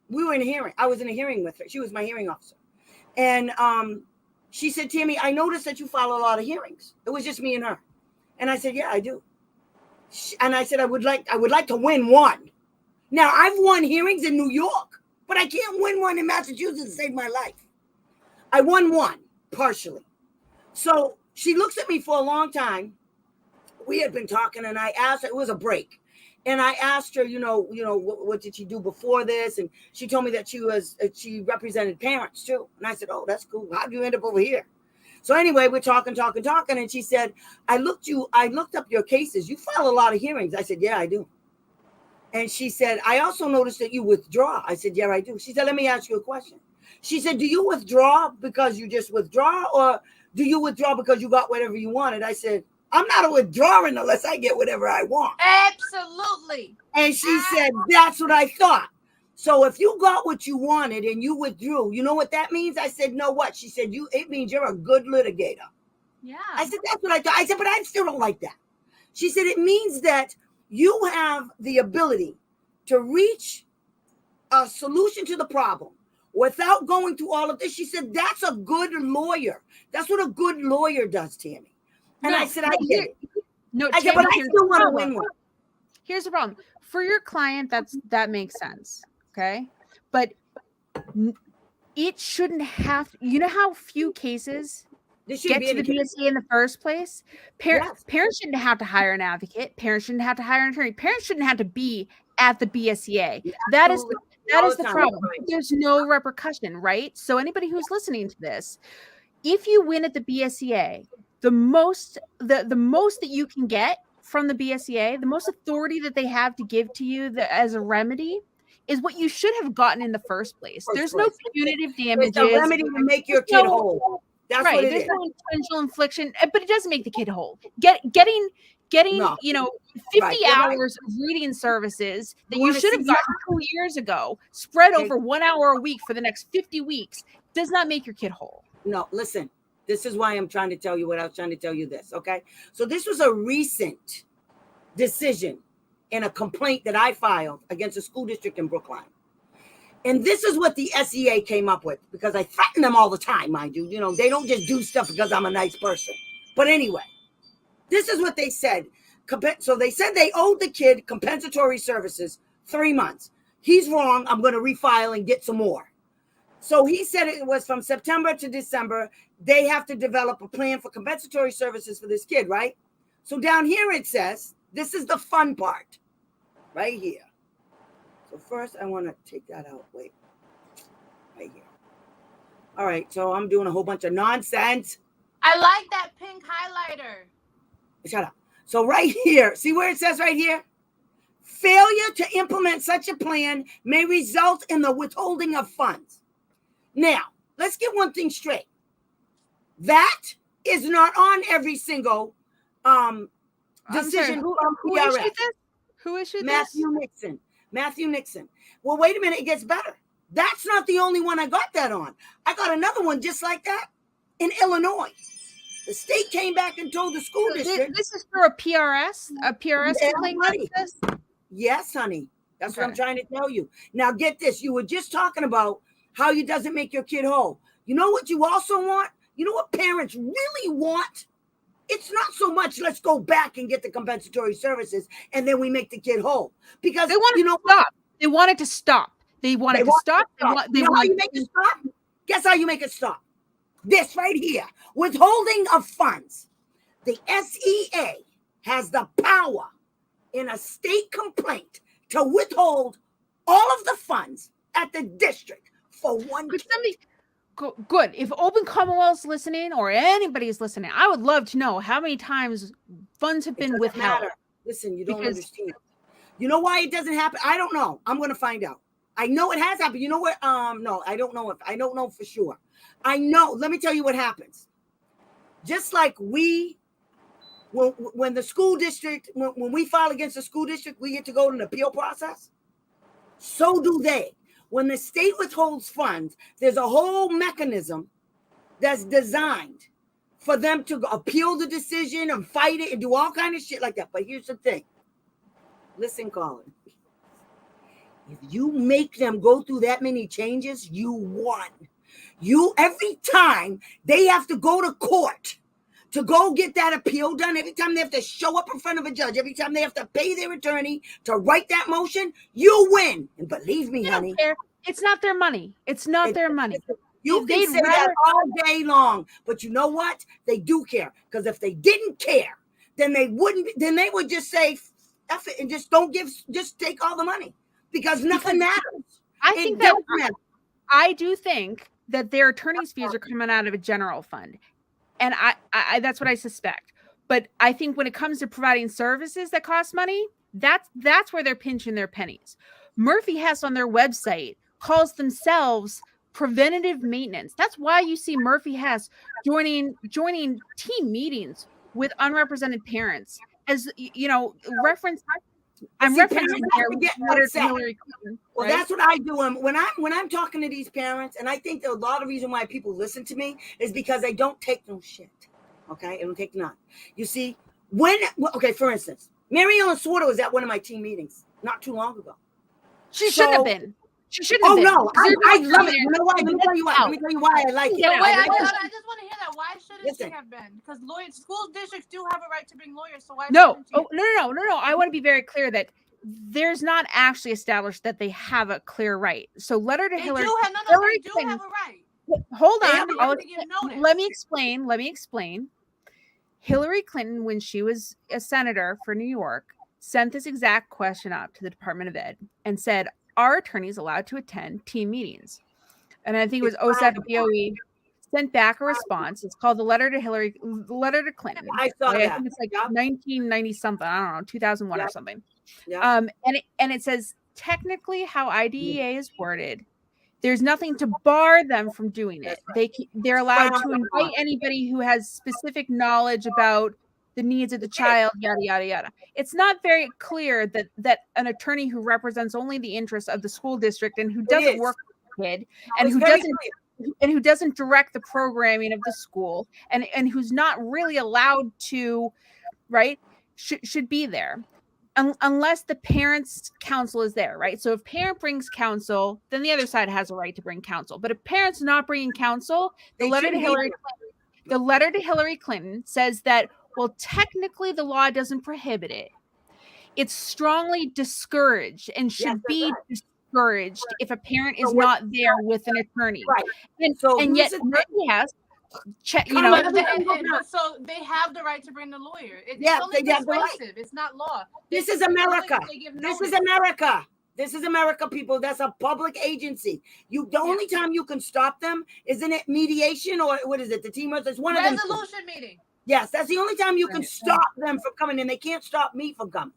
Speaker 1: we were in a hearing. I was in a hearing with her. She was my hearing officer. And she said, Tammy, I noticed that you file a lot of hearings. It was just me and her. And I said, yeah, I do. And I said, I would like to win one. Now, I've won hearings in New York, but I can't win one in Massachusetts to save my life. I won one, partially. So she looks at me for a long time. We had been talking, and I asked her, it was a break. And I asked her, what did she do before this? And she told me that she represented parents too. And I said, oh, that's cool. How'd you end up over here? So anyway, we're talking. And she said, I looked up your cases. You file a lot of hearings. I said, yeah, I do. And she said, I also noticed that you withdraw. I said, yeah, I do. She said, let me ask you a question. She said, do you withdraw because you just withdraw, or do you withdraw because you got whatever you wanted? I said, I'm not a withdrawing unless I get whatever I want.
Speaker 2: Absolutely.
Speaker 1: And she said, that's what I thought. So if you got what you wanted and you withdrew, you know what that means? I said, no, what? She said, it means you're a good litigator.
Speaker 2: Yeah.
Speaker 1: I said, that's what I thought. I said, but I still don't like that. She said, it means that you have the ability to reach a solution to the problem without going through all of this. She said, that's a good lawyer. That's what a good lawyer does, Tammy. And I said, I get it.
Speaker 4: No,
Speaker 1: I said, but I still want to win one.
Speaker 4: Here's the problem. For your client, that makes sense. Okay. But it shouldn't have, how few cases get to the BSA in the first place? Parents shouldn't have to hire an advocate. Parents shouldn't have to hire an attorney. Parents shouldn't have to be at the BSEA. Yeah, that is the problem. There's no repercussion, right? So anybody who's listening to this, if you win at the BSEA, the most that you can get from the BSEA, the most authority that they have to give to you as a remedy is what you should have gotten in the first place. There's no punitive damages.
Speaker 1: It's a remedy to make your kid whole. That's
Speaker 4: right.
Speaker 1: what it
Speaker 4: There's
Speaker 1: is.
Speaker 4: no intentional infliction, but it doesn't make the kid whole. Getting
Speaker 1: No.
Speaker 4: 50
Speaker 1: Right.
Speaker 4: hours of reading services that you
Speaker 1: wanna
Speaker 4: should have
Speaker 1: see-
Speaker 4: gotten 2 years ago, spread
Speaker 1: Okay.
Speaker 4: over 1 hour a week for the next 50 weeks, does not make your kid whole.
Speaker 1: No, listen. This is why I'm trying to tell you what I was trying to tell you this. Okay. So this was a recent decision in a complaint that I filed against a school district in Brookline. And this is what the SEA came up with, because I threaten them all the time, mind you. You know, they don't just do stuff because I'm a nice person. But anyway, this is what they said. So they said they owed the kid compensatory services 3 months. He's wrong. I'm going to refile and get some more. So he said it was from September to December. They have to develop a plan for compensatory services for this kid, right? So down here it says, this is the fun part, right here. So first I want to take that out. Wait, right here. All right, so I'm doing a whole bunch of nonsense.
Speaker 2: I like that pink highlighter.
Speaker 1: Shut up. So right here, see where it says right here? Failure to implement such a plan may result in the withholding of funds. Now, let's get one thing straight. That is not on every single decision from
Speaker 4: Who
Speaker 1: PRS.
Speaker 4: issued this? Who issued
Speaker 1: Matthew Nixon. Matthew Nixon. Well, wait a minute. It gets better. That's not the only one I got that on. I got another one just like that in Illinois. The state came back and told the school
Speaker 4: this?
Speaker 1: district.
Speaker 4: This is for a PRS
Speaker 1: Yeah,
Speaker 4: complaint
Speaker 1: honey.
Speaker 4: like this?
Speaker 1: Yes, honey. That's what I'm
Speaker 4: Okay.
Speaker 1: trying to tell you. Now, get this. You were just talking about how you doesn't make your kid whole. You know what you also want? You know what parents really want? It's not so much let's go back and get the compensatory services and then we make the kid whole. Because
Speaker 4: They want to stop. They want it to stop. They want it to stop.
Speaker 1: You know how you make it stop? Guess how you make it stop? This right here. Withholding of funds. The SEA has the power in a state complaint to withhold all of the funds at the district for one
Speaker 4: Could
Speaker 1: kid.
Speaker 4: somebody good. If Open Commonwealth's listening or anybody's listening, I would love to know how many times funds have
Speaker 1: It
Speaker 4: been
Speaker 1: doesn't
Speaker 4: withheld.
Speaker 1: matter. Listen, you don't
Speaker 4: Because-
Speaker 1: understand. You know why it doesn't happen? I don't know. I'm going to find out. I know it has happened. You know what? No, I don't know for sure. I know. Let me tell you what happens. Just like when the school district, when we file against the school district, we get to go to an appeal process. So do they. When the state withholds funds, there's a whole mechanism that's designed for them to appeal the decision and fight it and do all kind of shit like that. But here's the thing. Listen, Colin. If you make them go through that many changes, you won. Every time they have to go to court to go get that appeal done, every time they have to show up in front of a judge, every time they have to pay their attorney to write that motion, you win. And believe me,
Speaker 4: They
Speaker 1: honey,
Speaker 4: don't care. It's not their money. It's not their money.
Speaker 1: you
Speaker 4: If
Speaker 1: can
Speaker 4: they'd
Speaker 1: say that
Speaker 4: rather-
Speaker 1: all day long, but you know what? They do care. Because if they didn't care, then they would just say, F it, and just take all the money. Because nothing matters.
Speaker 4: I
Speaker 1: It
Speaker 4: think that
Speaker 1: don't matter.
Speaker 4: I do think that their attorney's fees are coming out of a general fund. And I that's what I suspect. But I think when it comes to providing services that cost money, that's where they're pinching their pennies. Murphy Hess on their website calls themselves preventative maintenance. That's why you see Murphy Hess joining team meetings with unrepresented parents. As reference. I'm
Speaker 1: See,
Speaker 4: referencing
Speaker 1: parents
Speaker 4: their
Speaker 1: have to get
Speaker 4: letter to
Speaker 1: upset.
Speaker 4: Hillary Clinton.
Speaker 1: Well,
Speaker 4: right?
Speaker 1: that's what I do. When I'm talking to these parents, and I think a lot of reason why people listen to me is because they don't take no shit. Okay, I don't take none. You see, for instance, Mary Ellen Swarter was at one of my team meetings not too long ago.
Speaker 4: She should have
Speaker 1: So-
Speaker 4: been. She shouldn't have
Speaker 1: Oh
Speaker 4: been.
Speaker 1: no, I
Speaker 4: Everybody's
Speaker 1: love
Speaker 4: there.
Speaker 1: it. You know why? Let me tell you why. Let me tell you why I like it.
Speaker 2: Yeah, wait, I
Speaker 1: Listen,
Speaker 2: just want to hear that. Why shouldn't
Speaker 1: Listen.
Speaker 2: she have been? Because school districts do have a right to bring lawyers, so why
Speaker 4: No.
Speaker 2: shouldn't she?
Speaker 4: Oh, no. I want to be very clear that there's not actually established that they have a clear right. So letter to
Speaker 2: They
Speaker 4: Hillary.
Speaker 2: do have
Speaker 4: Hillary
Speaker 2: they do
Speaker 4: Clinton-
Speaker 2: have a right.
Speaker 4: Hold
Speaker 1: They
Speaker 4: on.
Speaker 1: have a
Speaker 2: right to give notice.
Speaker 4: Let me explain. Hillary Clinton, when she was a senator for New York, sent this exact question up to the Department of Ed and said, "Are attorneys allowed to attend team meetings?" And I think it was OSAC DOE sent back a response. It's called the letter to Clinton.
Speaker 1: I saw
Speaker 4: I
Speaker 1: that.
Speaker 4: think it's like
Speaker 1: Yep.
Speaker 4: 1990 something. I don't know, 2001 or
Speaker 1: Yep.
Speaker 4: something.
Speaker 1: Yep.
Speaker 4: And it says technically how IDEA is worded, there's nothing to bar them from doing it. They're allowed to invite anybody who has specific knowledge about the needs of the child, yada yada yada. It's not very clear that an attorney who represents only the interests of the school district and who doesn't work with the kid and who doesn't direct the programming of the school and who's not really allowed to, right, should be there. Unless the parents' counsel is there, right? So if parent brings counsel, then the other side has a right to bring counsel. But if parents not bringing counsel, the letter to Hillary Clinton says that, well, technically the law doesn't prohibit it. It's strongly discouraged and should be discouraged if a parent is not there with an attorney.
Speaker 1: Right.
Speaker 4: And yet yes.
Speaker 2: So they have the right to bring the lawyer. It's only persuasive. It's not law.
Speaker 1: This is America. This is America. This is America, people. That's a public agency. The only time you can stop them, isn't it mediation or what is it? The team it's one of them.
Speaker 2: Resolution meeting.
Speaker 1: Yes, that's the only time you can stop them from coming, and they can't stop me from coming.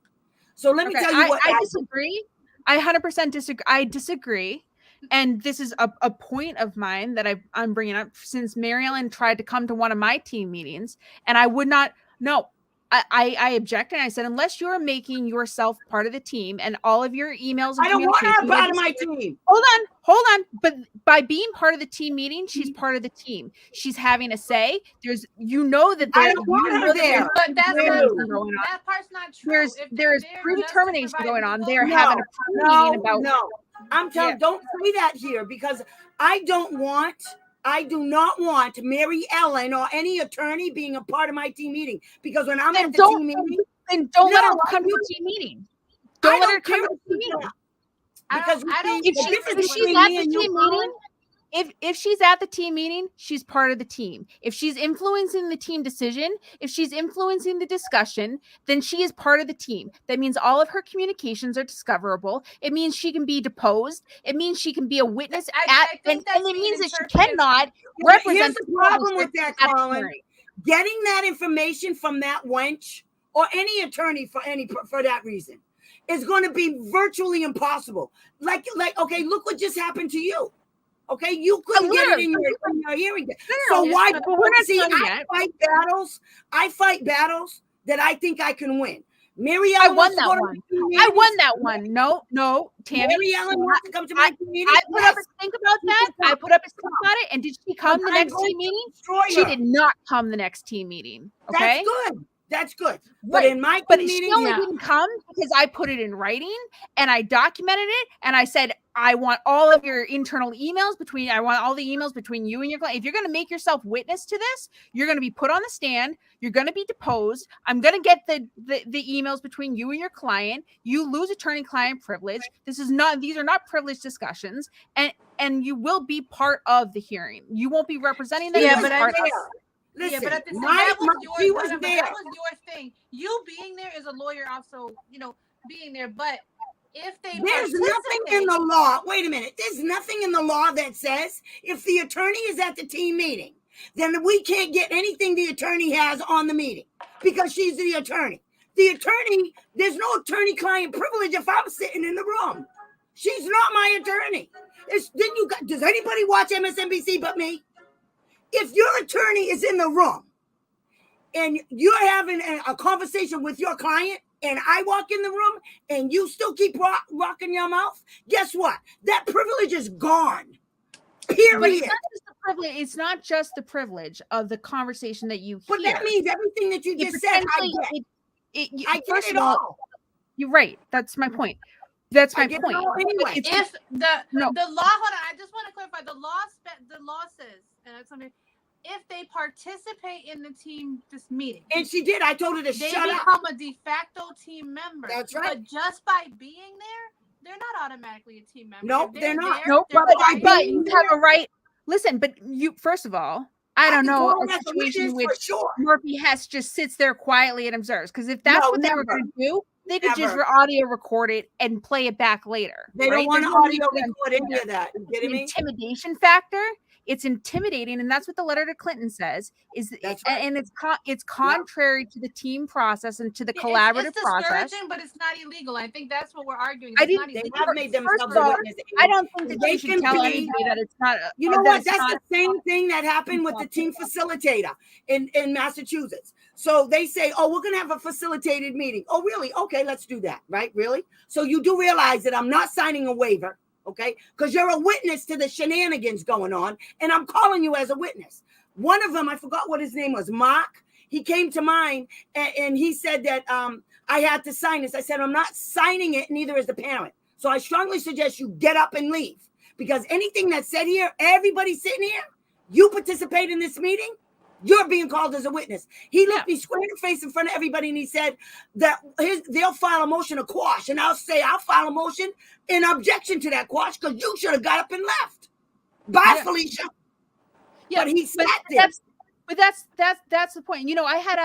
Speaker 1: So let me tell you what
Speaker 4: I disagree. I 100% disagree. I disagree. And this is a point of mine that I'm bringing up since Mary Ellen tried to come to one of my team meetings, and I would not. No, I objected. And I said, unless you're making yourself part of the team and all of your emails, and
Speaker 1: I don't want her part of my team.
Speaker 4: Hold on. But by being part of the team meeting, she's part of the team. She's having a say. There's, that
Speaker 1: I don't want her there.
Speaker 2: But that part's not true.
Speaker 4: There's predetermination going on. They're having a meeting about.
Speaker 1: No. I'm telling don't say that here because I do not want Mary Ellen or any attorney being a part of my team meeting because when I'm at the team meeting,
Speaker 4: then don't let her come to the team meeting. Don't let her come to the team meeting.
Speaker 1: Because
Speaker 4: if she's at the team meeting, if she's at the team meeting, she's part of the team. If she's influencing the team decision, if she's influencing the discussion, then she is part of the team. That means all of her communications are discoverable. It means she can be deposed. It means she can be a witness and it means that she cannot represent.
Speaker 1: Here's the problem with that, Colin. Getting that information from that wench or any attorney for that reason is going to be virtually impossible. Like, okay, look what just happened to you. Okay, you couldn't get it in your hearing. So why? See, I fight battles that I think I can win. Mary Ellen,
Speaker 4: I won that one. No, Tammy.
Speaker 1: Mary Ellen wants to come to my meeting.
Speaker 4: I put up a think about that. I put up a think about it. And did she come the next team meeting? She did not come the next team meeting. Okay,
Speaker 1: that's good.
Speaker 4: But
Speaker 1: in my
Speaker 4: but
Speaker 1: meeting,
Speaker 4: she only didn't come because I put it in writing and I documented it and I said I want all of your internal emails I want all the emails between you and your client. If you're going to make yourself witness to this, you're going to be put on the stand. You're going to be deposed. I'm going to get the emails between you and your client. You lose attorney-client privilege. These are not privileged discussions, and you will be part of the hearing. You won't be representing them.
Speaker 1: Yeah, but
Speaker 2: Listen, but at the same time, that was your thing. You being there is a lawyer also, being there. But if there's
Speaker 1: nothing in the law. Wait a minute. There's nothing in the law that says if the attorney is at the team meeting, then we can't get anything the attorney has on the meeting because she's the attorney. The attorney, there's no attorney-client privilege if I'm sitting in the room. She's not my attorney. Does anybody watch MSNBC but me? If your attorney is in the room and you're having a conversation with your client and I walk in the room and you still keep rocking your mouth, guess what? That privilege is gone. Period.
Speaker 4: But it's not just the privilege of the conversation that you hear.
Speaker 1: But that means everything that you just said, I get. I get it all.
Speaker 4: You're right. That's my point. That's my point.
Speaker 2: Anyway, if the law, hold on, I just want to clarify. The law says, and that's something. If they participate in the this meeting,
Speaker 1: and she did, I told her to shut up.
Speaker 2: They become a de facto team member.
Speaker 1: That's right.
Speaker 2: But just by being there, they're not automatically a team member.
Speaker 1: Nope, they're not.
Speaker 4: Nope, but you have a right. Listen, but you first of all, I don't know a situation in which Murphy Hess just sits there quietly and observes. Because if that's what they were going to do, they could just
Speaker 1: Never.
Speaker 4: audio record it and play it back later.
Speaker 1: They
Speaker 4: right?
Speaker 1: don't want
Speaker 4: There's
Speaker 1: to
Speaker 4: no need
Speaker 1: audio
Speaker 4: to
Speaker 1: record any of that. You
Speaker 4: the
Speaker 1: kidding me?
Speaker 4: intimidation factor. It's intimidating, and that's what the letter to Clinton says.
Speaker 1: That's right.
Speaker 4: And it's contrary to the team process and to the
Speaker 2: It's
Speaker 4: collaborative process.
Speaker 2: discouraging, but it's not illegal. I think that's what we're arguing.
Speaker 4: I
Speaker 2: It's not
Speaker 4: didn't.
Speaker 1: They
Speaker 2: illegal.
Speaker 1: have made
Speaker 4: First
Speaker 1: themselves
Speaker 4: of
Speaker 1: a
Speaker 4: all,
Speaker 1: witness.
Speaker 4: I don't think that
Speaker 1: They
Speaker 4: you should
Speaker 1: can
Speaker 4: tell
Speaker 1: be-
Speaker 4: anybody that it's not.
Speaker 1: You know
Speaker 4: that
Speaker 1: what?
Speaker 4: it's
Speaker 1: That's
Speaker 4: not-
Speaker 1: the same thing that happened with the team facilitator in Massachusetts. So they say, oh, we're going to have a facilitated meeting. Oh, really? Okay, let's do that. Right? Really? So you do realize that I'm not signing a waiver, okay? Because you're a witness to the shenanigans going on, and I'm calling you as a witness. One of them, I forgot what his name was, Mark. He came to mine, and he said that I had to sign this. I said, I'm not signing it, neither is the parent. So I strongly suggest you get up and leave. Because anything that's said here, everybody sitting here, you participate in this meeting, you're being called as a witness. He looked me square in the face in front of everybody, and he said that they'll file a motion to quash. And I'll say, I'll file a motion in objection to that quash because you should have got up and left. Bye, Felicia.
Speaker 4: Yeah,
Speaker 1: but he sat there.
Speaker 4: That's the point. You know, I had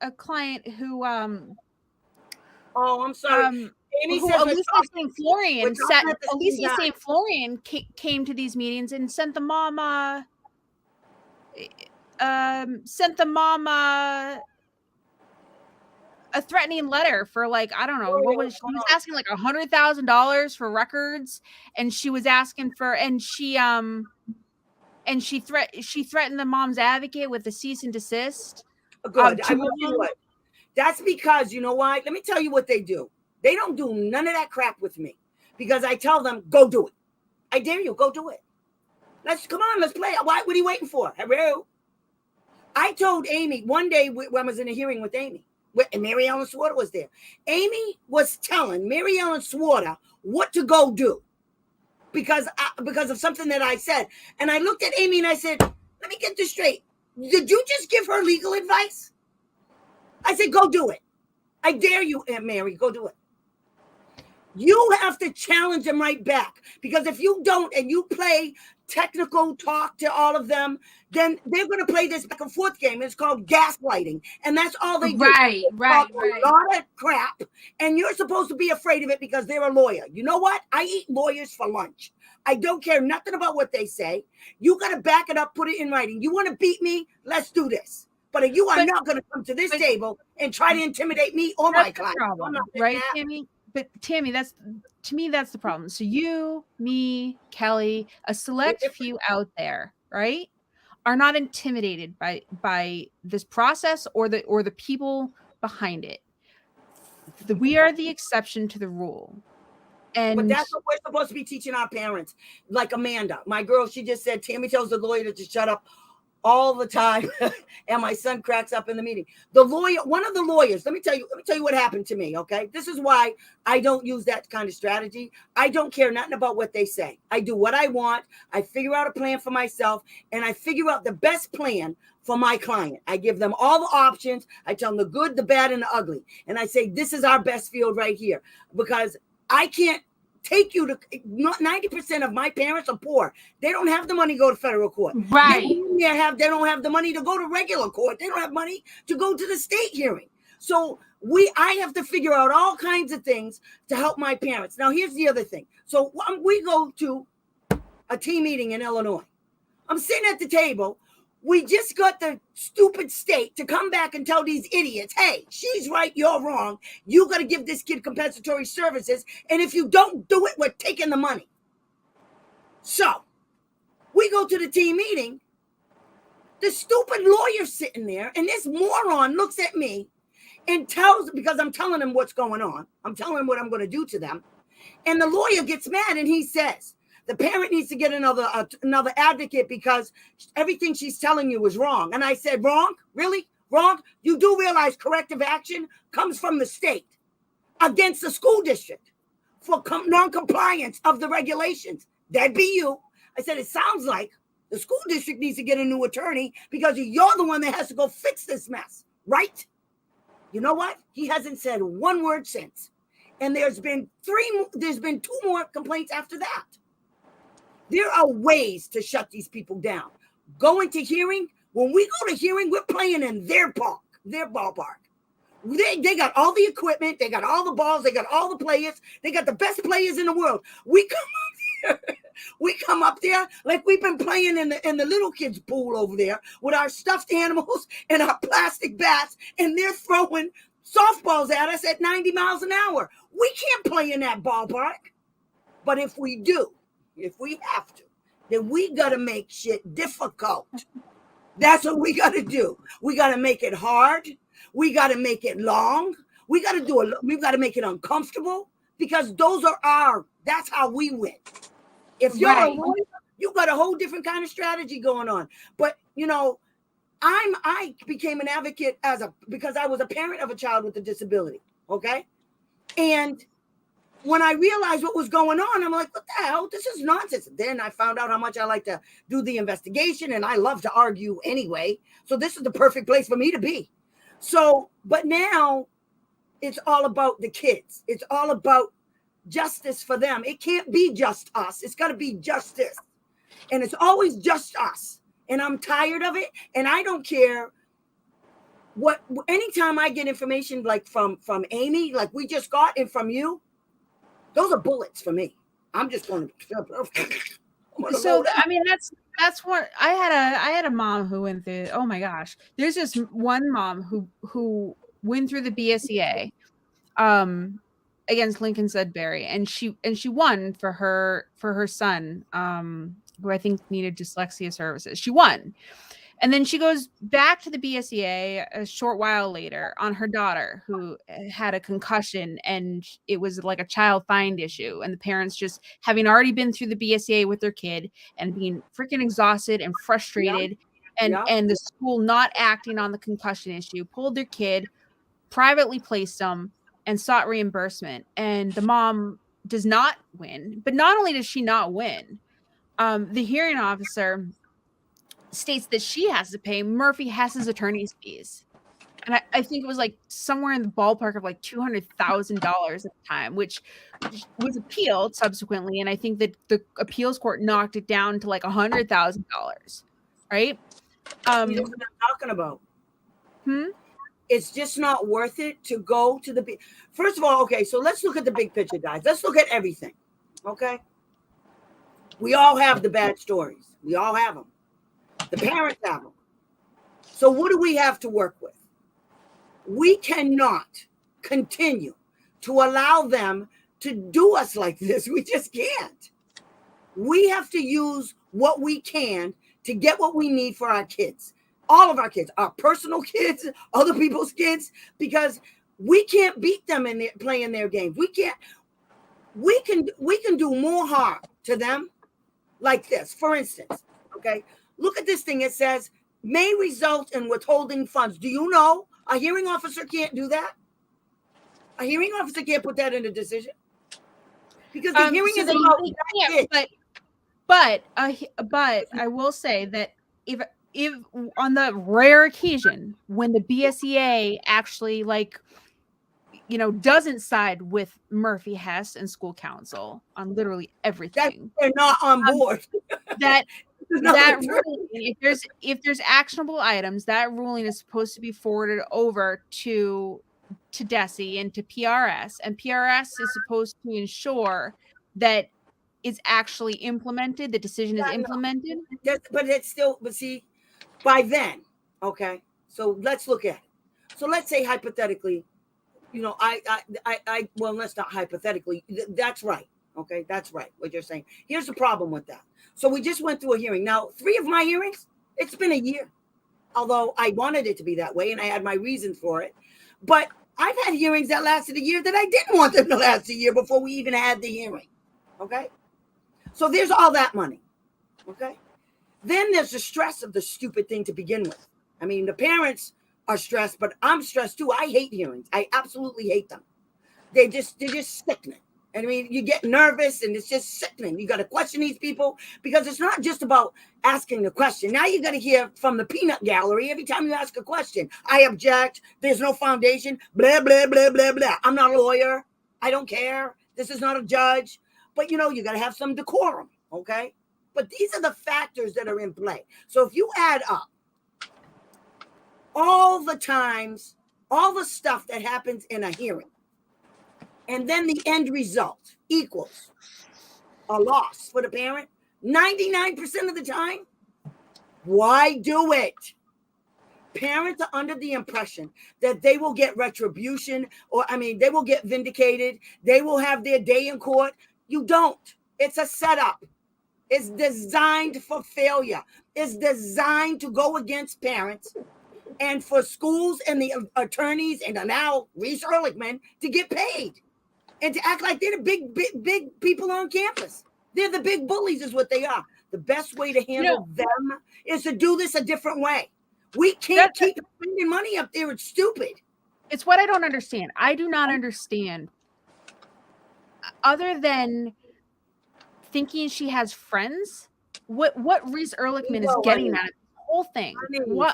Speaker 4: a client who
Speaker 1: oh, I'm sorry. Amy
Speaker 4: who
Speaker 1: says
Speaker 4: Alicia St. Florian
Speaker 1: Alicia
Speaker 4: St. Florian came to these meetings and sent the mom a threatening letter for, like, I don't know, what was she was asking, like $100,000 for records, and she was asking for, and she threatened the mom's advocate with a cease and desist.
Speaker 1: Good. I will do it. That's because, you know why? Let me tell you what they do. They don't do none of that crap with me because I tell them, go do it. I dare you, go do it. Come on, let's play. What are you waiting for? Hello? I told Amy one day when I was in a hearing with Amy, and Mary Ellen Swarter was there. Amy was telling Mary Ellen Swarter what to go do because of something that I said. And I looked at Amy and I said, let me get this straight. Did you just give her legal advice? I said, go do it. I dare you, Aunt Mary, go do it. You have to challenge them right back, because if you don't and you play technical talk to all of them, then they're going to play this back and forth game. It's called gaslighting, and that's all they do.
Speaker 2: Right.
Speaker 1: A lot of crap, and you're supposed to be afraid of it because they're a lawyer. You know what? I eat lawyers for lunch. I don't care nothing about what they say. You got to back it up, put it in writing. You want to beat me? Let's do this. But you are not going to come to this table and try to intimidate me or my client.
Speaker 4: Right, Tammy? But Tammy, that's the problem. So you, me, Kelly, a select few out there, right, are not intimidated by this process or the people behind it. We are the exception to the rule.
Speaker 1: But that's what we're supposed to be teaching our parents. Like Amanda, my girl, she just said, Tammy tells the lawyer to shut up all the time. And my son cracks up in the meeting. The lawyer, one of the lawyers, let me tell you what happened to me. Okay. This is why I don't use that kind of strategy. I don't care nothing about what they say. I do what I want. I figure out a plan for myself, and I figure out the best plan for my client. I give them all the options. I tell them the good, the bad, and the ugly. And I say, this is our best field right here, because I can't take you to 90% of my parents are poor. They don't have the money to go to federal court.
Speaker 2: Right.
Speaker 1: They don't have the money to go to regular court. They don't have money to go to the state hearing. So I have to figure out all kinds of things to help my parents. Now, here's the other thing. So we go to a team meeting in Illinois. I'm sitting at the table. We just got the stupid state to come back and tell these idiots, hey, she's right, you're wrong. You got to give this kid compensatory services. And if you don't do it, we're taking the money. So we go to the team meeting. The stupid lawyer's sitting there, and this moron looks at me and because I'm telling him what's going on. I'm telling him what I'm going to do to them. And the lawyer gets mad, and he says, the parent needs to get another advocate because everything she's telling you is wrong. And I said, wrong? Really? Wrong? You do realize corrective action comes from the state against the school district for non-compliance of the regulations. That'd be you. I said, it sounds like the school district needs to get a new attorney because you're the one that has to go fix this mess, right? You know what? He hasn't said one word since. And there's been 2 more complaints after that. There are ways to shut these people down. Going to hearing, when we go to hearing, we're playing in their ballpark. They got all the equipment. They got all the balls. They got all the players. They got the best players in the world. We come up there like we've been playing in the little kids' pool over there with our stuffed animals and our plastic bats, and they're throwing softballs at us at 90 miles an hour. We can't play in that ballpark. But if we do, if we have to, then we got to make shit difficult. That's what we got to do. We got to make it hard. We got to make it long. We got to make it uncomfortable, because that's how we win. If you're a lawyer, you got a whole different kind of strategy going on. But, I became an advocate because I was a parent of a child with a disability. Okay. And when I realized what was going on, I'm like, what the hell? This is nonsense. Then I found out how much I like to do the investigation, and I love to argue anyway. So this is the perfect place for me to be. So, but now it's all about the kids. It's all about justice for them. It can't be just us. It's got to be justice. And it's always just us. And I'm tired of it. And I don't care anytime I get information like from Amy, like we just got, and from you, those are bullets for me. I'm just going to.
Speaker 4: So I mean, that's what I had a mom who went through. Oh my gosh, there's this one mom who went through the BSEA, against Lincoln Sudbury, and she won for her son, who I think needed dyslexia services. She won. And then she goes back to the BSEA a short while later on her daughter, who had a concussion, and it was like a child find issue. And the parents, just having already been through the BSEA with their kid and being freaking exhausted and frustrated, and the school not acting on the concussion issue, pulled their kid, privately placed them, and sought reimbursement. And the mom does not win. But not only does she not win, the hearing officer states that she has to pay Murphy Hess's attorney's fees. And I think it was like somewhere in the ballpark of like $200,000 at the time, which was appealed subsequently. And I think that the appeals court knocked it down to like $100,000. Right?
Speaker 1: That's what I'm talking about. It's just not worth it to go to the first of all, okay, so let's look at the big picture, guys. Let's look at everything. Okay. We all have the bad stories. We all have them. The parents have them. So what do we have to work with? We cannot continue to allow them to do us like this. We just can't. We have to use what we can to get what we need for our kids. All of our kids, our personal kids, other people's kids, because we can't beat them in playing their games. We can do more harm to them like this. For instance, okay, look at this thing. It says may result in withholding funds. Do you know a hearing officer can't do that? A hearing officer can't put that in a decision, because the hearing is about that.
Speaker 4: But I will say that if on the rare occasion when the BSEA actually doesn't side with Murphy Hess and school council on literally everything,
Speaker 1: they're not on board.
Speaker 4: That ruling, if there's actionable items, that ruling is supposed to be forwarded over to DESE and to PRS, and PRS is supposed to ensure that it's actually implemented. The decision is implemented.
Speaker 1: But it's still, see, by then, okay. So let's look at it. So let's say hypothetically, well, let's not hypothetically. That's right. Okay, that's right. What you're saying. Here's the problem with that. So we just went through a hearing. Now, 3 of my hearings, it's been a year. Although I wanted it to be that way and I had my reasons for it. But I've had hearings that lasted a year that I didn't want them to last a year before we even had the hearing. Okay. So there's all that money. Okay. Then there's the stress of the stupid thing to begin with. I mean, the parents are stressed, but I'm stressed too. I hate hearings. I absolutely hate them. They're just sickening. I mean, you get nervous and it's just sickening. You got to question these people, because it's not just about asking the question. Now you got to hear from the peanut gallery every time you ask a question. I object. There's no foundation. Blah, blah, blah, blah, blah. I'm not a lawyer. I don't care. This is not a judge. But, you got to have some decorum, okay? But these are the factors that are in play. So if you add up all the times all the stuff that happens in a hearing, and then the end result equals a loss for the parent 99% of the time, why do it? Parents are under the impression that they will get retribution, or they will get vindicated. They will have their day in court. You don't. It's a setup. It's designed for failure. It's designed to go against parents and for schools and the attorneys and now Reese Ehrlichman to get paid and to act like they're the big people on campus. They're the big bullies is what they are. The best way to handle them is to do this a different way. We can't keep spending money up there. It's stupid.
Speaker 4: It's what I don't understand. I do not understand. Other than thinking she has friends, what Reese Ehrlichman is getting out of the whole thing? Why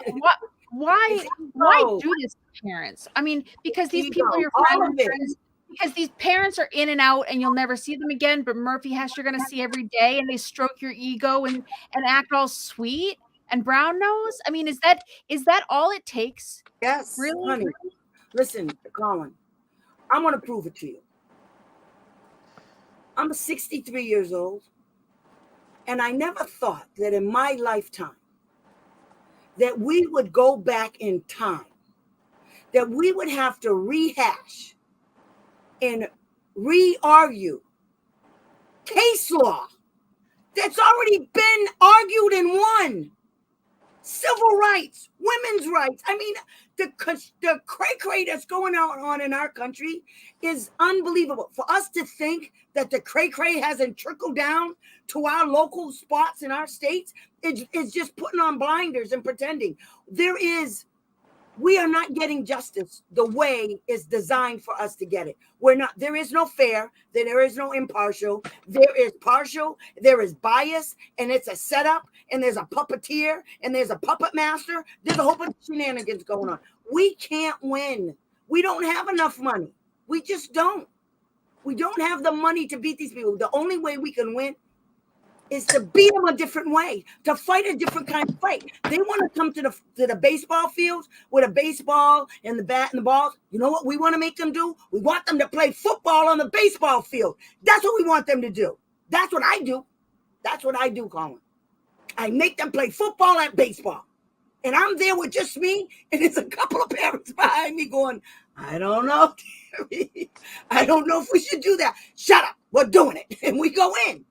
Speaker 4: do this to parents? I mean, because these people are your friends. Because these parents are in and out and you'll never see them again, but Murphy Hess you're going to see every day, and they stroke your ego and act all sweet and brown nose. I mean, is that all it takes?
Speaker 1: Yes,
Speaker 4: really,
Speaker 1: honey. Listen, Colin, I'm going to prove it to you. I'm 63 years old, and I never thought that in my lifetime that we would go back in time, that we would have to rehash and re-argue case law that's already been argued and won. Civil rights, women's rights. I mean, the cray-cray that's going on in our country is unbelievable. For us to think that the cray-cray hasn't trickled down to our local spots in our states, it's just putting on blinders and pretending. We are not getting justice the way it's designed for us to get it. We're not. There is no fair. There is no impartial. There is partial. There is bias, and it's a setup. And there's a puppeteer, and there's a puppet master. There's a whole bunch of shenanigans going on. We can't win. We don't have enough money. We just don't. We don't have the money to beat these people. The only way we can win is to beat them a different way, to fight a different kind of fight. They want to come to the baseball fields with a baseball and the bat and the balls. You know what we want to make them do? We want them to play football on the baseball field. That's what we want them to do. That's what I do. That's what I do, Colin. I make them play football and baseball. And I'm there with just me, and there's a couple of parents behind me going, I don't know. I don't know if we should do that. Shut up. We're doing it. And we go in.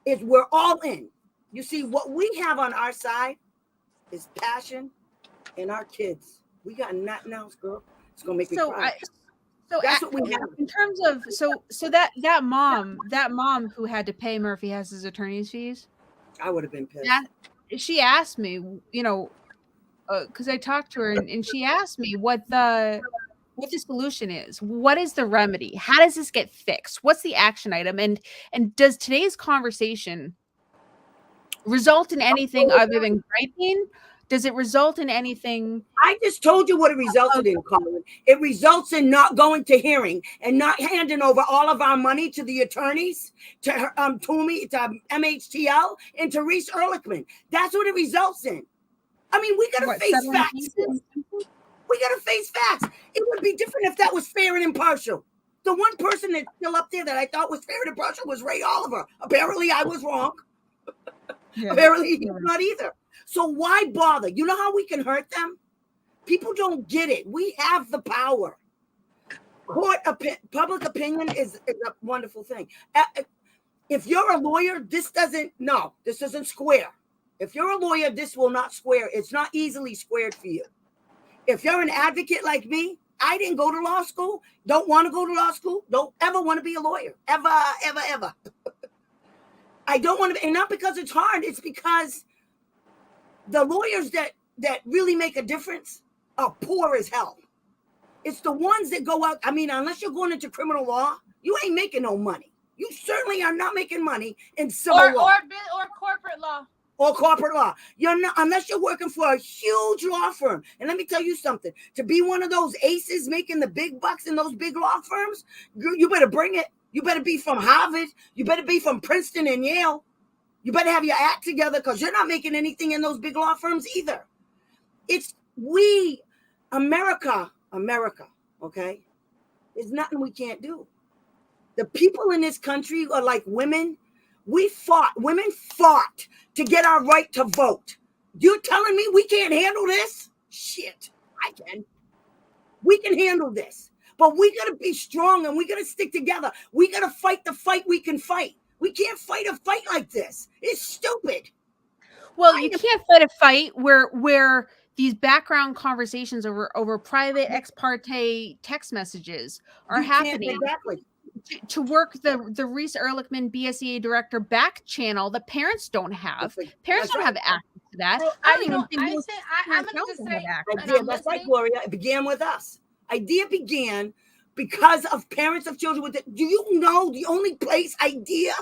Speaker 1: We're all in. You see, what we have on our side is passion and our kids. We got nothing else, girl. It's gonna make me cry.
Speaker 4: So
Speaker 1: that's what we have.
Speaker 4: In terms of so that mom who had to pay Murphy Hess's attorney's fees,
Speaker 1: I would have been pissed.
Speaker 4: She asked me, because I talked to her, and she asked me what the solution is. What is the remedy? How does this get fixed? What's the action item? And does today's conversation result in anything other than griping? Does it result in anything?
Speaker 1: I just told you what it resulted in, Colin. It results in not going to hearing and not handing over all of our money to the attorneys, to Toomey, to MHTL, and to Reese Ehrlichman. That's what it results in. I mean, we got to face facts. We got to face facts. It would be different if that was fair and impartial. The one person that's still up there that I thought was fair and impartial was Ray Oliver. Apparently, I was wrong. Yeah. Apparently, he's not either. So why bother? You know how we can hurt them? People don't get it. We have the power. Public opinion is a wonderful thing. If you're a lawyer, this doesn't square. If you're a lawyer, this will not square. It's not easily squared for you. If you're an advocate like me, I didn't go to law school, don't want to go to law school, don't ever want to be a lawyer. Ever, ever, ever. I don't want to, and not because it's hard, it's because the lawyers that really make a difference are poor as hell. It's the ones that go out, unless you're going into criminal law, you ain't making no money. You certainly are not making money in civil law.
Speaker 2: Or corporate law.
Speaker 1: Or corporate law. You're not, unless you're working for a huge law firm. And let me tell you something. To be one of those aces making the big bucks in those big law firms, you better bring it. You better be from Harvard. You better be from Princeton and Yale. You better have your act together, because you're not making anything in those big law firms either. America America, okay? There's nothing we can't do. The people in this country are like women. Women fought to get our right to vote. You're telling me we can't handle this? Shit, I can. We can handle this. But we got to be strong and we got to stick together. We got to fight the fight we can fight. We can't fight a fight like this. It's stupid.
Speaker 4: Well, you can't fight a fight where these background conversations over private ex parte text messages are happening.
Speaker 1: Exactly.
Speaker 4: To work the Reese Ehrlichman BSEA director back channel that parents don't have. Parents don't have access to that.
Speaker 2: Well,
Speaker 4: I don't even think
Speaker 2: I'm going to say,
Speaker 1: that's right, Gloria. It began with us. IDEA began because of parents of children with do you know the only place IDEA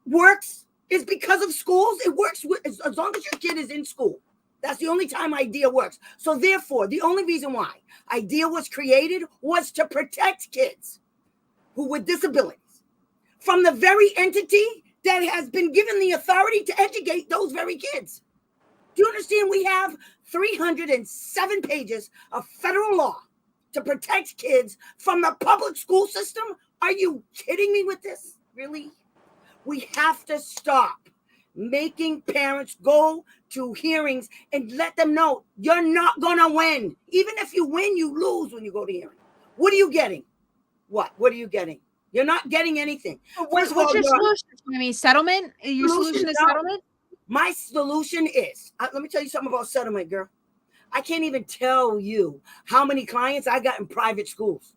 Speaker 1: works is because of schools? It works as long as your kid is in school. That's the only time IDEA works. So therefore, the only reason why IDEA was created was to protect kids who with disabilities from the very entity that has been given the authority to educate those very kids. Do you understand? We have 307 pages of federal law to protect kids from the public school system. Are you kidding me with this? Really? We have to stop making parents go to hearings and let them know you're not going to win. Even if you win, you lose when you go to hearing. What are you getting? What are you getting? You're not getting anything.
Speaker 4: What's your solution? I mean, settlement? Your solution is settlement?
Speaker 1: My solution is, let me tell you something about settlement, girl. I can't even tell you how many clients I got in private schools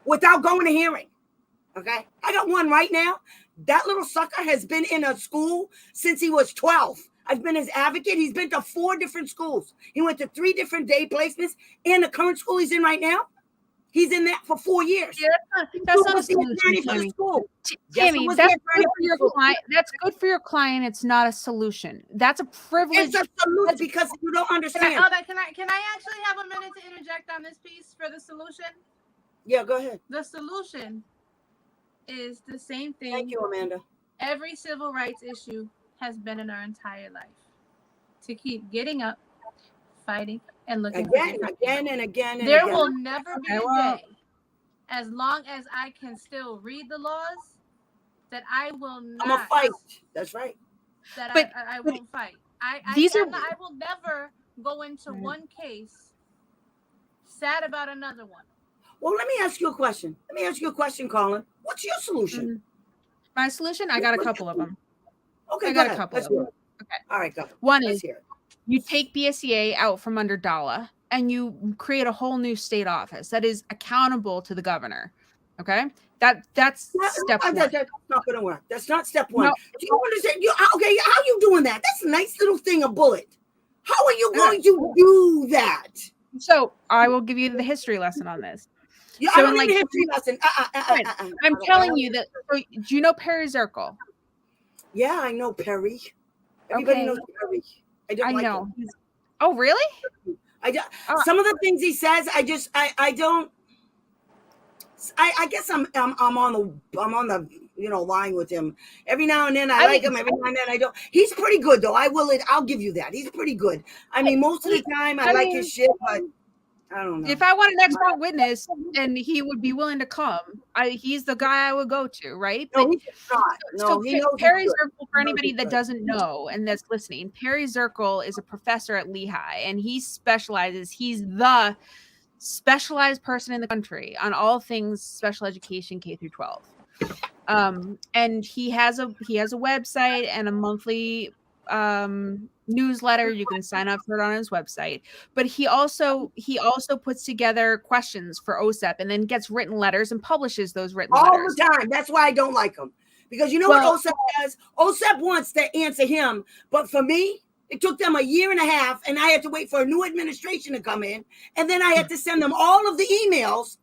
Speaker 1: without going to hearing. Okay? I got one right now. That little sucker has been in a school since he was 12. I've been his advocate. He's been to 4 different schools. He went to 3 different day placements. And the current school he's in right now, he's in that for 4 years.
Speaker 4: Yeah, that's not a solution, Tammy. Tammy, that's good for your client. That's good for your client. It's not a solution. That's a privilege.
Speaker 1: It's a solution because you don't understand.
Speaker 2: Can I actually have a minute to interject on this piece for the solution?
Speaker 1: Yeah, go ahead.
Speaker 2: The solution is the same thing.
Speaker 1: Thank you, Amanda.
Speaker 2: Every civil rights issue has been in our entire life. To keep getting up, fighting, and looking
Speaker 1: again.
Speaker 2: There will never be a day, as long as I can still read the laws, that I will not.
Speaker 1: I'm gonna fight. That's right.
Speaker 2: But I won't fight. I will never go into one case sad about another one.
Speaker 1: Well, let me ask you a question. Colin. What's your solution?
Speaker 4: My solution? I got a couple of them.
Speaker 1: Okay,
Speaker 4: I got a couple of them. Okay.
Speaker 1: All right, go.
Speaker 4: One is you take BSEA out from under DALA and you create a whole new state office that is accountable to the governor. Okay? That's step one.
Speaker 1: That's not going to work. That's not step one. No. Do you understand? Okay, how are you doing that? That's a nice little thing, a bullet. How are you going to do that?
Speaker 4: So I will give you the history lesson on this.
Speaker 1: Yeah, so I don't need a history lesson.
Speaker 4: I'm telling you that. So, do you know Perry Zirkle?
Speaker 1: Yeah, I know Perry. Everybody knows Perry. I know.
Speaker 4: Oh, really?
Speaker 1: Some of the things he says, I don't. I guess I'm on the line with him. Every now and then I like him. Every now and then I don't. He's pretty good though. I'll give you that. He's pretty good. I mean, most of the time I like his shit, but I don't know.
Speaker 4: If I want an expert witness and he would be willing to come, he's the guy I would go to, right?
Speaker 1: No, he's not. No,
Speaker 4: Perry Zirkle, for anybody that doesn't know and that's listening, Perry Zirkle is a professor at Lehigh, and he's the specialized person in the country on all things special education K through 12. And he has a website and a monthly newsletter. You can sign up for it on his website, but he also puts together questions for OSEP and then gets written letters and publishes those written letters
Speaker 1: all the time. That's why I don't like him, because you know what OSEP does? OSEP wants to answer him, but for me, it took them a year and a half, and I had to wait for a new administration to come in, and then I had to send them all of the emails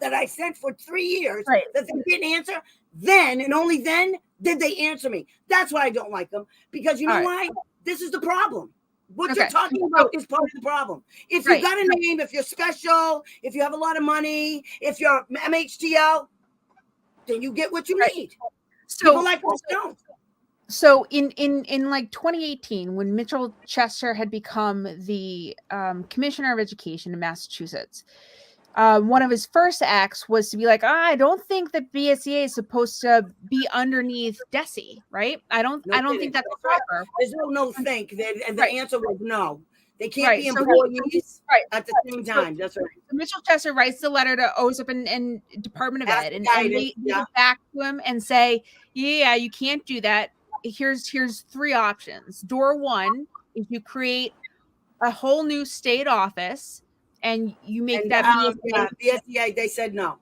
Speaker 1: that I sent for 3 years that they didn't answer. Then and only then did they answer me. That's why I don't like them, because you know why? This is the problem. What you're talking about is part of the problem. If you got a name, if you're special, if you have a lot of money, if you're MHTL, then you get what you need. So people like us don't.
Speaker 4: So in like 2018, when Mitchell Chester had become the commissioner of education in Massachusetts, one of his first acts was to be like, I don't think that BSEA is supposed to be underneath DESE, right? I don't
Speaker 1: kidding.
Speaker 4: think that's
Speaker 1: Right.
Speaker 4: proper.
Speaker 1: There's no think. The
Speaker 4: Right.
Speaker 1: answer was no. They can't
Speaker 4: Right.
Speaker 1: be
Speaker 4: So
Speaker 1: employees
Speaker 4: right.
Speaker 1: at the same
Speaker 4: So,
Speaker 1: time. That's right.
Speaker 4: Mitchell Chester writes the letter to OSIP and Department of
Speaker 1: Ask
Speaker 4: Ed,
Speaker 1: the
Speaker 4: and
Speaker 1: guidance,
Speaker 4: they
Speaker 1: yeah.
Speaker 4: get back to him and say, yeah, you can't do that. Here's 3 options. Door 1 is you create a whole new state office and you make
Speaker 1: And
Speaker 4: that BSEA.
Speaker 1: BSEA, they said no.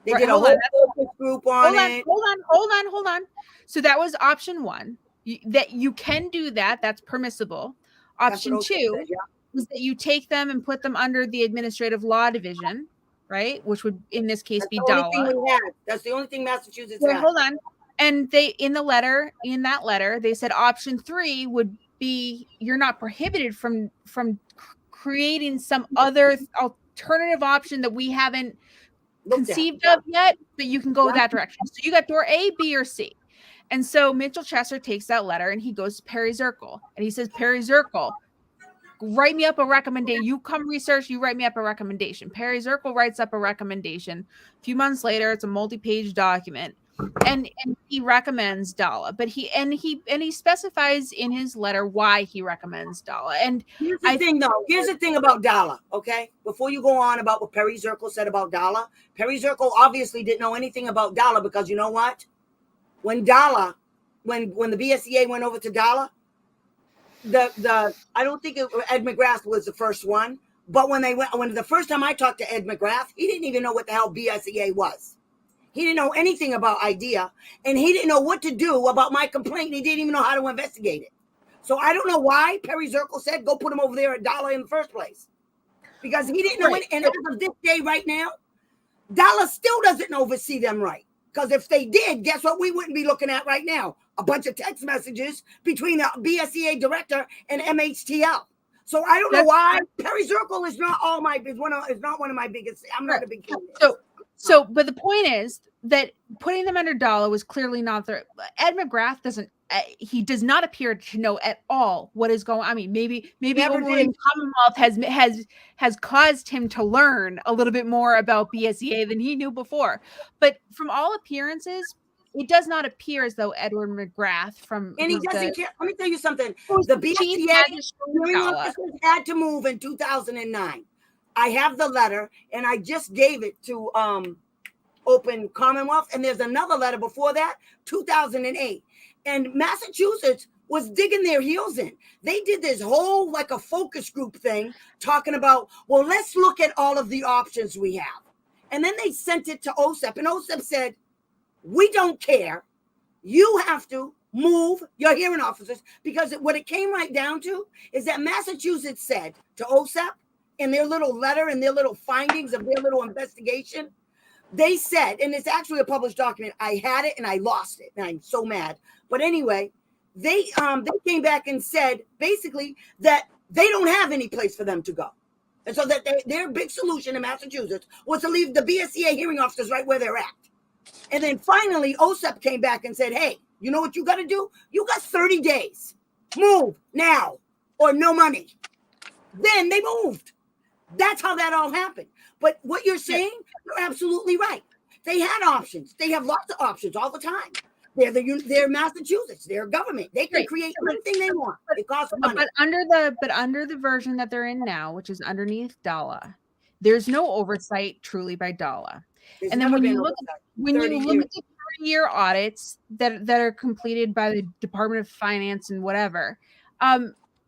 Speaker 1: They
Speaker 4: Right,
Speaker 1: did a
Speaker 4: hold
Speaker 1: whole
Speaker 4: on.
Speaker 1: focus group on it.
Speaker 4: Hold on. So that was option 1. That you can do that. That's permissible.
Speaker 1: That's what
Speaker 4: Option
Speaker 1: OSHA
Speaker 4: 2
Speaker 1: said, yeah.
Speaker 4: is that you take them and put them under the administrative law division, right? Which would in this case
Speaker 1: That's
Speaker 4: be
Speaker 1: the only thing
Speaker 4: DALA.
Speaker 1: we had. That's the only thing Massachusetts
Speaker 4: Wait,
Speaker 1: had.
Speaker 4: hold on. And they in that letter, they said option 3 would be you're not prohibited from creating some other alternative option that we haven't conceived of yet, but you can go that direction. So you got door A, B, or C. And so Mitchell Chester takes that letter and he goes to Perry Zirkle and he says, Perry Zirkle, write me up a recommendation. You come research, you write me up a recommendation. Perry Zirkle writes up a recommendation. A few months later, it's a multi-page document. And he recommends DALA, but he specifies in his letter why he recommends DALA. And
Speaker 1: here's the thing about DALA, okay? Before you go on about what Perry Zirkle said about DALA, Perry Zirkle obviously didn't know anything about DALA because you know what? When DALA, when the BSEA went over to DALA, I don't think Ed McGrath was the first one, but when the first time I talked to Ed McGrath, he didn't even know what the hell BSEA was. He didn't know anything about IDEA, and he didn't know what to do about my complaint. He didn't even know how to investigate it. So I don't know why Perry Zirkle said go put him over there at DALA in the first place, because he didn't know it. And as of this day, right now, DALA still doesn't oversee them right. Because if they did, guess what we wouldn't be looking at right now? A bunch of text messages between the BSEA director and MHTL. So I don't know why Perry Zirkle is not not one of my biggest. I'm not a big fan.
Speaker 4: So, but the point is that putting them under DALA was clearly not there. Ed McGrath does not appear to know at all what is going on. I mean, maybe Overland Commonwealth has caused him to learn a little bit more about BSEA than he knew before. But from all appearances, it does not appear as though Edward McGrath
Speaker 1: and he doesn't care. Let me tell you something. The BSEA hearing officers had to move in 2009. I have the letter, and I just gave it to Open Commonwealth, and there's another letter before that, 2008. And Massachusetts was digging their heels in. They did this whole like a focus group thing talking about, well, let's look at all of the options we have. And then they sent it to OSEP, and OSEP said, we don't care. You have to move your hearing officers, because what it came right down to is that Massachusetts said to OSEP in their little letter and their little findings of their little investigation, they said, and it's actually a published document. I had it and I lost it, and I'm so mad. But anyway, they came back and said basically that they don't have any place for them to go. And so that their big solution in Massachusetts was to leave the BSEA hearing officers right where they're at. And then finally, OSEP came back and said, hey, you know what you got to do? You got 30 days. Move now or no money. Then they moved. That's how that all happened. But what you're saying, you're absolutely right. They had options. They have lots of options all the time. They're Massachusetts. They're government. They can create anything they want. It costs money.
Speaker 4: But under the version that they're in now, which is underneath DALA, there's no oversight truly by DALA. And then when you look at the 3-year audits that are completed by the Department of Finance and whatever,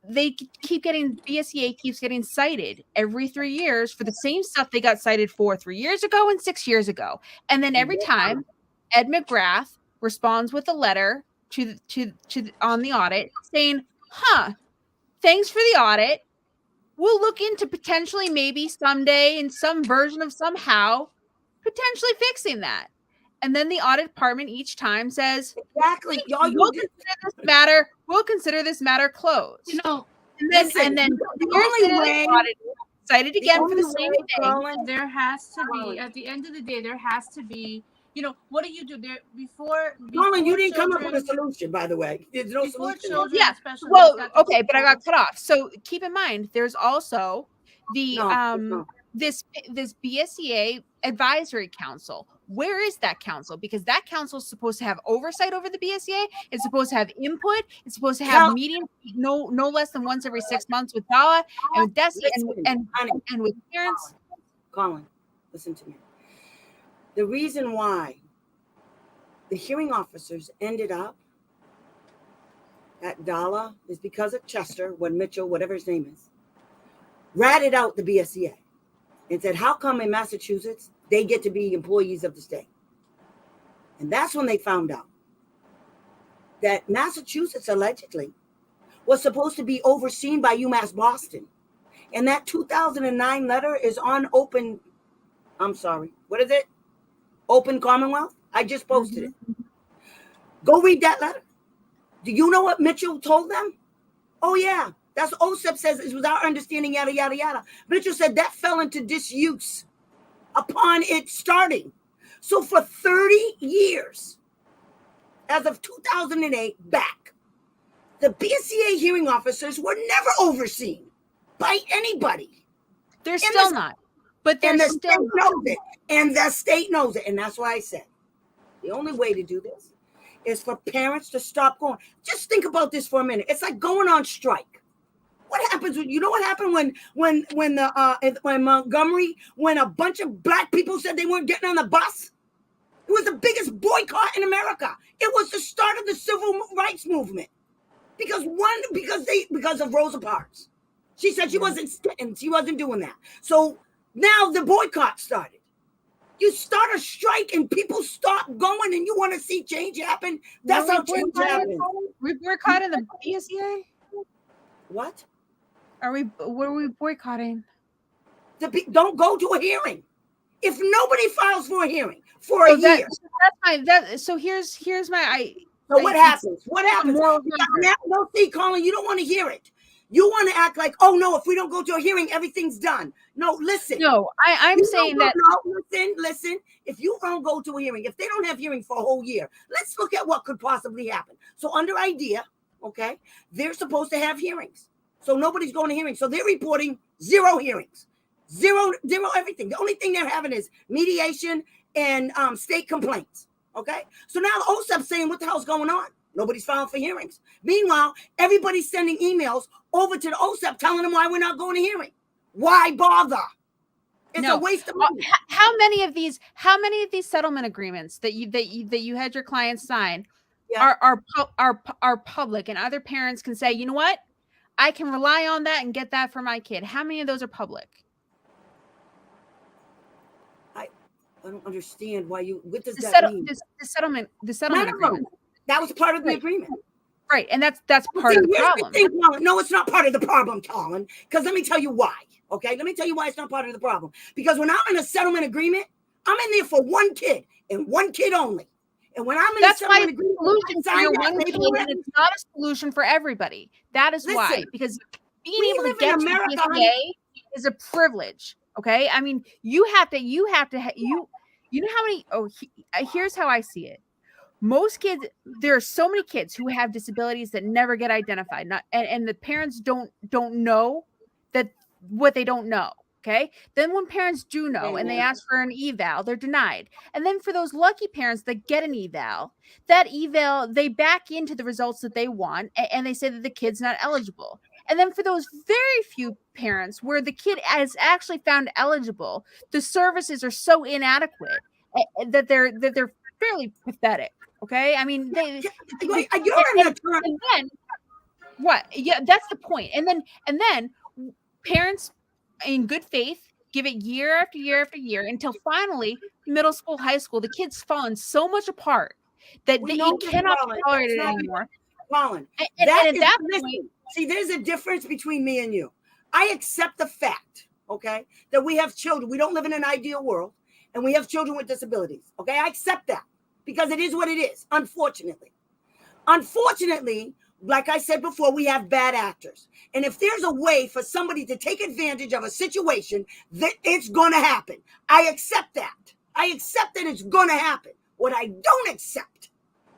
Speaker 4: BSEA keeps getting cited every 3 years for the same stuff they got cited for 3 years ago and 6 years ago. And then every time Ed McGrath responds with a letter to on the audit saying, thanks for the audit. We'll look into potentially maybe someday in some version of somehow potentially fixing that. And then the audit department each time says,
Speaker 1: exactly,
Speaker 4: we'll consider this matter closed.
Speaker 2: You know,
Speaker 4: and then
Speaker 1: the only way
Speaker 4: cited again for the same thing.
Speaker 2: There has to be, at the end of the day, there has to be, you know, what do you do there before
Speaker 1: Colin, you didn't come up with a solution, by the way. There's no solution.
Speaker 4: Well, okay, but I got cut off. So keep in mind, there's also the this BSEA advisory council. Where is that council? Because that council is supposed to have oversight over the BSEA. It's supposed to have input. It's supposed to have meetings no less than once every 6 months with Dala and with Desi and with parents.
Speaker 1: Colin, listen to me. The reason why the hearing officers ended up at Dala is because of Chester, when Mitchell, whatever his name is, ratted out the BSEA and said, how come in Massachusetts they get to be employees of the state? And that's when they found out that Massachusetts allegedly was supposed to be overseen by UMass Boston. And that 2009 letter is on Open Commonwealth. I just posted it. Go read that letter. Do you know what Mitchell told them? Oh, yeah. That's what OSEP says. It was our understanding, yada, yada, yada. Mitchell said that fell into disuse upon it starting. So for 30 years, as of 2008 back, the BSEA hearing officers were never overseen by anybody.
Speaker 4: They're still not. But they're still
Speaker 1: state knows it. And the state knows it. And that's why I said the only way to do this is for parents to stop going. Just think about this for a minute. It's like going on strike. What happens when, you know what happened when Montgomery, when a bunch of black people said they weren't getting on the bus? It was the biggest boycott in America. It was the start of the civil rights movement. Because of Rosa Parks. She said she wasn't doing that. So now the boycott started. You start a strike and people stop going and you want to see change happen. That's how change happens.
Speaker 4: We boycotting the BSEA?
Speaker 1: What?
Speaker 4: What are we boycotting?
Speaker 1: Don't go to a hearing. If nobody files for a hearing for a year.
Speaker 4: So here's my
Speaker 1: So what happens? What happens? No, see, Colin, you don't want to hear it. You want to act like, oh no, if we don't go to a hearing, everything's done. No, listen.
Speaker 4: No, I'm saying that.
Speaker 1: No, listen. If you don't go to a hearing, if they don't have hearing for a whole year, let's look at what could possibly happen. So under IDEA, okay, they're supposed to have hearings. So nobody's going to hearings. So they're reporting 0 hearings, zero everything. The only thing they're having is mediation and state complaints. Okay, so now the OSEP's saying, what the hell's going on? Nobody's filing for hearings. Meanwhile, everybody's sending emails over to the OSEP telling them why we're not going to hearing. Why bother? It's a waste of money.
Speaker 4: How many of these settlement agreements that you had your clients sign are public, and other parents can say, you know what, I can rely on that and get that for my kid? How many of those are public?
Speaker 1: I don't understand why you. What does that mean?
Speaker 4: The settlement agreement.
Speaker 1: That was part of the agreement,
Speaker 4: right? And that's part of the problem.
Speaker 1: No, it's not part of the problem, Colin. Because let me tell you why. Okay, let me tell you why it's not part of the problem. Because when I'm in a settlement agreement, I'm in there for one kid and one kid only. And when I'm in a settlement agreement,
Speaker 4: solution for your one kid, and it's not a solution for everybody. That is why. Because being able to get to the BSEA is a privilege. Okay, I mean, you know how many? Here's how I see it. Most kids, there are so many kids who have disabilities that never get identified, and the parents don't know that what they don't know. Okay, then when parents do know and they ask for an eval, they're denied. And then for those lucky parents that get an eval, they back into the results that they want, and they say that the kid's not eligible. And then for those very few parents where the kid is actually found eligible, the services are so inadequate that they're fairly pathetic. Okay, I mean, then what? Yeah, that's the point. And then parents, in good faith, give it year after year after year until finally middle school, high school, the kid's fallen so much apart that you cannot tolerate it anymore.
Speaker 1: Colin,
Speaker 4: and at that point,
Speaker 1: see, there's a difference between me and you. I accept the fact, okay, that we have children. We don't live in an ideal world, and we have children with disabilities. Okay, I accept that because it is what it is. Unfortunately, like I said before, we have bad actors. And if there's a way for somebody to take advantage of a situation, that it's going to happen. I accept that. I accept that it's going to happen. What I don't accept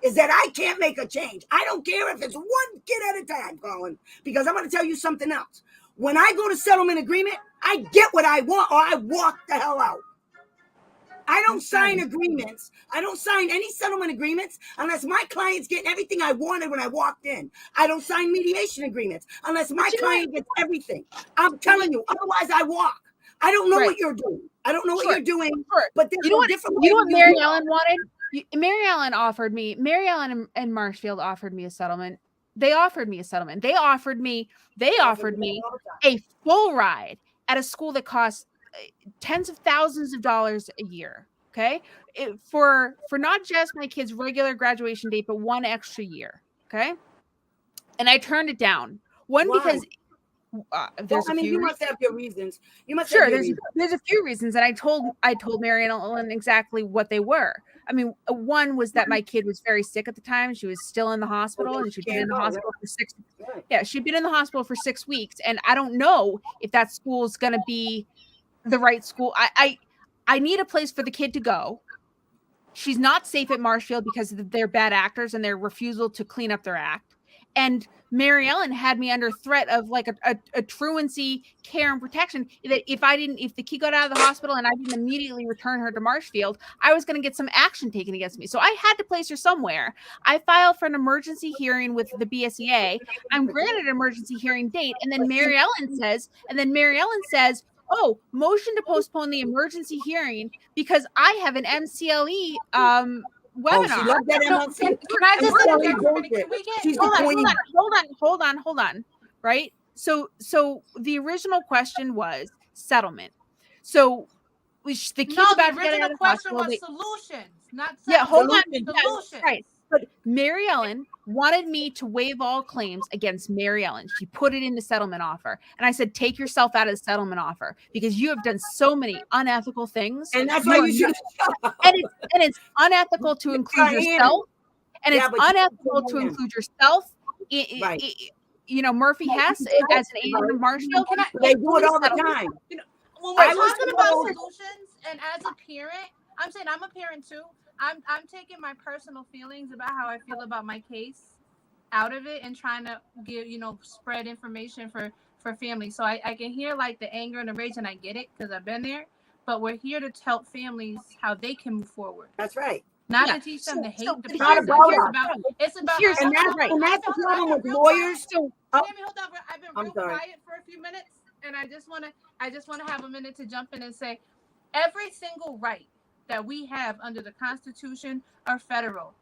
Speaker 1: is that I can't make a change. I don't care if it's one kid at a time, Colin, because I'm going to tell you something else. When I go to settlement agreement, I get what I want, or I walk the hell out. I don't sign agreements. I don't sign any settlement agreements unless my client's getting everything I wanted when I walked in. I don't sign mediation agreements unless my client gets everything. I'm telling you, otherwise I walk. I don't know what you're doing. I don't know what you're doing, but there's no different way.
Speaker 4: You know what Mary Ellen wanted? Mary Ellen and Marshfield offered me a settlement. They offered me a settlement. They offered me a full ride at a school that costs tens of thousands of dollars a year. Okay. For not just my kid's regular graduation date, but one extra year. Okay. And I turned it down. One,
Speaker 1: Why?
Speaker 4: because there's
Speaker 1: I mean, you must have your reasons. You must
Speaker 4: sure
Speaker 1: have your
Speaker 4: there's a few reasons, and I told Mary Ellen exactly what they were. I mean, one was that my kid was very sick at the time. She was still in the hospital, and she'd been in the hospital for 6 yeah, she'd been in the hospital for 6 weeks, and I don't know if that school's going to be the right school. I need a place for the kid to go. She's not safe at Marshfield because they're bad actors and their refusal to clean up their act. And Mary Ellen had me under threat of like a truancy care and protection, that if the kid got out of the hospital and I didn't immediately return her to Marshfield, I was going to get some action taken against me. So I had to place her somewhere. I filed for an emergency hearing with the BSEA. I'm granted an emergency hearing date. And then Mary Ellen says, oh, motion to postpone the emergency hearing because I have an MCLE webinar.
Speaker 1: She loves that MLC.
Speaker 2: Can I just
Speaker 4: Hold on. Right? So the original question was settlement. So the kid's about to get out of the hospital.
Speaker 2: Solutions, not
Speaker 4: hold on.
Speaker 2: Solutions.
Speaker 4: Right. But Mary Ellen wanted me to waive all claims against Mary Ellen. She put it in the settlement offer. And I said, take yourself out of the settlement offer because you have done so many unethical things.
Speaker 1: And that's why you should.
Speaker 4: And it's unethical to include yourself. And it's unethical to include yourself. Murphy Hess as an agent of Marshfield.
Speaker 1: They do it all the time.
Speaker 2: When we're talking about solutions, and as a parent, I'm saying I'm a parent too. I'm taking my personal feelings about how I feel about my case out of it and trying to spread information for families. So I can hear like the anger and the rage, and I get it because I've been there. But we're here to help families how they can move forward.
Speaker 1: That's right.
Speaker 2: Not to teach them to hate the
Speaker 1: it's
Speaker 2: person.
Speaker 1: It's about and that's the problem with lawyers.
Speaker 2: Hold on. I've been real quiet for a few minutes, and I just want to have a minute to jump in and say, every single right that we have under the Constitution or federal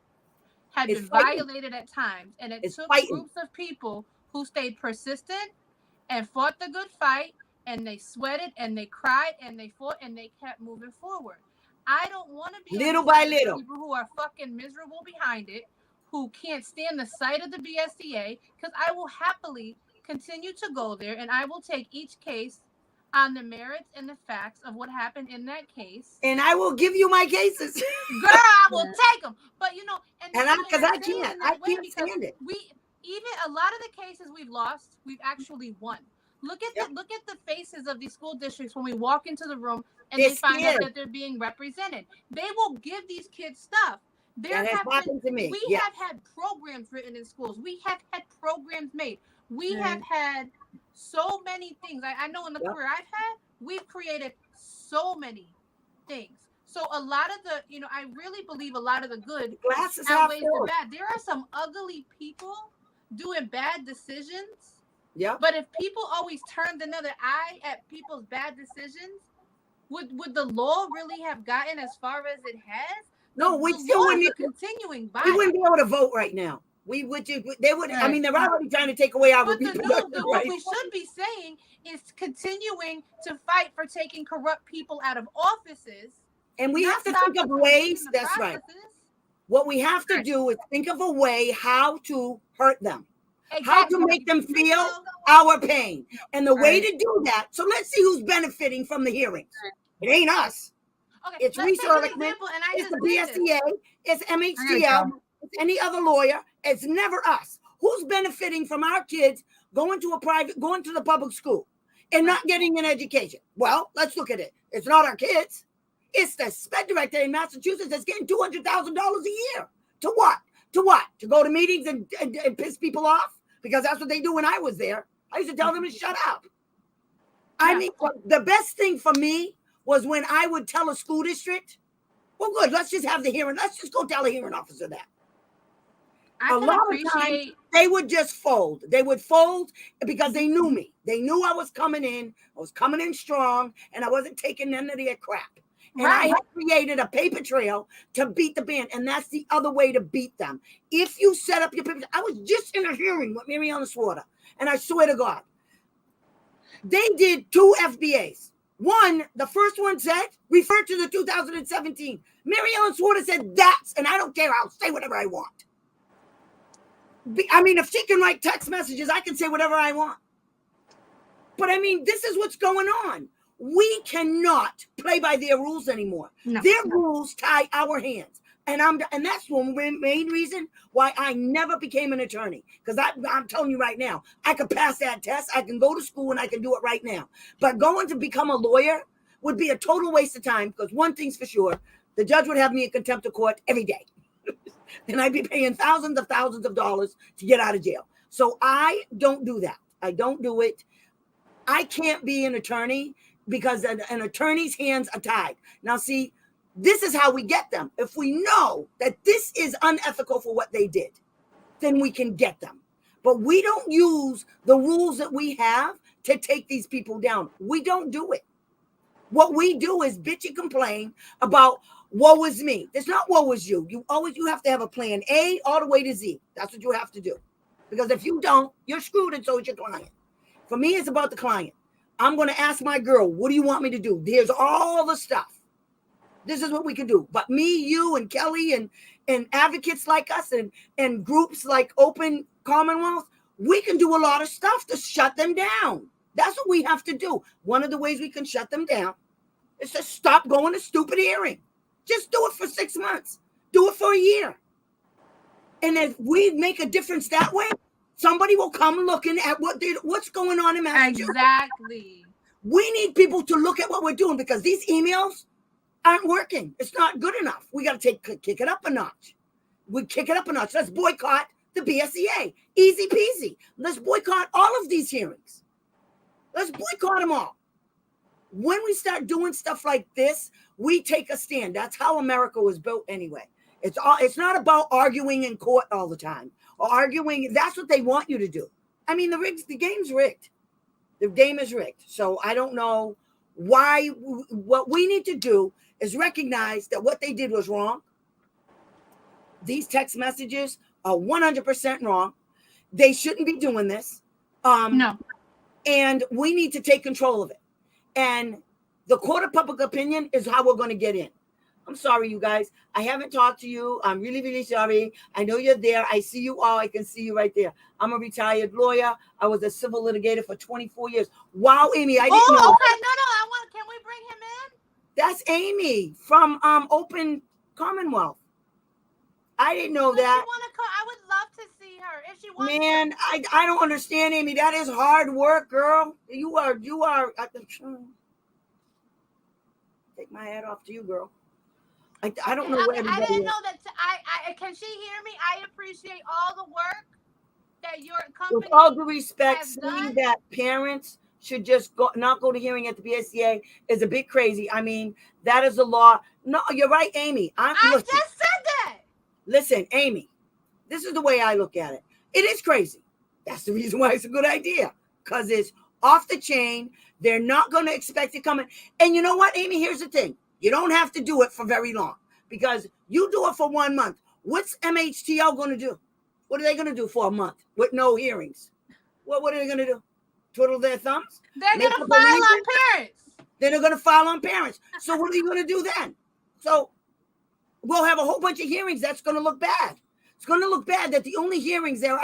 Speaker 2: had been violated at times, and it took groups of people who stayed persistent and fought the good fight, and they sweated and they cried and they fought and they kept moving forward. I don't want to be
Speaker 1: little by little
Speaker 2: people who are fucking miserable behind it, who can't stand the sight of the BSEA, because I will happily continue to go there and I will take each case on the merits and the facts of what happened in that case.
Speaker 1: And I will give you my cases.
Speaker 2: Girl, I will take them. But
Speaker 1: because I can't stand it.
Speaker 2: Even a lot of the cases we've lost, we've actually won. Look at the faces of these school districts when we walk into the room and they find out that they're being represented. They will give these kids stuff.
Speaker 1: That has happened to me.
Speaker 2: We have had programs written in schools. We have had programs made. We have had so many things. I know in the career I've had, we've created so many things. So a lot of the, I really believe a lot of the good outweighs the bad. There are some ugly people doing bad decisions.
Speaker 1: Yeah.
Speaker 2: But if people always turned another eye at people's bad decisions, would the law really have gotten as far as it has?
Speaker 1: No, we still wouldn't be
Speaker 2: continuing by.
Speaker 1: We wouldn't be able to vote right now. They would. I mean, they're already trying to take away our reproductive rights.
Speaker 2: What we should be saying is continuing to fight for taking corrupt people out of offices.
Speaker 1: And we have to think of ways. That's right. What we have to do is think of a way how to hurt them, how to make them feel our pain, and the way to do that. So let's see who's benefiting from the hearings. It ain't us.
Speaker 2: Okay,
Speaker 1: it's Reese Ehrlichman. It's the BSEA. It's MHTL. It's any other lawyer. It's never us. Who's benefiting from our kids going to the public school and not getting an education? Well, let's look at it. It's not our kids. It's the sped director in Massachusetts that's getting $200,000 a year. To what? To go to meetings and piss people off? Because that's what they do when I was there. I used to tell them to shut up. I mean, the best thing for me was when I would tell a school district, well, good, let's just have the hearing. Let's just go tell a hearing officer that. A lot of times they would just fold. They would fold because they knew me. They knew I was coming in. I was coming in strong, and I wasn't taking none of their crap. And I had created a paper trail to beat the band, and that's the other way to beat them. If you set up your paper, I was just in a hearing with Mary Ellen Swarter, and I swear to God, they did 2 FBAs. One, the first one said, refer to the 2017. Mary Ellen Swarter said, that's, and I don't care, I'll say whatever I want. I mean, if she can write text messages, I can say whatever I want. But I mean, this is what's going on. We cannot play by their rules anymore.
Speaker 2: No.
Speaker 1: Their rules tie our hands. And that's one main reason why I never became an attorney. Because I'm telling you right now, I could pass that test. I can go to school and I can do it right now. But going to become a lawyer would be a total waste of time. Because one thing's for sure, the judge would have me in contempt of court every day. And I'd be paying thousands of dollars to get out of jail. So I don't do that. I don't do it. I can't be an attorney because an attorney's hands are tied. Now, see, this is how we get them. If we know that this is unethical for what they did, then we can get them. But we don't use the rules that we have to take these people down. We don't do it. What we do is bitch and complain about woe is me. There's not woe is you. You have to have a plan A all the way to Z. That's what you have to do. Because if you don't, you're screwed, and so is your client. For me, it's about the client. I'm going to ask my girl, what do you want me to do? Here's all the stuff. This is what we can do. But me, you, and Kelly, and advocates like us, and groups like Open Commonwealth, we can do a lot of stuff to shut them down. That's what we have to do. One of the ways we can shut them down is to stop going to stupid hearing. Just do it for 6 months. Do it for a year. And if we make a difference that way, somebody will come looking at what's going on in Massachusetts.
Speaker 2: Exactly.
Speaker 1: We need people to look at what we're doing because these emails aren't working. It's not good enough. We got to kick it up a notch. We kick it up a notch. Let's boycott the BSEA. Easy peasy. Let's boycott all of these hearings. Let's boycott them all. When we start doing stuff like this, we take a stand. That's how America was built anyway. It's not about arguing in court all the time or arguing. That's what they want you to do. I mean, the game's rigged. The game is rigged. So I don't know why. What we need to do is recognize that what they did was wrong. These text messages are 100% wrong. They shouldn't be doing this.
Speaker 2: No.
Speaker 1: And we need to take control of it. And the court of public opinion is how we're going to get in. I'm sorry, you guys. I haven't talked to you. I'm really, really sorry. I know you're there. I see you all. I can see you right there. I'm a retired lawyer. I was a civil litigator for 24 years. Wow, Amy, I didn't know.
Speaker 2: Okay. No. Can we bring him in?
Speaker 1: That's Amy from Open Commonwealth. I didn't know that.
Speaker 2: I would love to see her if she wants.
Speaker 1: Man, I don't understand, Amy. That is hard work, girl. You are. Take my hat off to you, girl. I don't know where
Speaker 2: I didn't know that. Can she hear me? I appreciate all the work that your company.
Speaker 1: With all due respect, saying that parents should just not go to hearing at the BSEA is a bit crazy. I mean, that is the law. No, you're right, Amy.
Speaker 2: I just said that.
Speaker 1: Listen, Amy, this is the way I look at it. It is crazy. That's the reason why it's a good idea, because it's off the chain. They're not going to expect it coming. And you know what, Amy? Here's the thing. You don't have to do it for very long because you do it for 1 month. What's MHTL going to do? What are they going to do for a month with no hearings? What are they going to do? Twiddle their thumbs?
Speaker 2: They're going to file on parents.
Speaker 1: Then they're going to file on parents. So what are you going to do then? So we'll have a whole bunch of hearings. That's going to look bad. It's going to look bad that the only hearings there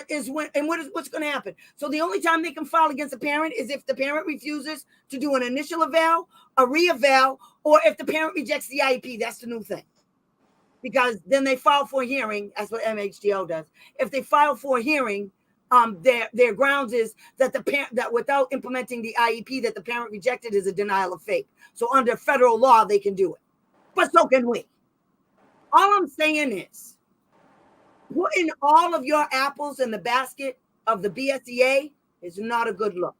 Speaker 1: is when, and what's going to happen. So the only time they can file against a parent is if the parent refuses to do an initial eval, a re-eval, or if the parent rejects the IEP. That's the new thing. Because then they file for a hearing. That's what MHDL does. If they file for a hearing, their grounds is that the parent, that without implementing the IEP that the parent rejected is a denial of faith. So under federal law, they can do it. But so can we. All I'm saying is, putting all of your apples in the basket of the BSEA is not a good look.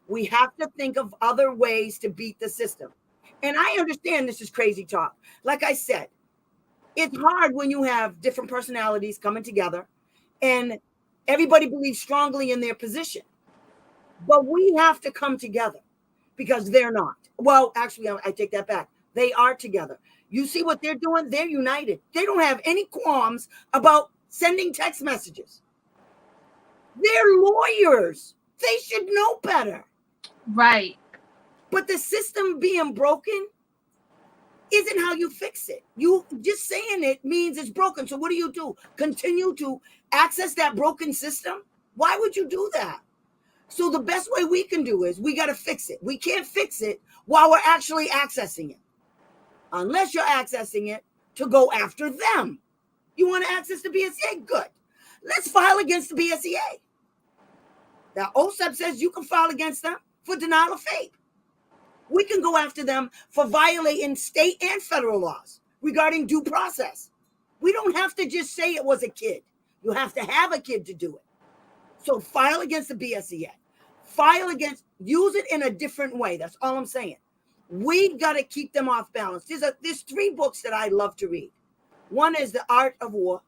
Speaker 1: We have to think of other ways to beat the system. And I understand this is crazy talk. Like I said, it's hard when you have different personalities coming together and everybody believes strongly in their position. But we have to come together because they're not. Well, actually, I take that back. They are together. You see what they're doing? They're united. They don't have any qualms about sending text messages. They're lawyers. They should know better.
Speaker 2: Right.
Speaker 1: But the system being broken isn't how you fix it. You just saying it means it's broken. So what do? Continue to access that broken system? Why would you do that? So the best way we can do is we got to fix it. We can't fix it while we're actually accessing it. Unless you're accessing it to go after them. You want to access the BSEA? Good. Let's file against the BSEA. Now, OSEP says you can file against them for denial of faith. We can go after them for violating state and federal laws regarding due process. We don't have to just say it was a kid. You have to have a kid to do it. So file against the BSEA. Use it in a different way. That's all I'm saying. We got to keep them off balance. There's 3 books that I love to read. One is The Art of War.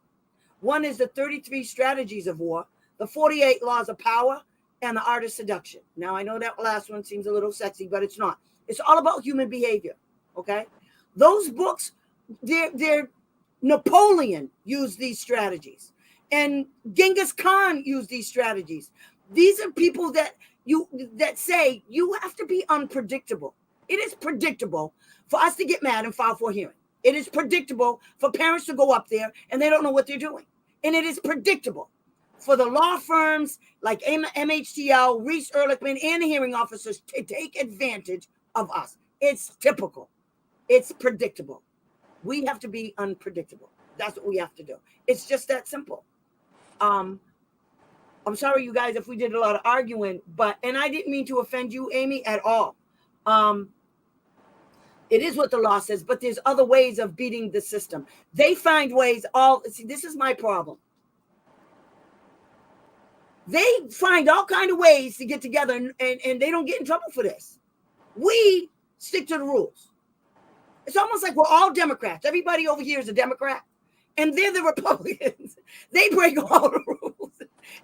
Speaker 1: One is The 33 Strategies of War, The 48 Laws of Power, and The Art of Seduction. Now, I know that last one seems a little sexy, but it's not. It's all about human behavior, okay? Those books, they're Napoleon used these strategies, and Genghis Khan used these strategies. These are people that say you have to be unpredictable. It is predictable for us to get mad and file for a hearing. It is predictable for parents to go up there and they don't know what they're doing. And it is predictable for the law firms like MHTL, Reese Ehrlichman, and the hearing officers to take advantage of us. It's typical. It's predictable. We have to be unpredictable. That's what we have to do. It's just that simple. I'm sorry, you guys, if we did a lot of arguing, and I didn't mean to offend you, Amy, at all. It is what the law says, but there's other ways of beating the system. They find ways. This is my problem. They find all kind of ways to get together, and they don't get in trouble for this. We stick to the rules. It's almost like we're all Democrats. Everybody over here is a Democrat, and they're the Republicans. They break all the rules,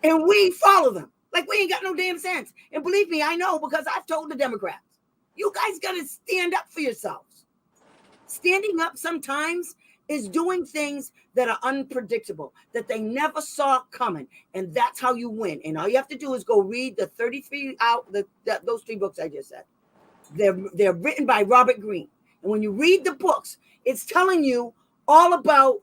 Speaker 1: and we follow them. Like we ain't got no damn sense. And believe me, I know because I've told the Democrats. You guys got to stand up for yourselves. Standing up sometimes is doing things that are unpredictable, that they never saw coming. And that's how you win. And all you have to do is go read the 33 those 3 books I just said. They're written by Robert Greene. And when you read the books, it's telling you all about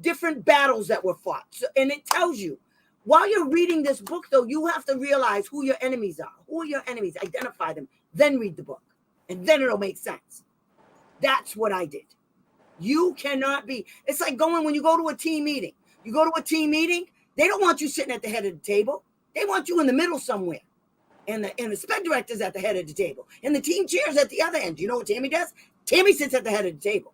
Speaker 1: different battles that were fought. And it tells you, while you're reading this book, though, you have to realize who your enemies are. Who are your enemies? Identify them. Then read the book. And then it'll make sense. That's what I did. You cannot be. It's like when you go to a team meeting. You go to a team meeting, they don't want you sitting at the head of the table. They want you in the middle somewhere. And the sped director's at the head of the table. And the team chair's at the other end. You know what Tammy does? Tammy sits at the head of the table.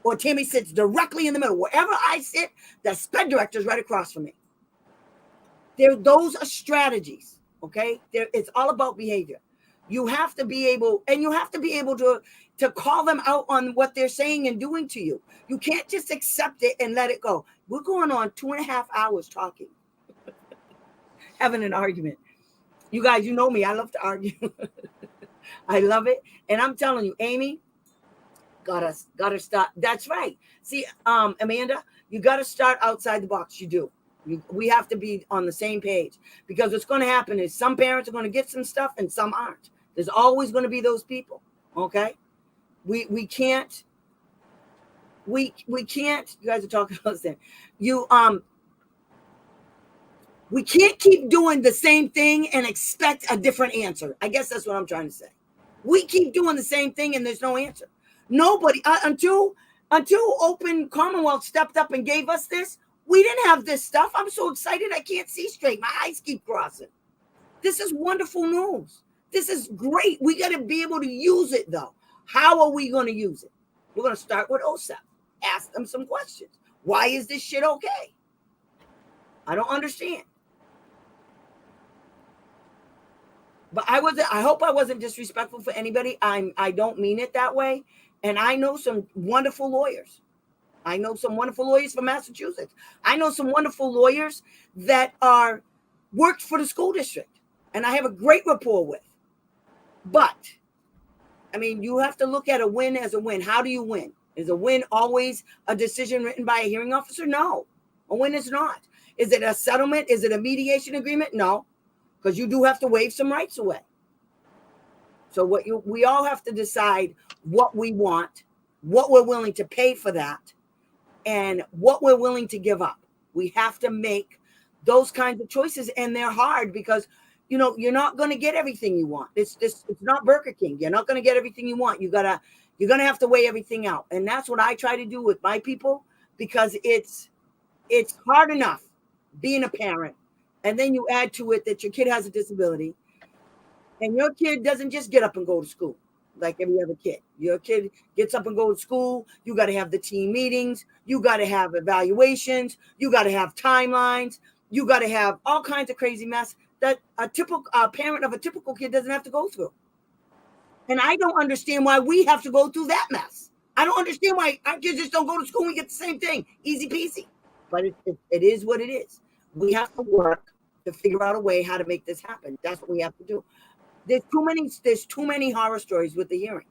Speaker 1: Or Tammy sits directly in the middle. Wherever I sit, the sped director's right across from me. Those are strategies, okay? It's all about behavior. You have to be able, to call them out on what they're saying and doing to you. You can't just accept it and let it go. We're going on 2.5 hours talking, having an argument. You guys, you know me. I love to argue. I love it. And I'm telling you, Amy, gotta start. That's right. See, Amanda, you got to start outside the box. You do. We have to be on the same page, because what's going to happen is some parents are going to get some stuff and some aren't. There's always going to be those people. Okay. We can't, you guys are talking about this. We can't keep doing the same thing and expect a different answer. I guess that's what I'm trying to say. We keep doing the same thing and there's no answer. Nobody, until Open Commonwealth stepped up and gave us this, we didn't have this stuff. I'm so excited I can't see straight. My eyes keep crossing. This is wonderful news. This is great. We got to be able to use it, though. How are we going to use it? We're going to start with OSEP. Ask them some questions. Why is this shit okay? I don't understand. But I hope I wasn't disrespectful for anybody. I don't mean it that way. And I know some wonderful lawyers. I know some wonderful lawyers from Massachusetts. I know some wonderful lawyers that are worked for the school district, and I have a great rapport with. But I mean, you have to look at a win as a win. How do you win? Is a win always a decision written by a hearing officer? No, a win is not. Is it a settlement? Is it a mediation agreement? No, because you do have to waive some rights away. So we all have to decide what we want, what we're willing to pay for that, and what we're willing to give up. We have to make those kinds of choices, and they're hard because you're not going to get everything you want. It's not Burger King. You're not going to get everything you want. You're gonna have to weigh everything out, and that's what I try to do with my people, because it's hard enough being a parent, and then you add to it that your kid has a disability, and your kid doesn't just get up and go to school like every other kid. Your kid gets up and goes to school. You got to have the team meetings. You got to have evaluations. You got to have timelines. You got to have all kinds of crazy mess that a typical parent of a typical kid doesn't have to go through. And I don't understand why we have to go through that mess. I don't understand why our kids just don't go to school and we get the same thing. Easy peasy. But it is what it is. We have to work to figure out a way how to make this happen. That's what we have to do. There's too many horror stories with the hearing.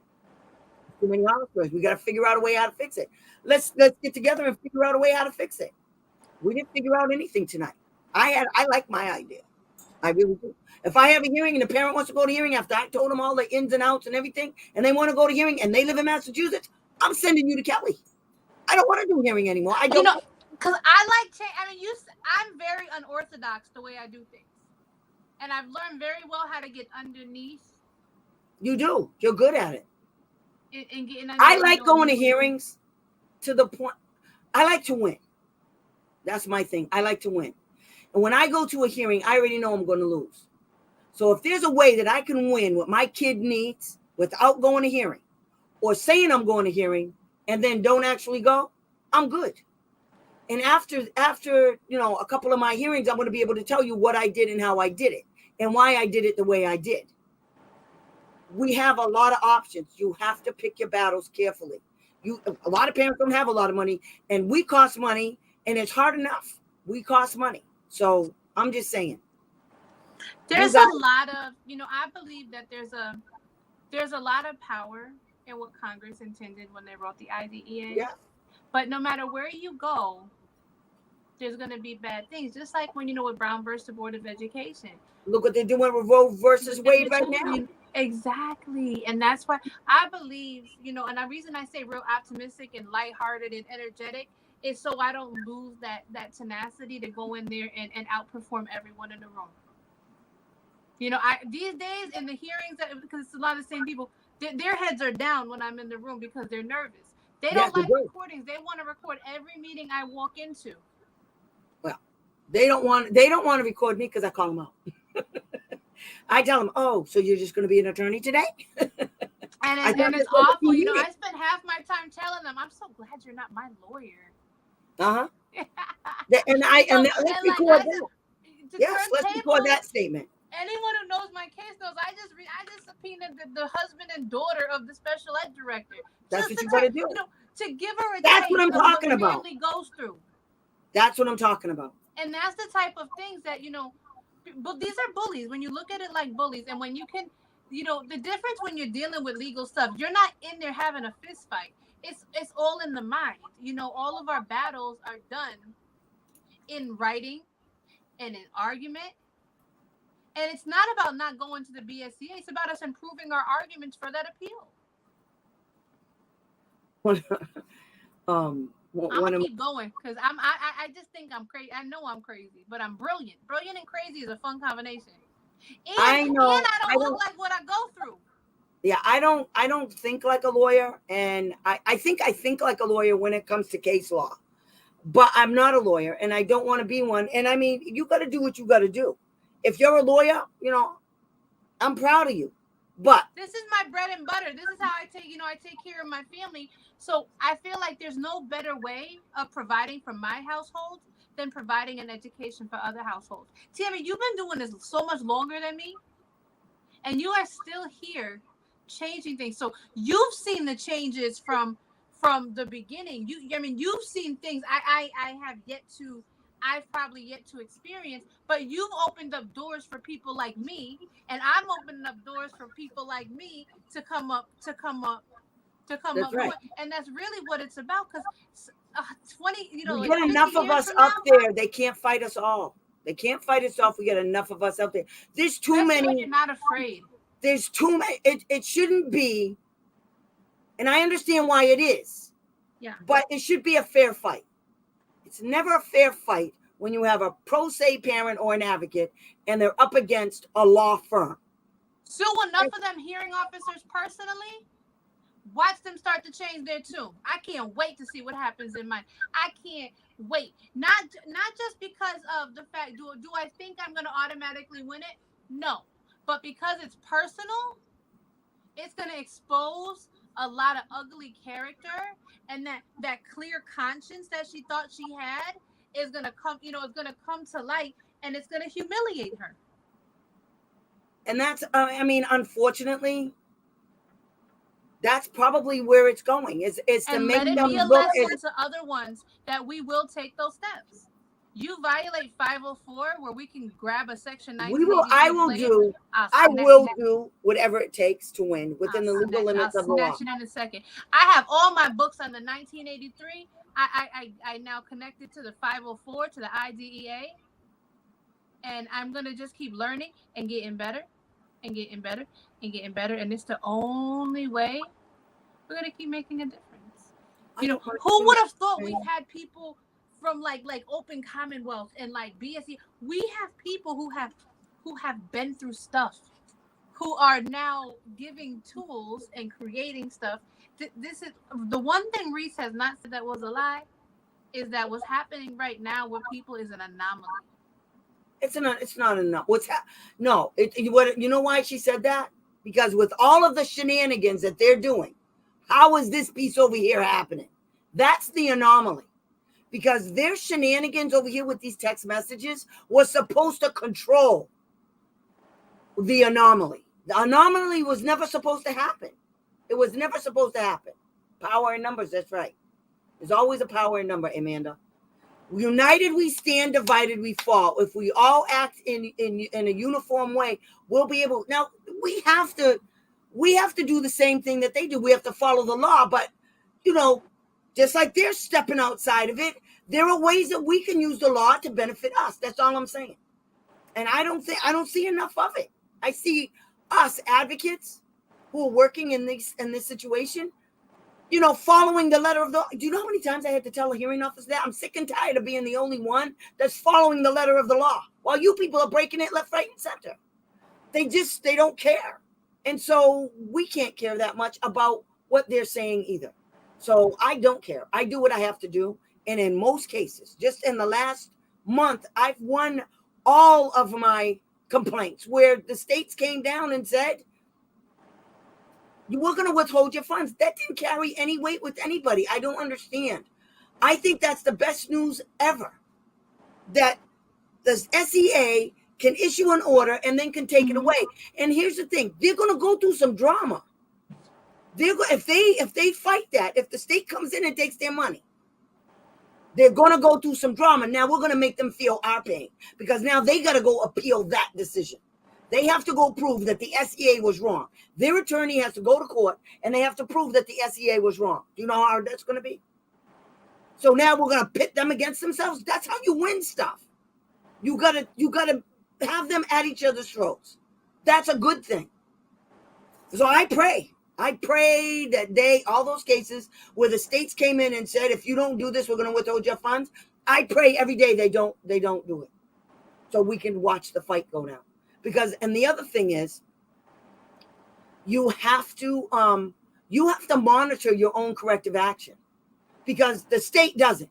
Speaker 1: Too many horror stories. We got to figure out a way how to fix it. Let's get together and figure out a way how to fix it. We didn't figure out anything tonight. I like my idea. I really do. If I have a hearing and the parent wants to go to hearing after I told them all the ins and outs and everything, and they want to go to hearing and they live in Massachusetts, I'm sending you to Kelly. I don't want to do hearing anymore. I don't.
Speaker 2: Because I like change. I mean, I'm very unorthodox the way I do things. And I've learned very well how to get underneath.
Speaker 1: You do. You're good at it.
Speaker 2: And getting underneath.
Speaker 1: I like going to hearings to the point. I like to win. That's my thing. I like to win. And when I go to a hearing, I already know I'm going to lose. So if there's a way that I can win what my kid needs without going to hearing, or saying I'm going to hearing and then don't actually go, I'm good. And after a couple of my hearings, I'm going to be able to tell you what I did and how I did it and why I did it the way I did. We have a lot of options. You have to pick your battles carefully. A lot of parents don't have a lot of money, and we cost money, and it's hard enough. We cost money. So I'm just saying.
Speaker 2: There's a lot of, I believe that there's a lot of power in what Congress intended when they wrote the IDEA.
Speaker 1: Yeah.
Speaker 2: But no matter where you go, there's going to be bad things. Just like when, with Brown versus the Board of Education.
Speaker 1: Look what they're doing with Roe versus Wade right now.
Speaker 2: Exactly. And that's why I believe, and the reason I say real optimistic and lighthearted and energetic is so I don't lose that tenacity to go in there and outperform everyone in the room. These days in the hearings, because it's a lot of the same people, their heads are down when I'm in the room because they're nervous. They don't like recordings. They want to record every meeting I walk into.
Speaker 1: Well, they don't want to record me because I call them out. I tell them, oh, so you're just going to be an attorney today?
Speaker 2: And it's awful. I spend half my time telling them, I'm so glad you're not my lawyer.
Speaker 1: Uh-huh. Let's record that. Yes, let's record that statement.
Speaker 2: Anyone who knows my case knows I just subpoenaed the husband and daughter of the special ed director.
Speaker 1: That's what you got to do.
Speaker 2: To give her a
Speaker 1: That's what I'm talking about.
Speaker 2: Family goes through.
Speaker 1: That's what I'm talking about.
Speaker 2: And that's the type of things that, but these are bullies. When you look at it like bullies, and when you can, the difference when you're dealing with legal stuff, you're not in there having a fist fight. It's all in the mind. All of our battles are done in writing and in argument. And it's not about not going to the BSCA. It's about us improving our arguments for that appeal. I'm gonna keep going because I just think I'm crazy. I know I'm crazy, but I'm brilliant. Brilliant and crazy is a fun combination. And I know. And I don't look like what I go through.
Speaker 1: Yeah, I don't think like a lawyer, and I think like a lawyer when it comes to case law, but I'm not a lawyer, and I don't want to be one. And I mean, you got to do what you got to do. If you're a lawyer, I'm proud of you. But
Speaker 2: this is my bread and butter. This is how I take care of my family. So I feel like there's no better way of providing for my household than providing an education for other households. Tammy, you've been doing this so much longer than me. and you are still here changing things. So you've seen the changes from the beginning. You've seen things I have yet to, I've probably yet to experience, but you've opened up doors for people like me, and I'm opening up doors for people like me to come up
Speaker 1: That's right.
Speaker 2: more. And that's really what it's about, because 20,
Speaker 1: We
Speaker 2: like
Speaker 1: get
Speaker 2: 50
Speaker 1: enough of
Speaker 2: years
Speaker 1: us
Speaker 2: from
Speaker 1: up
Speaker 2: now,
Speaker 1: there. They can't fight us all. They can't fight us off. We get enough of us up there. There's too
Speaker 2: especially when
Speaker 1: many.
Speaker 2: you're not afraid.
Speaker 1: There's too many. It shouldn't be. And I understand why it is.
Speaker 2: Yeah.
Speaker 1: But it should be a fair fight. It's never a fair fight when you have a pro se parent or an advocate and they're up against a law firm.
Speaker 2: Sue enough of them hearing officers personally. Watch them start to change their tune. I can't wait to see what happens in mine. I can't wait. Not just because of the fact, do I think I'm going to automatically win it? No. But because it's personal, it's going to expose a lot of ugly character, and that clear conscience that she thought she had is going to come, it's going to come to light, and it's going to humiliate her.
Speaker 1: And that's, unfortunately, that's probably where it's going. Is to
Speaker 2: And
Speaker 1: make
Speaker 2: let it
Speaker 1: them
Speaker 2: be a
Speaker 1: look
Speaker 2: lesson to other ones that we will take those steps. You violate 504, where we can grab a section 1983.
Speaker 1: I will do whatever it takes to win within the legal limits of the law.
Speaker 2: I'll snatch it in a second. I have all my books on the 1983. I now connected to the 504, to the IDEA, and I'm gonna just keep learning and getting better and getting better and getting better. And it's the only way we're gonna keep making a difference. Who would have thought we've had people from like Open Commonwealth and like BSE? We have people who have been through stuff, who are now giving tools and creating stuff. This is the one thing Reese has not said that was a lie, is that what's happening right now with people is an anomaly.
Speaker 1: It's not enough. You know why she said that? Because with all of the shenanigans that they're doing, how is this piece over here happening? That's the anomaly. Because their shenanigans over here with these text messages was supposed to control the anomaly. The anomaly was never supposed to happen. It was never supposed to happen. Power in numbers, that's right. There's always a power in number, Amanda. United we stand, divided we fall. If we all act in a uniform way, we'll be able. Now we have to do the same thing that they do. We have to follow the law, but just like they're stepping outside of it, there are ways that we can use the law to benefit us. That's all I'm saying. And I don't see enough of it. I see us advocates who are working in this situation, following the letter of the law. Do you know how many times I had to tell a hearing officer that? I'm sick and tired of being the only one that's following the letter of the law, while you people are breaking it left, right, and center. They don't care. And so we can't care that much about what they're saying either. So I don't care. I do what I have to do. And in most cases, just in the last month, I've won all of my complaints where the states came down and said, you were going to withhold your funds. That didn't carry any weight with anybody. I don't understand. I think that's the best news ever, that the SEA can issue an order and then can take it away. And here's the thing. They're going to go through some drama. If they fight that, if the state comes in and takes their money, they're going to go through some drama. Now we're going to make them feel our pain, because now they got to go appeal that decision. They have to go prove that the SEA was wrong. Their attorney has to go to court and they have to prove that the SEA was wrong. Do you know how hard that's going to be? So now we're going to pit them against themselves. That's how you win stuff. You got to have them at each other's throats. That's a good thing. So I pray that all those cases where the states came in and said, if you don't do this, we're going to withhold your funds. I pray every day they don't do it, so we can watch the fight go down. And the other thing is, you have to monitor your own corrective action, because the state doesn't.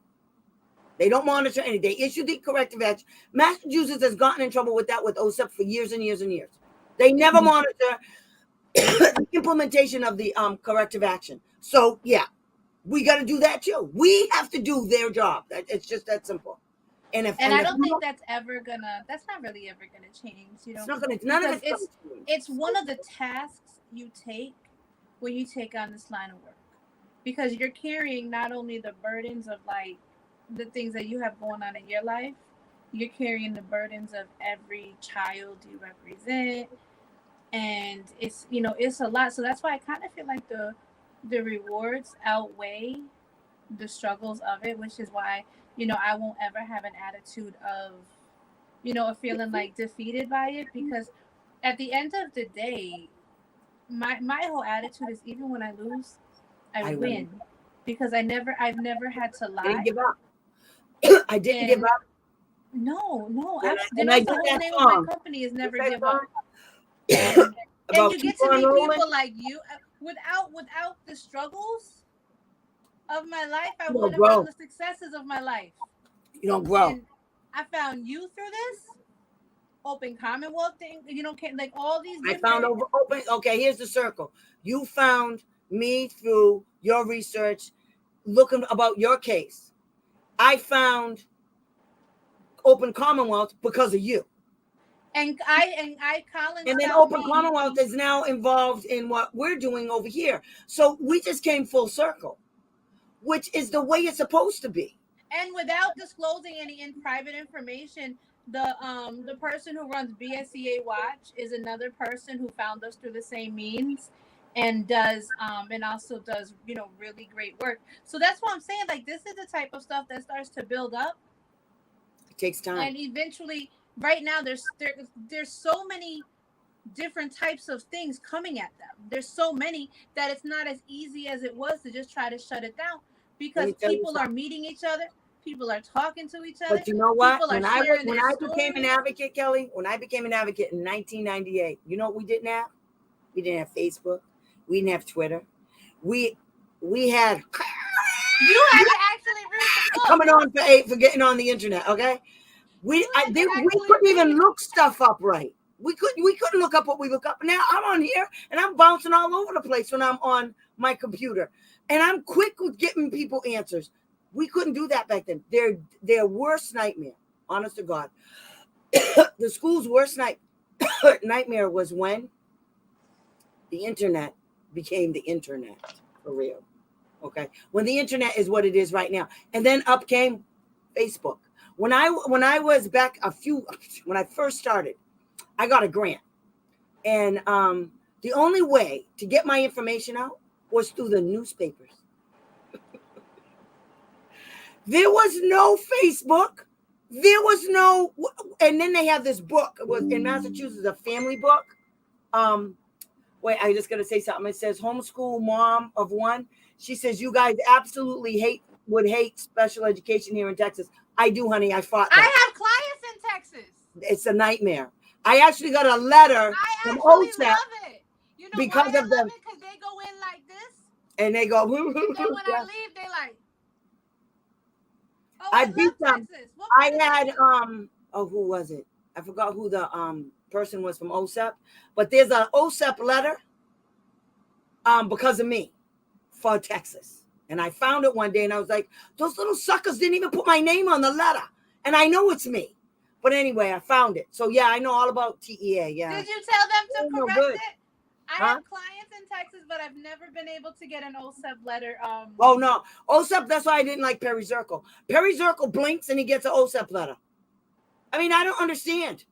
Speaker 1: They don't monitor anything. They issue the corrective action. Massachusetts has gotten in trouble with that with OSEP for years and years and years. They never monitor the implementation of the corrective action. So yeah, we got to do that too. We have to do their job. It's just that simple.
Speaker 2: And I don't think that's not really ever gonna change,
Speaker 1: it's not gonna, none of
Speaker 2: because
Speaker 1: it's
Speaker 2: it's one of the tasks you take when you take on this line of work, because you're carrying not only the burdens of like the things that you have going on in your life, you're carrying the burdens of every child you represent, and it's a lot. So that's why I kind of feel like the rewards outweigh the struggles of it, which is why I won't ever have an attitude of of feeling like defeated by it, because at the end of the day, my whole attitude is, even when I lose, I win, because I've never had to lie.
Speaker 1: I didn't give up. I didn't give up.
Speaker 2: No,
Speaker 1: And I did
Speaker 2: the whole
Speaker 1: that
Speaker 2: name
Speaker 1: song.
Speaker 2: of my company is Never Give Up.
Speaker 1: About
Speaker 2: And you get to meet people like you. Without the struggles of my life, I wouldn't have found the successes of my life.
Speaker 1: You don't grow.
Speaker 2: And I found you through this Open Commonwealth thing. Like all these
Speaker 1: I found open. Okay, here's the circle. You found me through your research, looking about your case. I found Open Commonwealth because of you.
Speaker 2: And Collins.
Speaker 1: And then Open Commonwealth is now involved in what we're doing over here. So we just came full circle, which is the way it's supposed to be.
Speaker 2: And without disclosing any private information, the person who runs BSEA Watch is another person who found us through the same means, and also does really great work. So that's what I'm saying. Like, this is the type of stuff that starts to build up.
Speaker 1: It takes time,
Speaker 2: and eventually, right now, there's so many different types of things coming at them. There's so many that it's not as easy as it was to just try to shut it down, because people are meeting each other. People are talking to each other.
Speaker 1: But you know what?
Speaker 2: When I
Speaker 1: became an advocate, Kelly, when I became an advocate in 1998, you know what we didn't have? We didn't have Facebook. We didn't have Twitter. We had.
Speaker 2: You had to actually read the book.
Speaker 1: Coming on for getting on the internet, okay? We couldn't even look stuff up right. We couldn't look up what we look up. Now I'm on here and I'm bouncing all over the place when I'm on my computer, and I'm quick with getting people answers. We couldn't do that back then. Their worst nightmare, honest to God, the school's worst nightmare was when the internet became the internet for real. Okay, when the internet is what it is right now, and then up came Facebook. When I was back when I first started, I got a grant, and the only way to get my information out was through the newspapers. There was no Facebook. There was no, and then they have this book. It was in Massachusetts, a family book. Wait, I just gotta say something. It says homeschool mom of one. She says, you guys absolutely would hate special education here in Texas. I do, honey. I fought that.
Speaker 2: I have clients in Texas.
Speaker 1: It's a nightmare. I actually got a letter from OSEP.
Speaker 2: Love it. You know
Speaker 1: because
Speaker 2: why
Speaker 1: of
Speaker 2: I love it? Because they go in like this.
Speaker 1: And they go,
Speaker 2: and then when I leave, they like, oh,
Speaker 1: I beat them.
Speaker 2: Texas.
Speaker 1: I had who was it? I forgot who the person was from OSEP, but there's an OSEP letter because of me for Texas. And I found it one day and I was like, those little suckers didn't even put my name on the letter. And I know it's me. But anyway, I found it. So yeah, I know all about TEA. Yeah.
Speaker 2: Did you tell them to correct it? I have clients in Texas, but I've never been able to get an OSEP letter.
Speaker 1: Oh no. OSEP, that's why I didn't like Perry Zirkle. Perry Zirkle blinks and he gets an OSEP letter. I mean, I don't understand.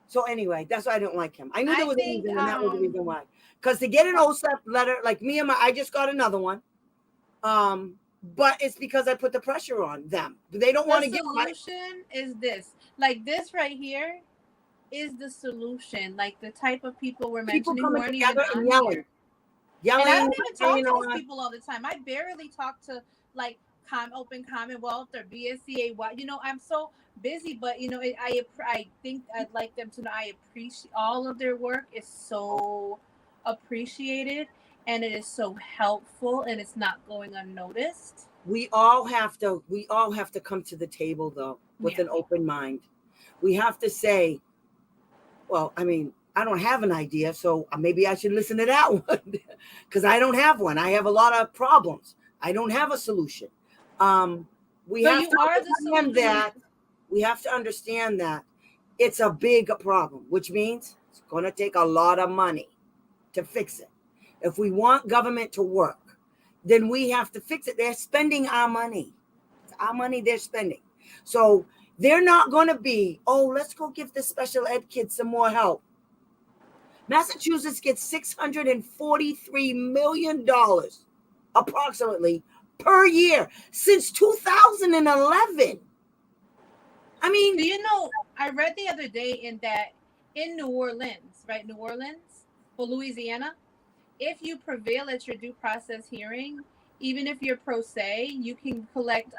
Speaker 1: So anyway, that's why I don't like him. I knew there was a reason, and that was the reason why. Because to get an OSEP letter, like me and I just got another one. But it's because I put the pressure on them. They don't want to get my
Speaker 2: solution is this. Like this right here is the solution. Like the type of people we're mentioning
Speaker 1: people coming
Speaker 2: weren't
Speaker 1: together
Speaker 2: even
Speaker 1: and yelling.
Speaker 2: And I don't even talk to these people all the time. I barely talk to like Open Commonwealth or BSCA. I'm so busy, but I think I'd like them to know I appreciate all of their work is so appreciated, and it is so helpful, and it's not going unnoticed.
Speaker 1: We all have to come to the table though with an open mind. We have to say, well, I mean, I don't have an idea, so maybe I should listen to that one because I don't have one. I have a lot of problems. I don't have a solution. We
Speaker 2: But
Speaker 1: have
Speaker 2: you
Speaker 1: to
Speaker 2: are the
Speaker 1: understand
Speaker 2: solution.
Speaker 1: that. We have to understand that it's a big problem, which means it's going to take a lot of money to fix it. If we want government to work, then we have to fix it. They're spending our money. It's our money they're spending. So they're not going to be, oh, let's go give the special ed kids some more help. Massachusetts gets $643 million approximately per year since 2011. I mean,
Speaker 2: Do you know, I read the other day in New Orleans, right? New Orleans or Louisiana, if you prevail at your due process hearing, even if you're pro se, you can collect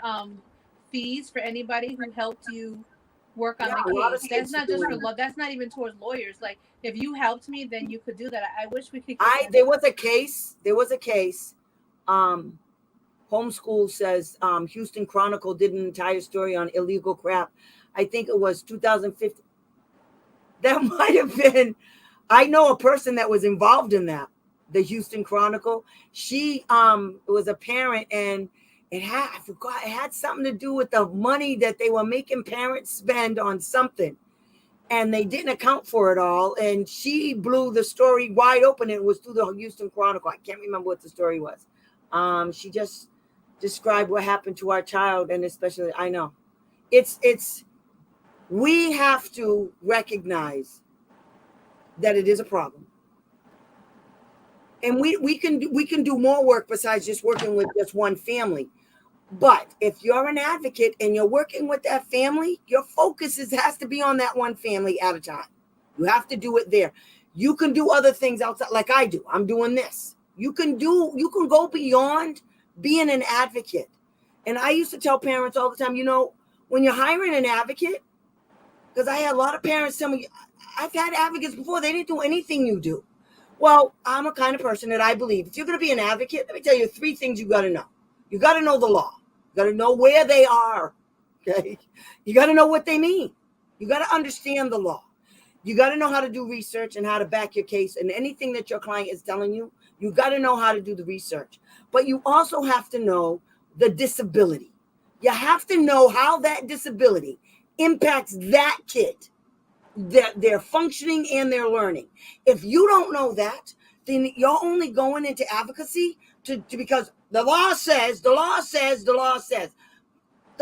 Speaker 2: fees for anybody who helped you work on
Speaker 1: yeah,
Speaker 2: the
Speaker 1: a lot of
Speaker 2: case. That's
Speaker 1: states are
Speaker 2: not just for
Speaker 1: doing that.
Speaker 2: law. That's not even towards lawyers. Like if you helped me, then you could do that. I wish we could get that.
Speaker 1: There was a case. Um, Homeschool says Houston Chronicle did an entire story on illegal crap. I think it was 2015. That might have been. I know a person that was involved in that. The Houston Chronicle. She was a parent, and I forgot, it had something to do with the money that they were making parents spend on something, and they didn't account for it all. And she blew the story wide open. And it was through the Houston Chronicle. I can't remember what the story was. She just described what happened to our child, and especially I know it's we have to recognize that it is a problem, and we can do more work besides just working with just one family. But if you're an advocate and you're working with that family, your focus has to be on that one family at a time. You have to do it there. You can do other things outside, like I do. I'm doing this. You can go beyond being an advocate. And I used to tell parents all the time, when you're hiring an advocate, because I had a lot of parents tell me, I've had advocates before, they didn't do anything you do. Well, I'm a kind of person that I believe if you're going to be an advocate, let me tell you 3 things you got to know. You got to know the law. You got to know where they are. Okay. You got to know what they mean. You got to understand the law. You got to know how to do research and how to back your case. And anything that your client is telling you, you got to know how to do the research. But you also have to know the disability. You have to know how that disability impacts that kid, their functioning and their learning. If you don't know that, then you're only going into advocacy to because the law says. The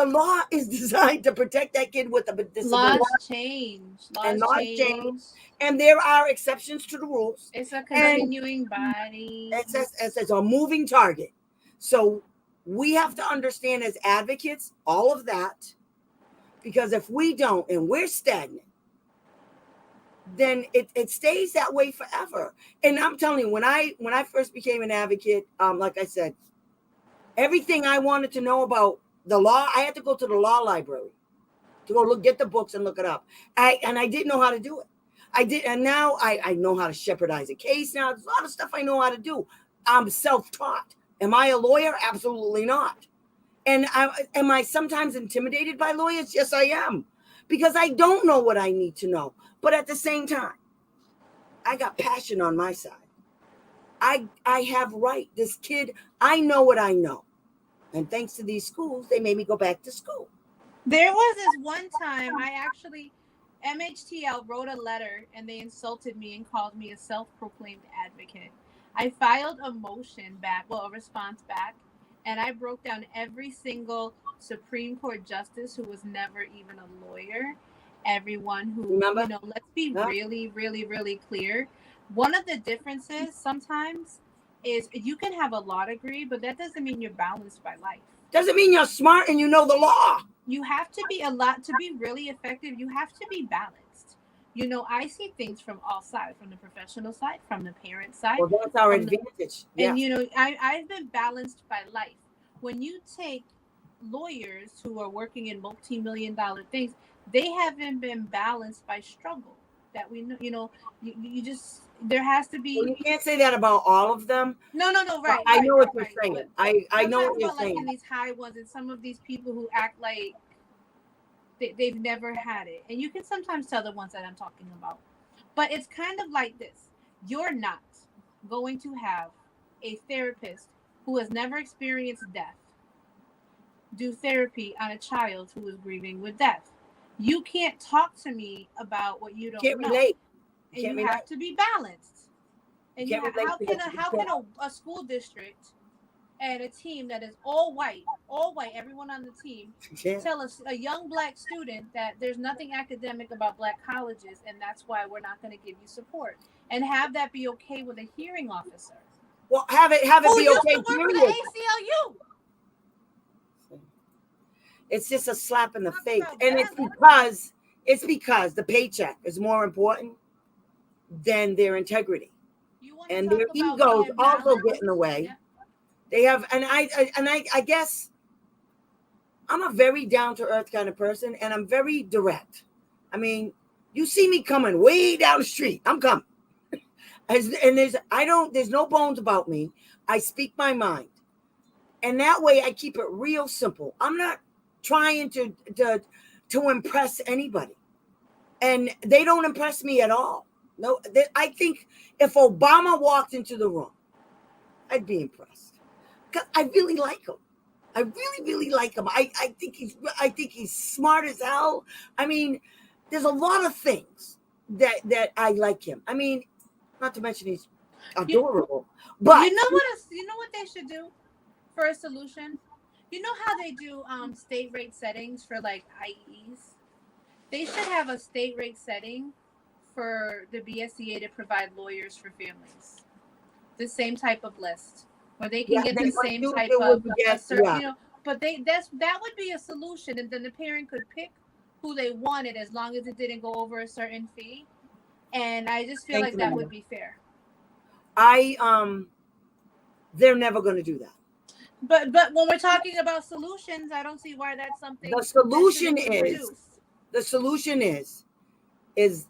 Speaker 1: law is designed to protect that kid with a disability.
Speaker 2: Laws change.
Speaker 1: And
Speaker 2: Laws
Speaker 1: laws
Speaker 2: change.
Speaker 1: and there are exceptions to the rules.
Speaker 2: It's a
Speaker 1: And
Speaker 2: continuing body.
Speaker 1: it's a moving target. So we have to understand as advocates all of that, because if we don't and we're stagnant, then it stays that way forever. And I'm telling you, when I first became an advocate, like I said, everything I wanted to know about the law, I had to go to the law library to go get the books and look it up. I didn't know how to do it. I did, and now I know how to shepherdize a case. Now there's a lot of stuff I know how to do. I'm self-taught. Am I a lawyer? Absolutely not. And am I sometimes intimidated by lawyers? Yes, I am, because I don't know what I need to know. But at the same time, I got passion on my side. I have right. This kid, I know what I know. And thanks to these schools, they made me go back to school.
Speaker 2: There was this one time MHTL wrote a letter and they insulted me and called me a self-proclaimed advocate. I filed a motion back, well, a response back, and I broke down every single Supreme Court justice who was never even a lawyer. Everyone who,
Speaker 1: Remember?
Speaker 2: Let's be
Speaker 1: Yeah.
Speaker 2: really, really, really clear. One of the differences sometimes is you can have a law degree, but that doesn't mean you're balanced by life.
Speaker 1: Doesn't mean you're smart and you know the law.
Speaker 2: You have to be to be really effective. You have to be balanced. I see things from all sides, from the professional side, from the parent side.
Speaker 1: Well, that's our advantage.
Speaker 2: And I've been balanced by life. When you take lawyers who are working in multi-million-dollar things, they haven't been balanced by struggle. That we know, you just, there has to be.
Speaker 1: Well, you can't say that about all of them.
Speaker 2: No, right.
Speaker 1: I know what
Speaker 2: right,
Speaker 1: you're saying.
Speaker 2: But
Speaker 1: I know what you're
Speaker 2: about,
Speaker 1: saying.
Speaker 2: Like in these high ones, and some of these people who act like they've never had it, and you can sometimes tell the ones that I'm talking about. But it's kind of like this: you're not going to have a therapist who has never experienced death do therapy on a child who is grieving with death. You can't talk to me about what you don't
Speaker 1: Can't
Speaker 2: know,
Speaker 1: relate.
Speaker 2: and
Speaker 1: Can't
Speaker 2: you
Speaker 1: relate.
Speaker 2: have to be balanced.
Speaker 1: You
Speaker 2: And
Speaker 1: can't relate
Speaker 2: how
Speaker 1: to
Speaker 2: can
Speaker 1: it.
Speaker 2: a school district and a team that is all white, everyone on the team,
Speaker 1: Yeah.
Speaker 2: tell us a young black student that there's nothing academic about black colleges, and that's why we're not going to give you support, and have that be okay with a hearing officer
Speaker 1: Well, have it
Speaker 2: who
Speaker 1: be
Speaker 2: used
Speaker 1: okay.
Speaker 2: to work for
Speaker 1: Period.
Speaker 2: the ACLU.
Speaker 1: It's just a slap in the
Speaker 2: Talk
Speaker 1: face,
Speaker 2: about
Speaker 1: and
Speaker 2: balance.
Speaker 1: it's because the paycheck is more important than their integrity,
Speaker 2: You want to
Speaker 1: and
Speaker 2: talk
Speaker 1: their
Speaker 2: about
Speaker 1: egos
Speaker 2: being
Speaker 1: also
Speaker 2: balanced?
Speaker 1: get in the way.
Speaker 2: Yeah.
Speaker 1: They have, and I guess I'm a very down to earth kind of person, and I'm very direct. I mean, you see me coming way down the street, I'm coming. And there's no bones about me. I speak my mind. And that way I keep it real simple. I'm not trying to impress anybody. And they don't impress me at all. No, I think if Obama walked into the room, I'd be impressed. Because I really like him. I really, really like him. I think he's smart as hell. I mean, there's a lot of things that I like him. I mean, not to mention he's adorable. But
Speaker 2: you know what they should do for a solution? You know how they do state rate settings for like IEs? They should have a state rate setting for the BSCA to provide lawyers for families. The same type of list where they can
Speaker 1: yeah,
Speaker 2: get
Speaker 1: then
Speaker 2: the
Speaker 1: what
Speaker 2: same
Speaker 1: you
Speaker 2: type
Speaker 1: do
Speaker 2: of
Speaker 1: would
Speaker 2: a
Speaker 1: get,
Speaker 2: certain,
Speaker 1: yeah.
Speaker 2: but that would be a solution, and then the parent could pick who they wanted as long as it didn't go over a certain fee. And I just feel
Speaker 1: Thank
Speaker 2: like that
Speaker 1: you.
Speaker 2: would be fair.
Speaker 1: They're never going to do that.
Speaker 2: But when we're talking about solutions, I don't see why that's something
Speaker 1: The solution
Speaker 2: that shouldn't be produced.
Speaker 1: is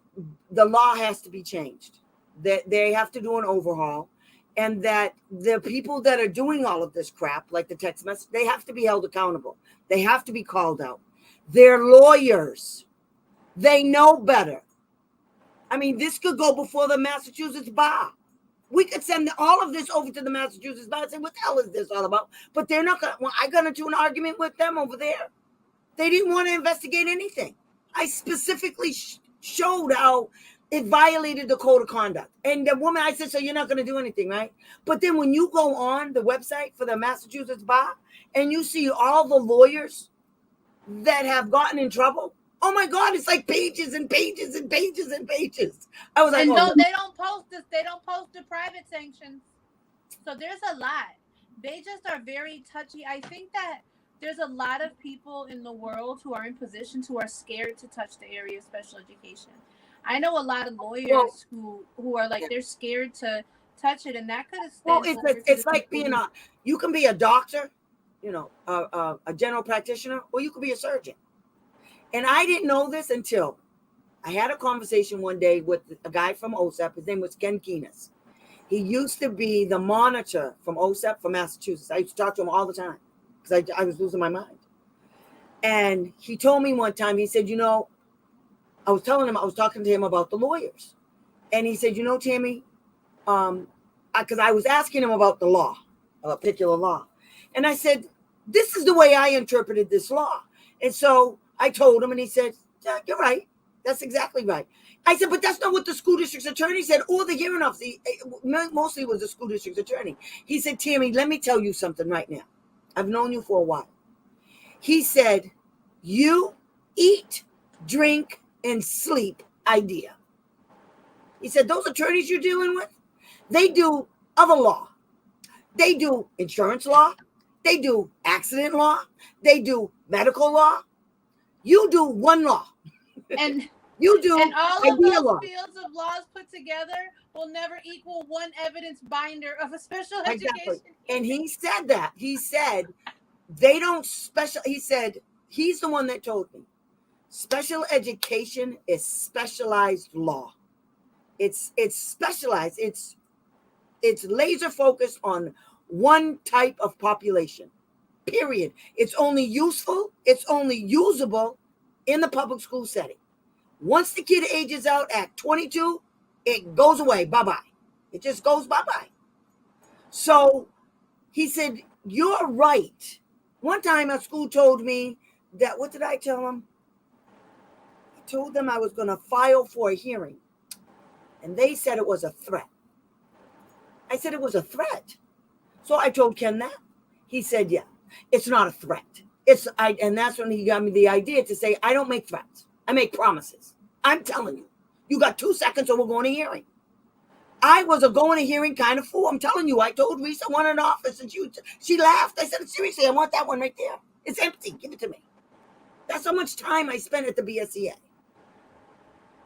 Speaker 1: the law has to be changed. That they have to do an overhaul, and that the people that are doing all of this crap, like the text message, they have to be held accountable. They have to be called out. They're lawyers. They know better. I mean, this could go before the Massachusetts bar. We could send all of this over to the Massachusetts bar and say, what the hell is this all about? But they're not going to, well, I got into an argument with them over there. They didn't want to investigate anything. I specifically showed how it violated the code of conduct. And the woman, I said, so you're not going to do anything, right? But then when you go on the website for the Massachusetts bar and you see all the lawyers that have gotten in trouble, oh my God, it's like pages and pages and pages and pages. I was like,
Speaker 2: And
Speaker 1: oh,
Speaker 2: they don't post this. They don't post the private sanctions. So there's a lot. They just are very touchy. I think that there's a lot of people in the world who are in positions who are scared to touch the area of special education. I know a lot of lawyers who are like they're scared to touch it, and that could extend.
Speaker 1: well, it's like being you can be a doctor, you know, a general practitioner, or you could be a surgeon. And I didn't know this until I had a conversation one day with a guy from OSEP. His name was Ken Keenis. He used to be the monitor from OSEP for Massachusetts. I used to talk to him all the time because I was losing my mind. And he told me one time, he said, you know, I was talking to him about the lawyers. And he said, you know, Tammy, because I was asking him about the law, a particular law. And I said, this is the way I interpreted this law. And so I told him, and he said, yeah, you're right. That's exactly right. I said, but that's not what the school district's attorney said, or the hearing officer. Mostly it was the school district's attorney. He said, Tammy, let me tell you something right now. I've known you for a while. He said, you eat, drink, and sleep idea. He said, those attorneys you're dealing with, they do other law. They do insurance law. They do accident law. They do medical law. You do one law.
Speaker 2: And
Speaker 1: you do
Speaker 2: and all of those
Speaker 1: law.
Speaker 2: fields of laws put together will never equal one evidence binder of a special
Speaker 1: Exactly.
Speaker 2: education.
Speaker 1: And he said that. He said they don't he said, he's the one that told me special education is specialized law. It's specialized. It's laser focused on one type of population. Period. It's only useful. It's only usable in the public school setting. Once the kid ages out at 22, it goes away. Bye-bye. It just goes bye-bye. So he said, you're right One time a school told me that, what did I tell them? I told them I was going to file for a hearing. And they said it was a threat. I said it was a threat. So I told Ken that. He said, yeah, it's not a threat. And that's when he got me the idea to say, I don't make threats. I make promises. I'm telling you, you got 2 seconds or we're going to hearing. I was a going to hearing kind of fool. I'm telling you, I told Reese I wanted an office and she laughed. I said, seriously, I want that one right there. It's empty. Give it to me. That's how much time I spent at the BSEA.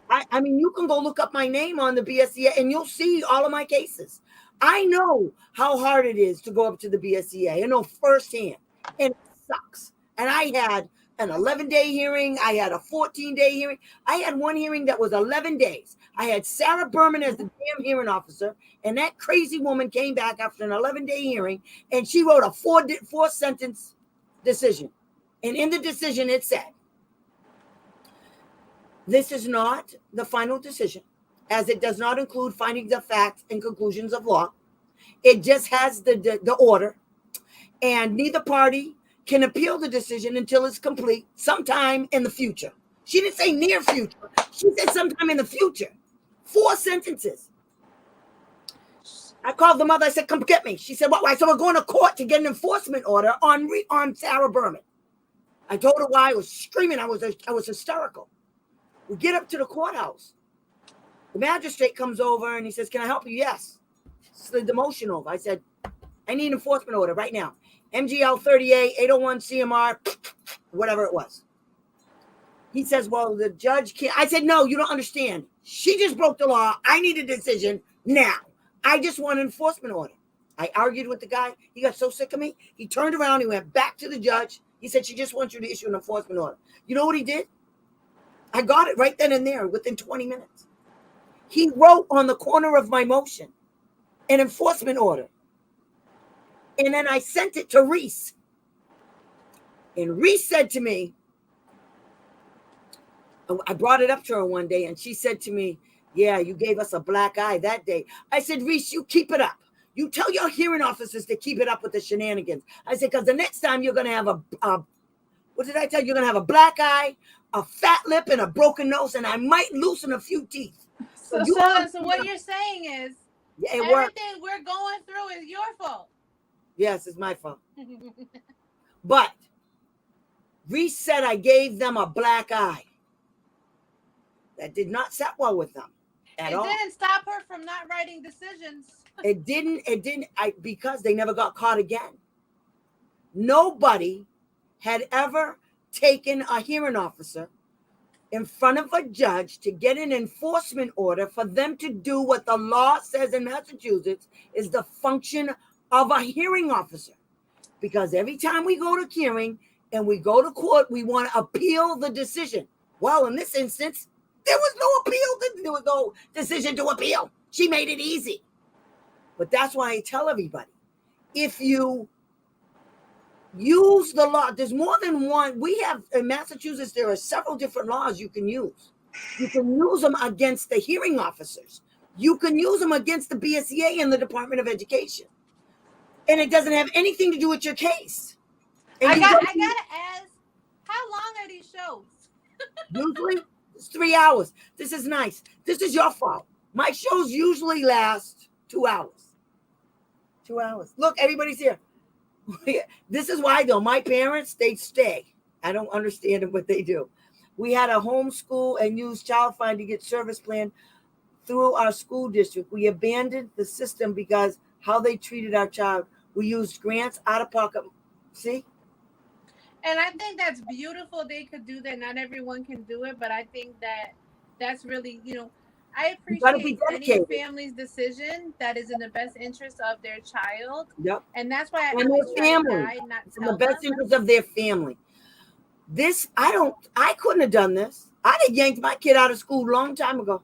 Speaker 1: I mean, you can go look up my name on the BSEA and you'll see all of my cases. I know how hard it is to go up to the BSEA. I know firsthand, and it sucks. And I had an 11-day hearing. I had a 14-day hearing. I had one hearing that was 11 days. I had Sarah Berman as the damn hearing officer, and that crazy woman came back after an 11-day hearing, and she wrote a four-sentence decision. And in the decision, it said, this is not the final decision, as it does not include findings of fact and conclusions of law. It just has the order, and neither party can appeal the decision until it's complete sometime in the future. She didn't say near future. She said sometime in the future. 4 sentences. I called the mother. I said, come get me. She said, what? I said, we're going to court to get an enforcement order on Sarah Berman. I told her why. I was screaming. I was hysterical. We get up to the courthouse. The magistrate comes over and he says, can I help you? Yes. Slid the motion over. I said, I need an enforcement order right now. MGL 38, 801 CMR, whatever it was. He says, well, the judge can't. I said, no, you don't understand. She just broke the law. I need a decision now. I just want an enforcement order. I argued with the guy. He got so sick of me. He turned around. He went back to the judge. He said, she just wants you to issue an enforcement order. You know what he did? I got it right then and there within 20 minutes. He wrote on the corner of my motion an enforcement order. And then I sent it to Reese. And Reese said to me, I brought it up to her one day and she said to me, yeah, you gave us a black eye that day. I said, Reese, you keep it up. You tell your hearing officers to keep it up with the shenanigans. I said, because the next time you're going to have what did I tell you? You're going to have a black eye, a fat lip, and a broken nose, and I might loosen a few teeth.
Speaker 2: So what you're saying is, everything we're going through is your fault.
Speaker 1: Yes, it's my fault. But Reese said I gave them a black eye. That did not sit well with them at all.
Speaker 2: It didn't stop her from not writing decisions.
Speaker 1: It didn't. Because they never got caught again. Nobody had ever taken a hearing officer in front of a judge to get an enforcement order for them to do what the law says in Massachusetts is the function of a hearing officer. Because every time we go to hearing and we go to court, we want to appeal the decision. Well, in this instance, there was no appeal. There was no decision to appeal. She made it easy. But that's why I tell everybody, if you use the law, there's more than one. We have in Massachusetts, there are several different laws you can use. You can use them against the hearing officers. You can use them against the BSEA and the Department of Education. And it doesn't have anything to do with your case. And
Speaker 2: I gotta ask, how long are these shows?
Speaker 1: Usually it's 3 hours. This is nice. This is your fault. My shows usually last 2 hours. 2 hours. Look, everybody's here. This is why, though, my parents, they stay. I don't understand what they do. We had a homeschool and use child find to get service plan through our school district. We abandoned the system because how they treated our child. We used grants out of pocket. See?
Speaker 2: And I think that's beautiful. They could do that. Not everyone can do it, but I think that's really, I appreciate any family's decision that is in the best interest of their child.
Speaker 1: Yep.
Speaker 2: And that's why I
Speaker 1: and
Speaker 2: always
Speaker 1: their family. It's in the best interest of their family. I couldn't have done this. I'd have yanked my kid out of school a long time ago.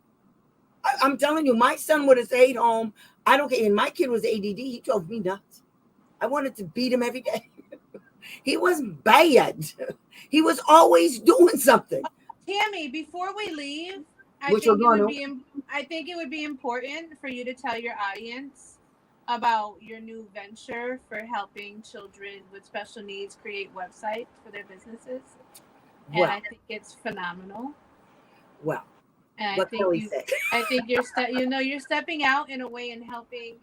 Speaker 1: I'm telling you, my son would have stayed home. I don't care. And my kid was ADD. He drove me nuts. I wanted to beat him every day. He was bad. He was always doing something.
Speaker 2: Tammy, before we leave, I think it would be important for you to tell your audience about your new venture for helping children with special needs create websites for their businesses. And
Speaker 1: Well,
Speaker 2: I think it's phenomenal.
Speaker 1: well,
Speaker 2: And
Speaker 1: what Kelly said.
Speaker 2: I think you're stepping out in a way and helping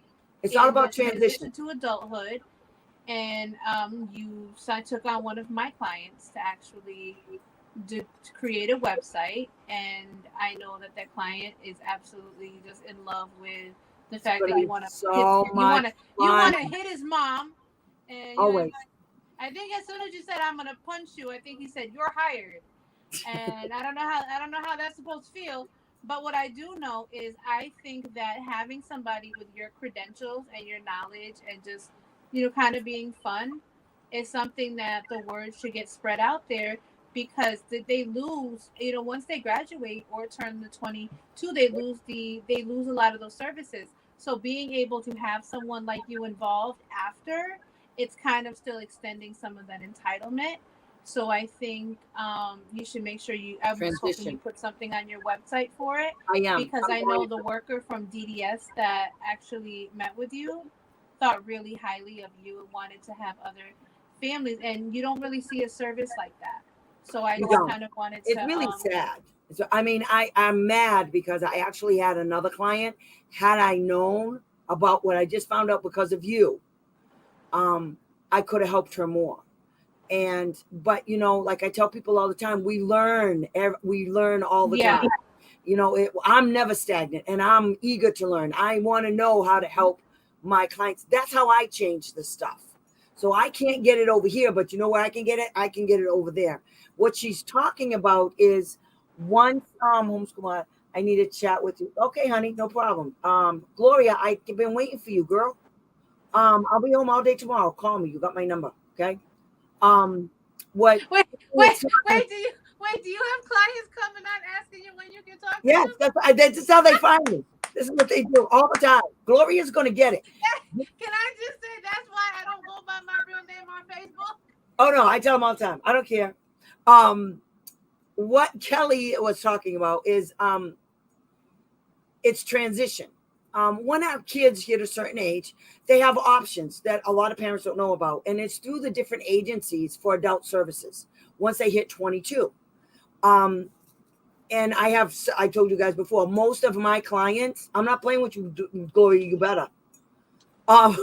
Speaker 1: It's all
Speaker 2: in
Speaker 1: about
Speaker 2: the transition
Speaker 1: transition.
Speaker 2: to adulthood. And I took on one of my clients to actually to create a website, and I know that that client is absolutely just in love with the
Speaker 1: It's
Speaker 2: fact
Speaker 1: gonna
Speaker 2: that
Speaker 1: be so much
Speaker 2: you
Speaker 1: fun.
Speaker 2: want to hit his mom, and
Speaker 1: Always.
Speaker 2: I think as soon as you said I'm gonna punch you, I think he said you're hired, and I don't know how that's supposed to feel. But what I do know is I think that having somebody with your credentials and your knowledge and just kind of being fun is something that the word should get spread out there, because they lose, once they graduate or turn the 22, they lose a lot of those services. So being able to have someone like you involved after, it's kind of still extending some of that entitlement. So I think you should make sure I was hoping you
Speaker 1: Transition.
Speaker 2: put something on your website for it,
Speaker 1: I am.
Speaker 2: because
Speaker 1: I'm
Speaker 2: I
Speaker 1: going
Speaker 2: know the worker from DDS that actually met with you thought really highly of you and wanted to have other families, and you don't really see a service like that. So I
Speaker 1: You
Speaker 2: just
Speaker 1: don't.
Speaker 2: kind of wanted
Speaker 1: It's
Speaker 2: to
Speaker 1: really sad. So I mean, I'm mad because I actually had another client. Had I known about what I just found out because of you, I could have helped her more. And but like I tell people all the time, we learn. We learn all the
Speaker 2: yeah.
Speaker 1: time. I'm never stagnant, and I'm eager to learn. I want to know how to help my clients. That's how I change the stuff. So I can't get it over here, but you know where I can get it? I can get it over there. What she's talking about is once homeschool. I need to chat with you. Okay, honey, no problem. Gloria, I've been waiting for you, girl. I'll be home all day tomorrow. Call me. You got my number, okay? Um, what?
Speaker 2: Wait,
Speaker 1: It's,
Speaker 2: wait. Do you have clients coming out asking you when you can talk to
Speaker 1: yes, that's just how they find me. This is what they do all the time. Gloria's going to get it.
Speaker 2: them? Can I just say that's why I don't go by my real name on Facebook?
Speaker 1: Oh no, I tell them all the time. I don't care. Um, what Kelly was talking about is it's transition. When our kids hit a certain age, they have options that a lot of parents don't know about, and it's through the different agencies for adult services. Once they hit 22, and I told you guys before, most of my clients, I'm not playing with you, Gloria, you better. Um,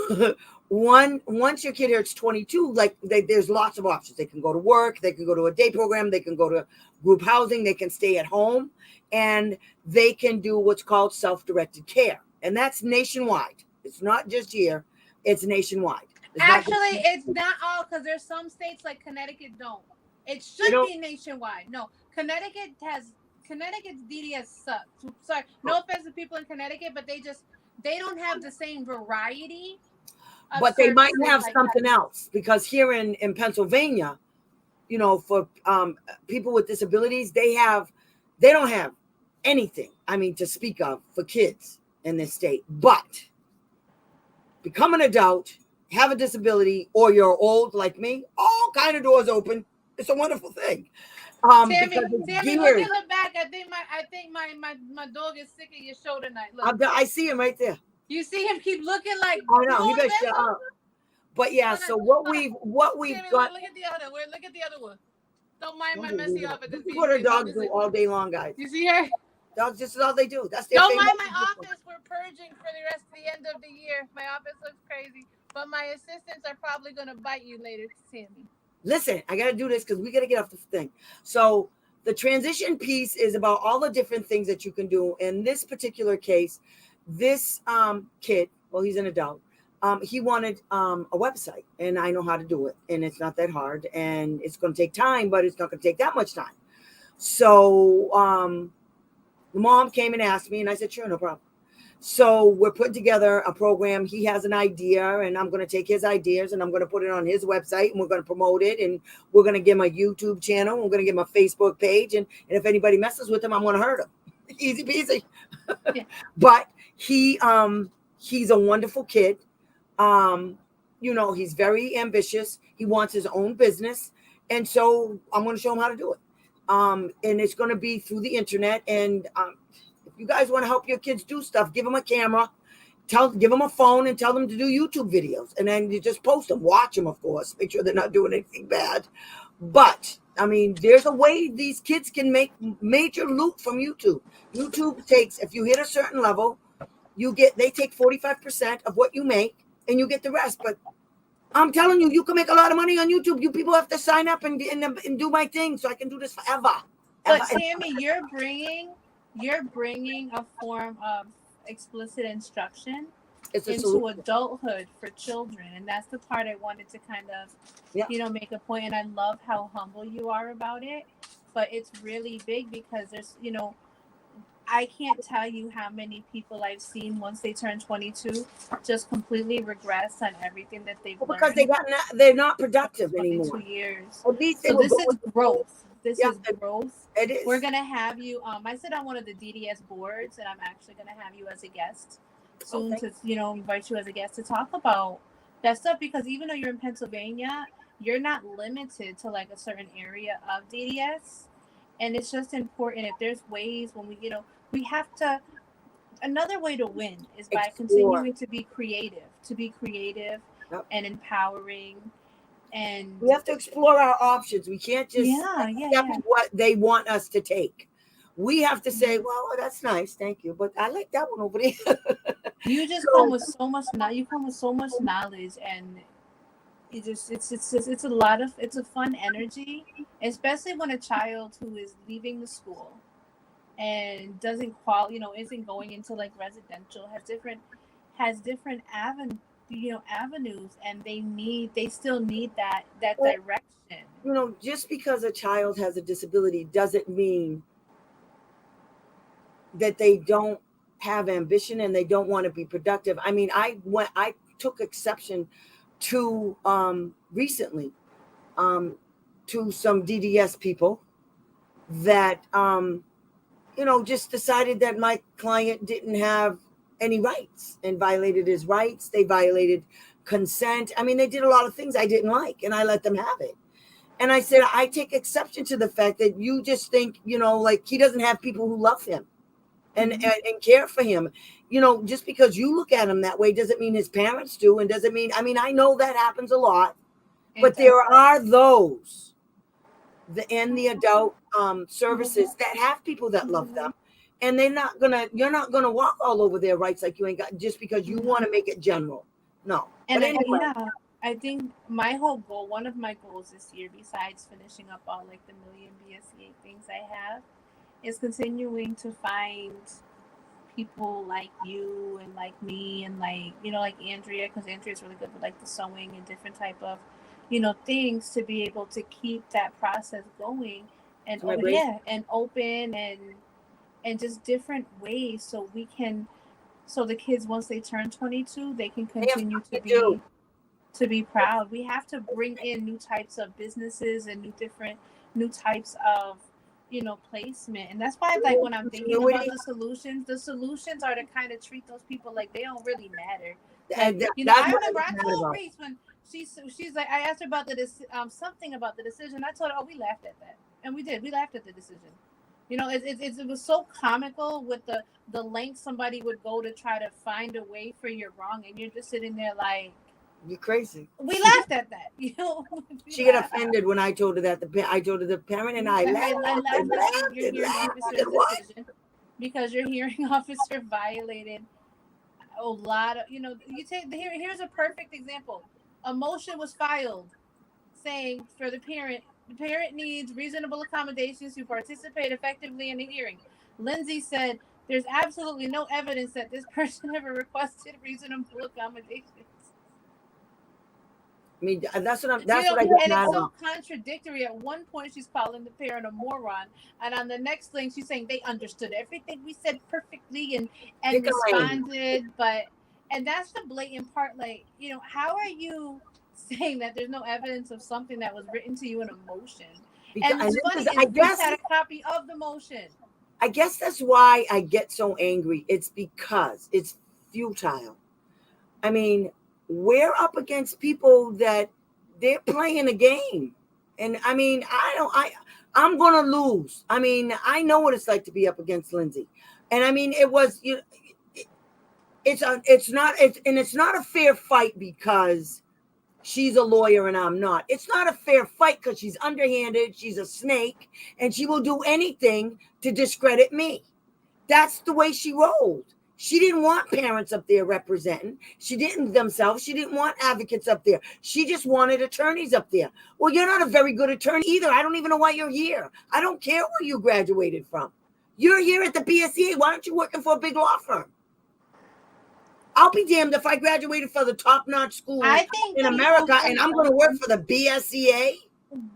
Speaker 1: once your kid hits 22, like there's lots of options. They can go to work, they can go to a day program, they can go to group housing, they can stay at home, and they can do what's called self-directed care. And that's nationwide. It's not just here, it's nationwide.
Speaker 2: Actually, it's not all, because there's some states like Connecticut don't. It should be nationwide. No, Connecticut's DDS sucks. Sorry, no offense to people in Connecticut, but they don't have the same variety.
Speaker 1: But they might have something else, because here in Pennsylvania, for people with disabilities, they don't have anything, to speak of for kids in this state. But become an adult, have a disability, or you're old like me, all kind of doors open. It's a wonderful thing.
Speaker 2: Tammy, look in the back. I think my dog is sick of your show tonight. Look.
Speaker 1: I see him right there.
Speaker 2: You see him keep looking like,
Speaker 1: I know, he better shut up. But yeah, so what we've
Speaker 2: Tammy,
Speaker 1: got.
Speaker 2: Look at the other one. Look at the other one. Don't mind my messy office.
Speaker 1: This is what our dogs do all day long, guys.
Speaker 2: You see her?
Speaker 1: Dogs, this is all they do. That's their
Speaker 2: Don't mind my office. We're purging for the rest of the end of the year. My office looks crazy, but my assistants are probably gonna bite you later, Tammy.
Speaker 1: Listen, I got to do this because we got to get off the thing. So the transition piece is about all the different things that you can do. In this particular case, this kid, well, he's an adult. He wanted a website, and I know how to do it, and it's not that hard, and it's going to take time, but it's not going to take that much time. So the mom came and asked me, and I said, sure, no problem. So we're putting together a program. He has an idea, and I'm going to take his ideas and I'm going to put it on his website, and we're going to promote it, and we're going to give him a YouTube channel. We're going to give him a Facebook page. And if anybody messes with him, I'm going to hurt him. Easy peasy. Yeah. But he's a wonderful kid. He's very ambitious. He wants his own business. And so I'm going to show him how to do it. And it's going to be through the internet. And, if you guys want to help your kids do stuff, give them a camera give them a phone and tell them to do YouTube videos, and then you just post them, watch them, of course, make sure they're not doing anything bad. But I mean, there's a way these kids can make major loot from YouTube. YouTube takes, if you hit a certain level, they take 45% of what you make, and you get the rest. But I'm telling you, you can make a lot of money on YouTube. You people have to sign up and do my thing, so I can do this forever.
Speaker 2: But Tammy, you're bringing a form of explicit instruction into adulthood for children, and that's the part I wanted to kind of make a point. And I love how humble you are about it, but it's really big because there's I can't tell you how many people I've seen once they turn 22 just completely regress on everything that they've learned
Speaker 1: because they're not productive anymore.
Speaker 2: 22 years.
Speaker 1: So this is
Speaker 2: growth. This is growth.
Speaker 1: It is.
Speaker 2: We're gonna have you. I sit on one of the DDS boards, and I'm actually gonna have you as a guest soon to invite you as a guest to talk about that stuff, because even though you're in Pennsylvania, you're not limited to like a certain area of DDS, and it's just important. If there's ways when we have to. Another way to win is by continuing to be creative, and empowering. And
Speaker 1: we have to explore our options. We can't just accept what they want us to take. We have to say, well, that's nice, thank you, but I like that one over there.
Speaker 2: You just come with so much. You come with so much knowledge, and it's a fun energy, especially when a child who is leaving the school and doesn't isn't going into like residential, has different avenues, and they still need that direction.
Speaker 1: Just because a child has a disability doesn't mean that they don't have ambition and they don't want to be productive. I mean, I took exception to recently to some DDS people that just decided that my client didn't have any rights and violated his rights. They violated consent. I mean, they did a lot of things I didn't like, and I let them have it. And I said, I take exception to the fact that you just think, like he doesn't have people who love him and care for him. Just because you look at him that way doesn't mean his parents do, and doesn't mean, I know that happens a lot, but there are those in the adult services that have people that love them. And you're not gonna walk all over their rights like you ain't got, just because you want to make it general. No.
Speaker 2: And anyway. I think one of my goals this year, besides finishing up all like the million BSEA things I have, is continuing to find people like you and like me and like Andrea, because Andrea's really good with like the sewing and different type of things, to be able to keep that process going and open and just different ways, so the kids, once they turn 22, they can continue to be proud. We have to bring in new types of businesses and new types of placement, and that's why like when I'm thinking about the solutions are to kind of treat those people like they don't really matter. Like, I remember I told Reese when she's like, I asked her about something about the decision. I told her, we laughed at that, and we laughed at the decision. It was so comical with the length somebody would go to try to find a way for your wrong, and you're just sitting there like,
Speaker 1: you're crazy.
Speaker 2: We laughed at that.
Speaker 1: She got offended when I told her that. I told her the parent, and I laughed.
Speaker 2: You're hearing officer's decision because your hearing officer violated a lot of. Here's a perfect example. A motion was filed saying for the parent needs reasonable accommodations to participate effectively in the hearing. Lindsay said there's absolutely no evidence that this person ever requested reasonable accommodations.
Speaker 1: I mean, that's what I get
Speaker 2: and
Speaker 1: mad
Speaker 2: it's so
Speaker 1: about.
Speaker 2: contradictory. At one point, she's calling the parent a moron, and on the next thing, she's saying they understood everything we said perfectly and responded. And that's the blatant part. Like, how are you saying that there's no evidence of something that was written to you in a motion? And it's funny, I guess had a copy of the motion.
Speaker 1: I guess that's why I get so angry. It's because it's futile. I mean, we're up against people that they're playing a game. And I mean, I'm going to lose. I mean, I know what it's like to be up against Lindsay. And I mean, it was, it's not a fair fight because she's a lawyer and I'm not. It's not a fair fight because she's underhanded, she's a snake, and she will do anything to discredit me. That's the way she rolled. She didn't want parents up there representing. She didn't themselves. She didn't want advocates up there. She just wanted attorneys up there. Well, you're not a very good attorney either. I don't even know why you're here. I don't care where you graduated from. You're here at the BSEA. Why aren't you working for a big law firm? I'll be damned if I graduated for the top-notch school in America and I'm going to work for the BSEA.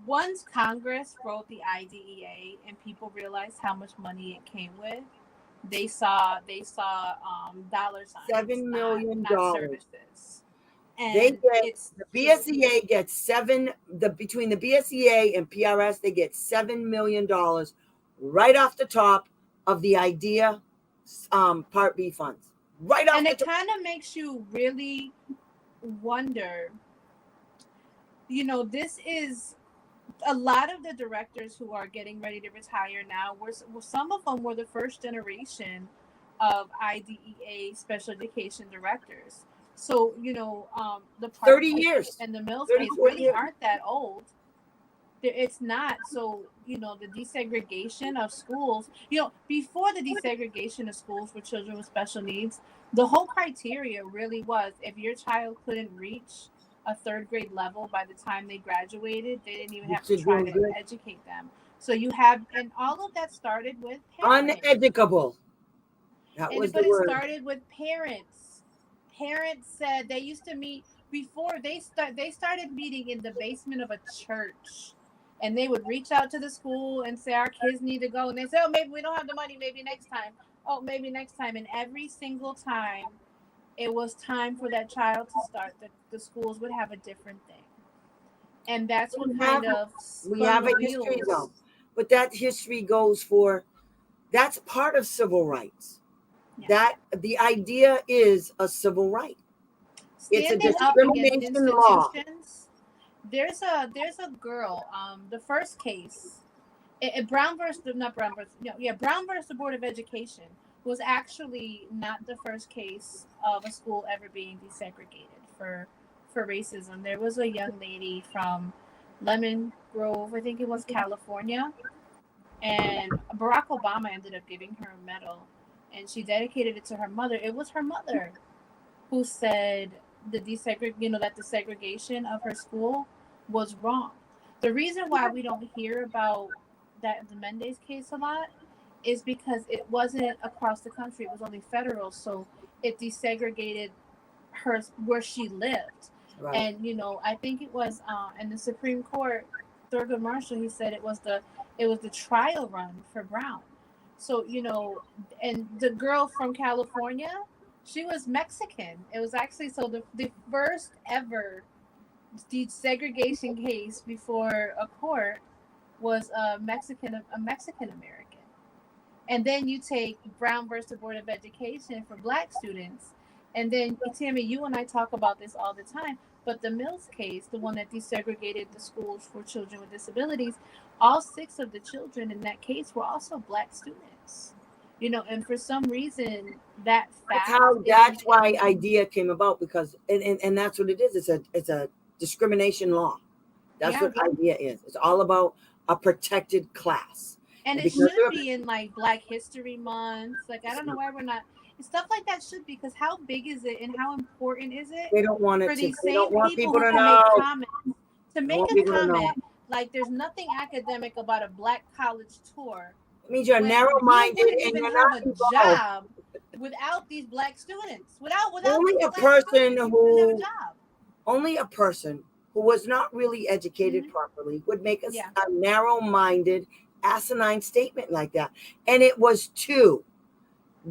Speaker 2: Once Congress wrote the IDEA and people realized how much money it came with, they saw dollar signs,
Speaker 1: $7 million.
Speaker 2: not services. And
Speaker 1: the BSEA gets between the BSEA and PRS, they get $7 million right off the top of the IDEA Part B funds. Right off
Speaker 2: and it
Speaker 1: top.
Speaker 2: kind of makes you really wonder, this is a lot of the directors who are getting ready to retire now, some of them were the first generation of IDEA special education directors. So, the
Speaker 1: 30 years
Speaker 2: and the Mills case really aren't that old. It's not. So, the desegregation of schools, before the desegregation of schools for children with special needs, the whole criteria really was if your child couldn't reach a third grade level by the time they graduated, they didn't even have to try to educate them. So and all of that started with parents.
Speaker 1: Uneducable. But it
Speaker 2: started with parents. Parents said they used to meet before they started meeting in the basement of a church. And they would reach out to the school and say, our kids need to go. And they say, oh, maybe we don't have the money. Maybe next time. Oh, maybe next time. And every single time it was time for that child to start, the schools would have a different thing. And that's what we have a
Speaker 1: history though. But that history that's part of civil rights. Yeah. That the idea is a civil right. It's a discrimination law.
Speaker 2: There's a girl, the first case, Brown versus the Board of Education was actually not the first case of a school ever being desegregated for racism. There was a young lady from Lemon Grove, I think it was California, and Barack Obama ended up giving her a medal, and she dedicated it to her mother. It was her mother who said that the segregation of her school was wrong. The reason why we don't hear about the Mendez case a lot is because it wasn't across the country. It was only federal, so it desegregated her where she lived. Right. And I think it was in the Supreme Court, Thurgood Marshall, he said it was the trial run for Brown. So and the girl from California, she was Mexican. It was actually the first ever desegregation case before a court was a Mexican American. And then you take Brown versus the Board of Education for Black students. And then, Tammy, you and I talk about this all the time, but the Mills case, the one that desegregated the schools for children with disabilities, all 6 of the children in that case were also Black students. And for some reason, that's
Speaker 1: why IDEA came about, because and that's what it is. It's a discrimination law. That's what IDEA is. It's all about a protected class.
Speaker 2: And it should be in Black History Month. I don't know why we're not. Stuff like that should be, because how big is it and how important is it?
Speaker 1: They don't want it
Speaker 2: for these
Speaker 1: They don't want
Speaker 2: people
Speaker 1: people to
Speaker 2: know.
Speaker 1: know.
Speaker 2: Make comments, to make a comment there's nothing academic about a Black college tour.
Speaker 1: It means you're narrow-minded and you're not
Speaker 2: a job without these Black students. Without
Speaker 1: only a person who was not really educated properly would make a narrow-minded, asinine statement like that. And it was to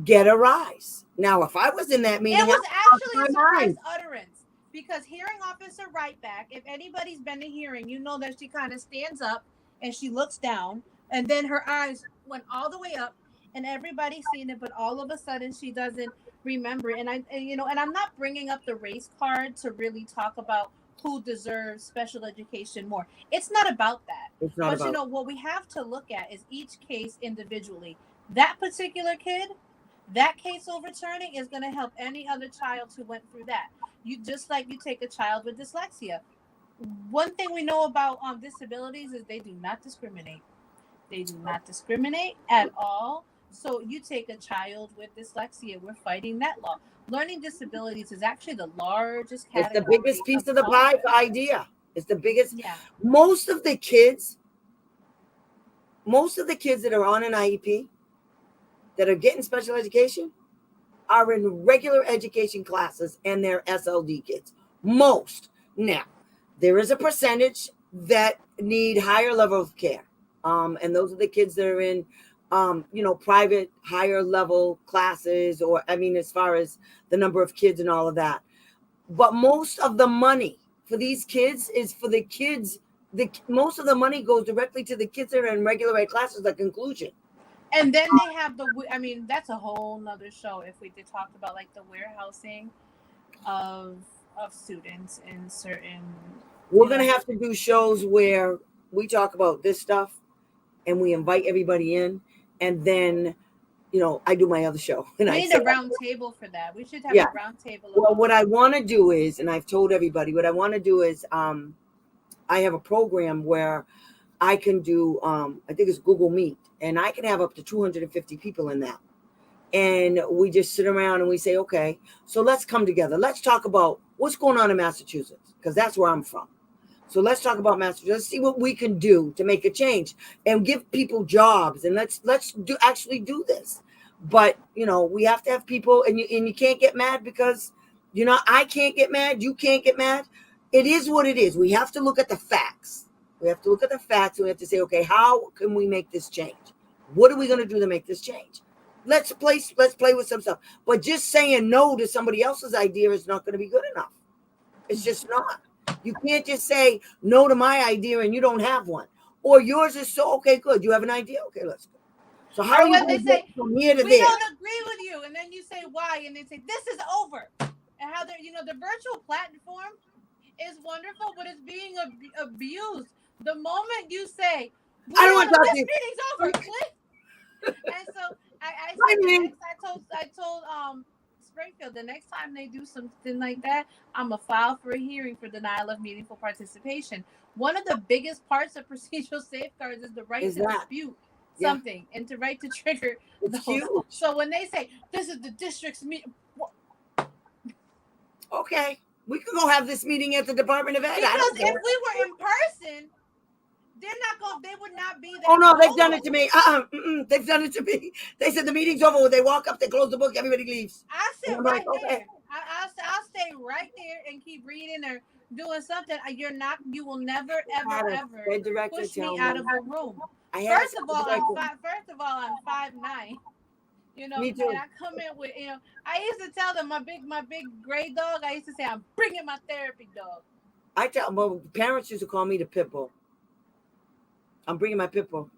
Speaker 1: get a rise. Now, if I was in that meeting,
Speaker 2: it was actually a surprise utterance, because hearing officer Wrightback, if anybody's been to hearing, that she kind of stands up and she looks down, and then her eyes went all the way up, and everybody's seen it, but all of a sudden she doesn't remember it. And I'm not bringing up the race card to really talk about who deserves special education more. It's not about that. What we have to look at is each case individually. That particular kid That case overturning is going to help any other child who went through that. You just like you take a child with dyslexia. One thing we know about disabilities is they do not discriminate. They do not discriminate at all. So you take a child with dyslexia, we're fighting that law. Learning disabilities is actually the largest
Speaker 1: It's the
Speaker 2: category
Speaker 1: biggest piece of the
Speaker 2: software.
Speaker 1: pie for idea. It's the biggest.
Speaker 2: Yeah.
Speaker 1: Most of the kids that are on an IEP that are getting special education are in regular education classes and they're SLD kids. Most. Now, there is a percentage that need higher level of care. And those are the kids that are in private higher level classes, or as far as the number of kids and all of that. But most of the money for these kids is for the kids. Most of the money goes directly to the kids that are in regular ed classes, like inclusion.
Speaker 2: And then they have that's a whole nother show if we did talk about like the warehousing of students in certain.
Speaker 1: We're going to have to do shows where we talk about this stuff and we invite everybody in, and then I do my other show. And
Speaker 2: we need a round table for that. We should have a round table.
Speaker 1: Well, what I want to do is, and I've told everybody, what I want to do is I have a program where I can do, I think it's Google Meet, and I can have up to 250 people in that. And we just sit around and we say, okay, so let's come together. Let's talk about what's going on in Massachusetts, because that's where I'm from. So let's talk about Massachusetts. Let's see what we can do to make a change and give people jobs. And let's actually do this. But, we have to have people, and you can't get mad because, I can't get mad. You can't get mad. It is what it is. We have to look at the facts. We have to look at the facts. And we have to say, okay, how can we make this change? What are we going to do to make this change? Let's play with some stuff. But just saying no to somebody else's idea is not going to be good enough. It's just not. You can't just say no to my idea and you don't have one. Or yours is so, okay, good. You have an idea? Okay, let's go. So how do you
Speaker 2: say
Speaker 1: from here to
Speaker 2: we
Speaker 1: there?
Speaker 2: don't agree with you, and then you say why, and they say this is over. And how they're the virtual platform is wonderful, but it's being abused. The moment you say
Speaker 1: I don't want to talk to you.
Speaker 2: This meeting's over, click. And so I told Springfield the next time they do something like that, I'm gonna file for a hearing for denial of meaningful participation. One of the biggest parts of procedural safeguards is the right to dispute something and the right to trigger those. So when they say this is the district's meeting,
Speaker 1: okay, we could go have this meeting at the Department of Ed.
Speaker 2: Because if we were in person, they're not going. They would not be there.
Speaker 1: Oh no, they've done it to me. They've done it to me. They said the meeting's over. When they walk up, they close the book. Everybody leaves.
Speaker 2: I sit right there. Okay. I'll stay right there and keep reading or doing something. You will never ever push me out of a room. First of all, I'm 5'9".
Speaker 1: Me too.
Speaker 2: And I come in with I used to tell them my big gray dog. I used to say I'm bringing my therapy dog.
Speaker 1: I tell parents used to call me the pit bull. I'm bringing my pit bull.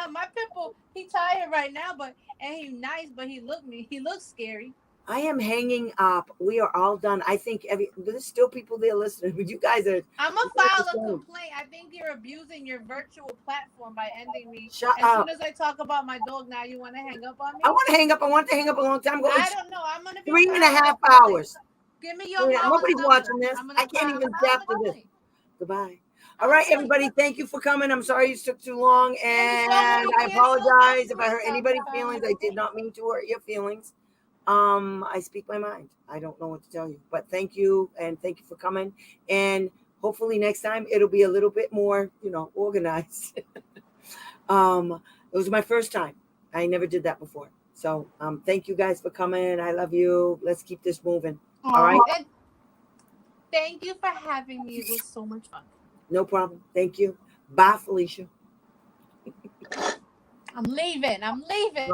Speaker 2: My pit bull, he tired right now, and he nice, but he looks scary.
Speaker 1: I am hanging up. We are all done. I think there's still people there listening, but you guys are.
Speaker 2: I'm gonna file a complaint. I think you're abusing your virtual platform by ending me.
Speaker 1: Shut up.
Speaker 2: As soon as I talk about my dog, now you want to hang up on me?
Speaker 1: I want to hang up. I wanted to hang up a long time ago.
Speaker 2: I don't know. I'm gonna be
Speaker 1: 3.5 hours.
Speaker 2: Give me your
Speaker 1: nobody's watching this. I can't even tap to this. Goodbye. All right, everybody. Thank you for coming. I'm sorry it took too long, and I apologize if I hurt anybody's feelings. I did not mean to hurt your feelings. I speak my mind. I don't know what to tell you, but thank you, and thank you for coming. And hopefully next time it'll be a little bit more, organized. It was my first time. I never did that before. So thank you guys for coming. I love you. Let's keep this moving. All right.
Speaker 2: And thank you for having me. It was so much fun.
Speaker 1: No problem. Thank you. Bye, Felicia.
Speaker 2: I'm leaving.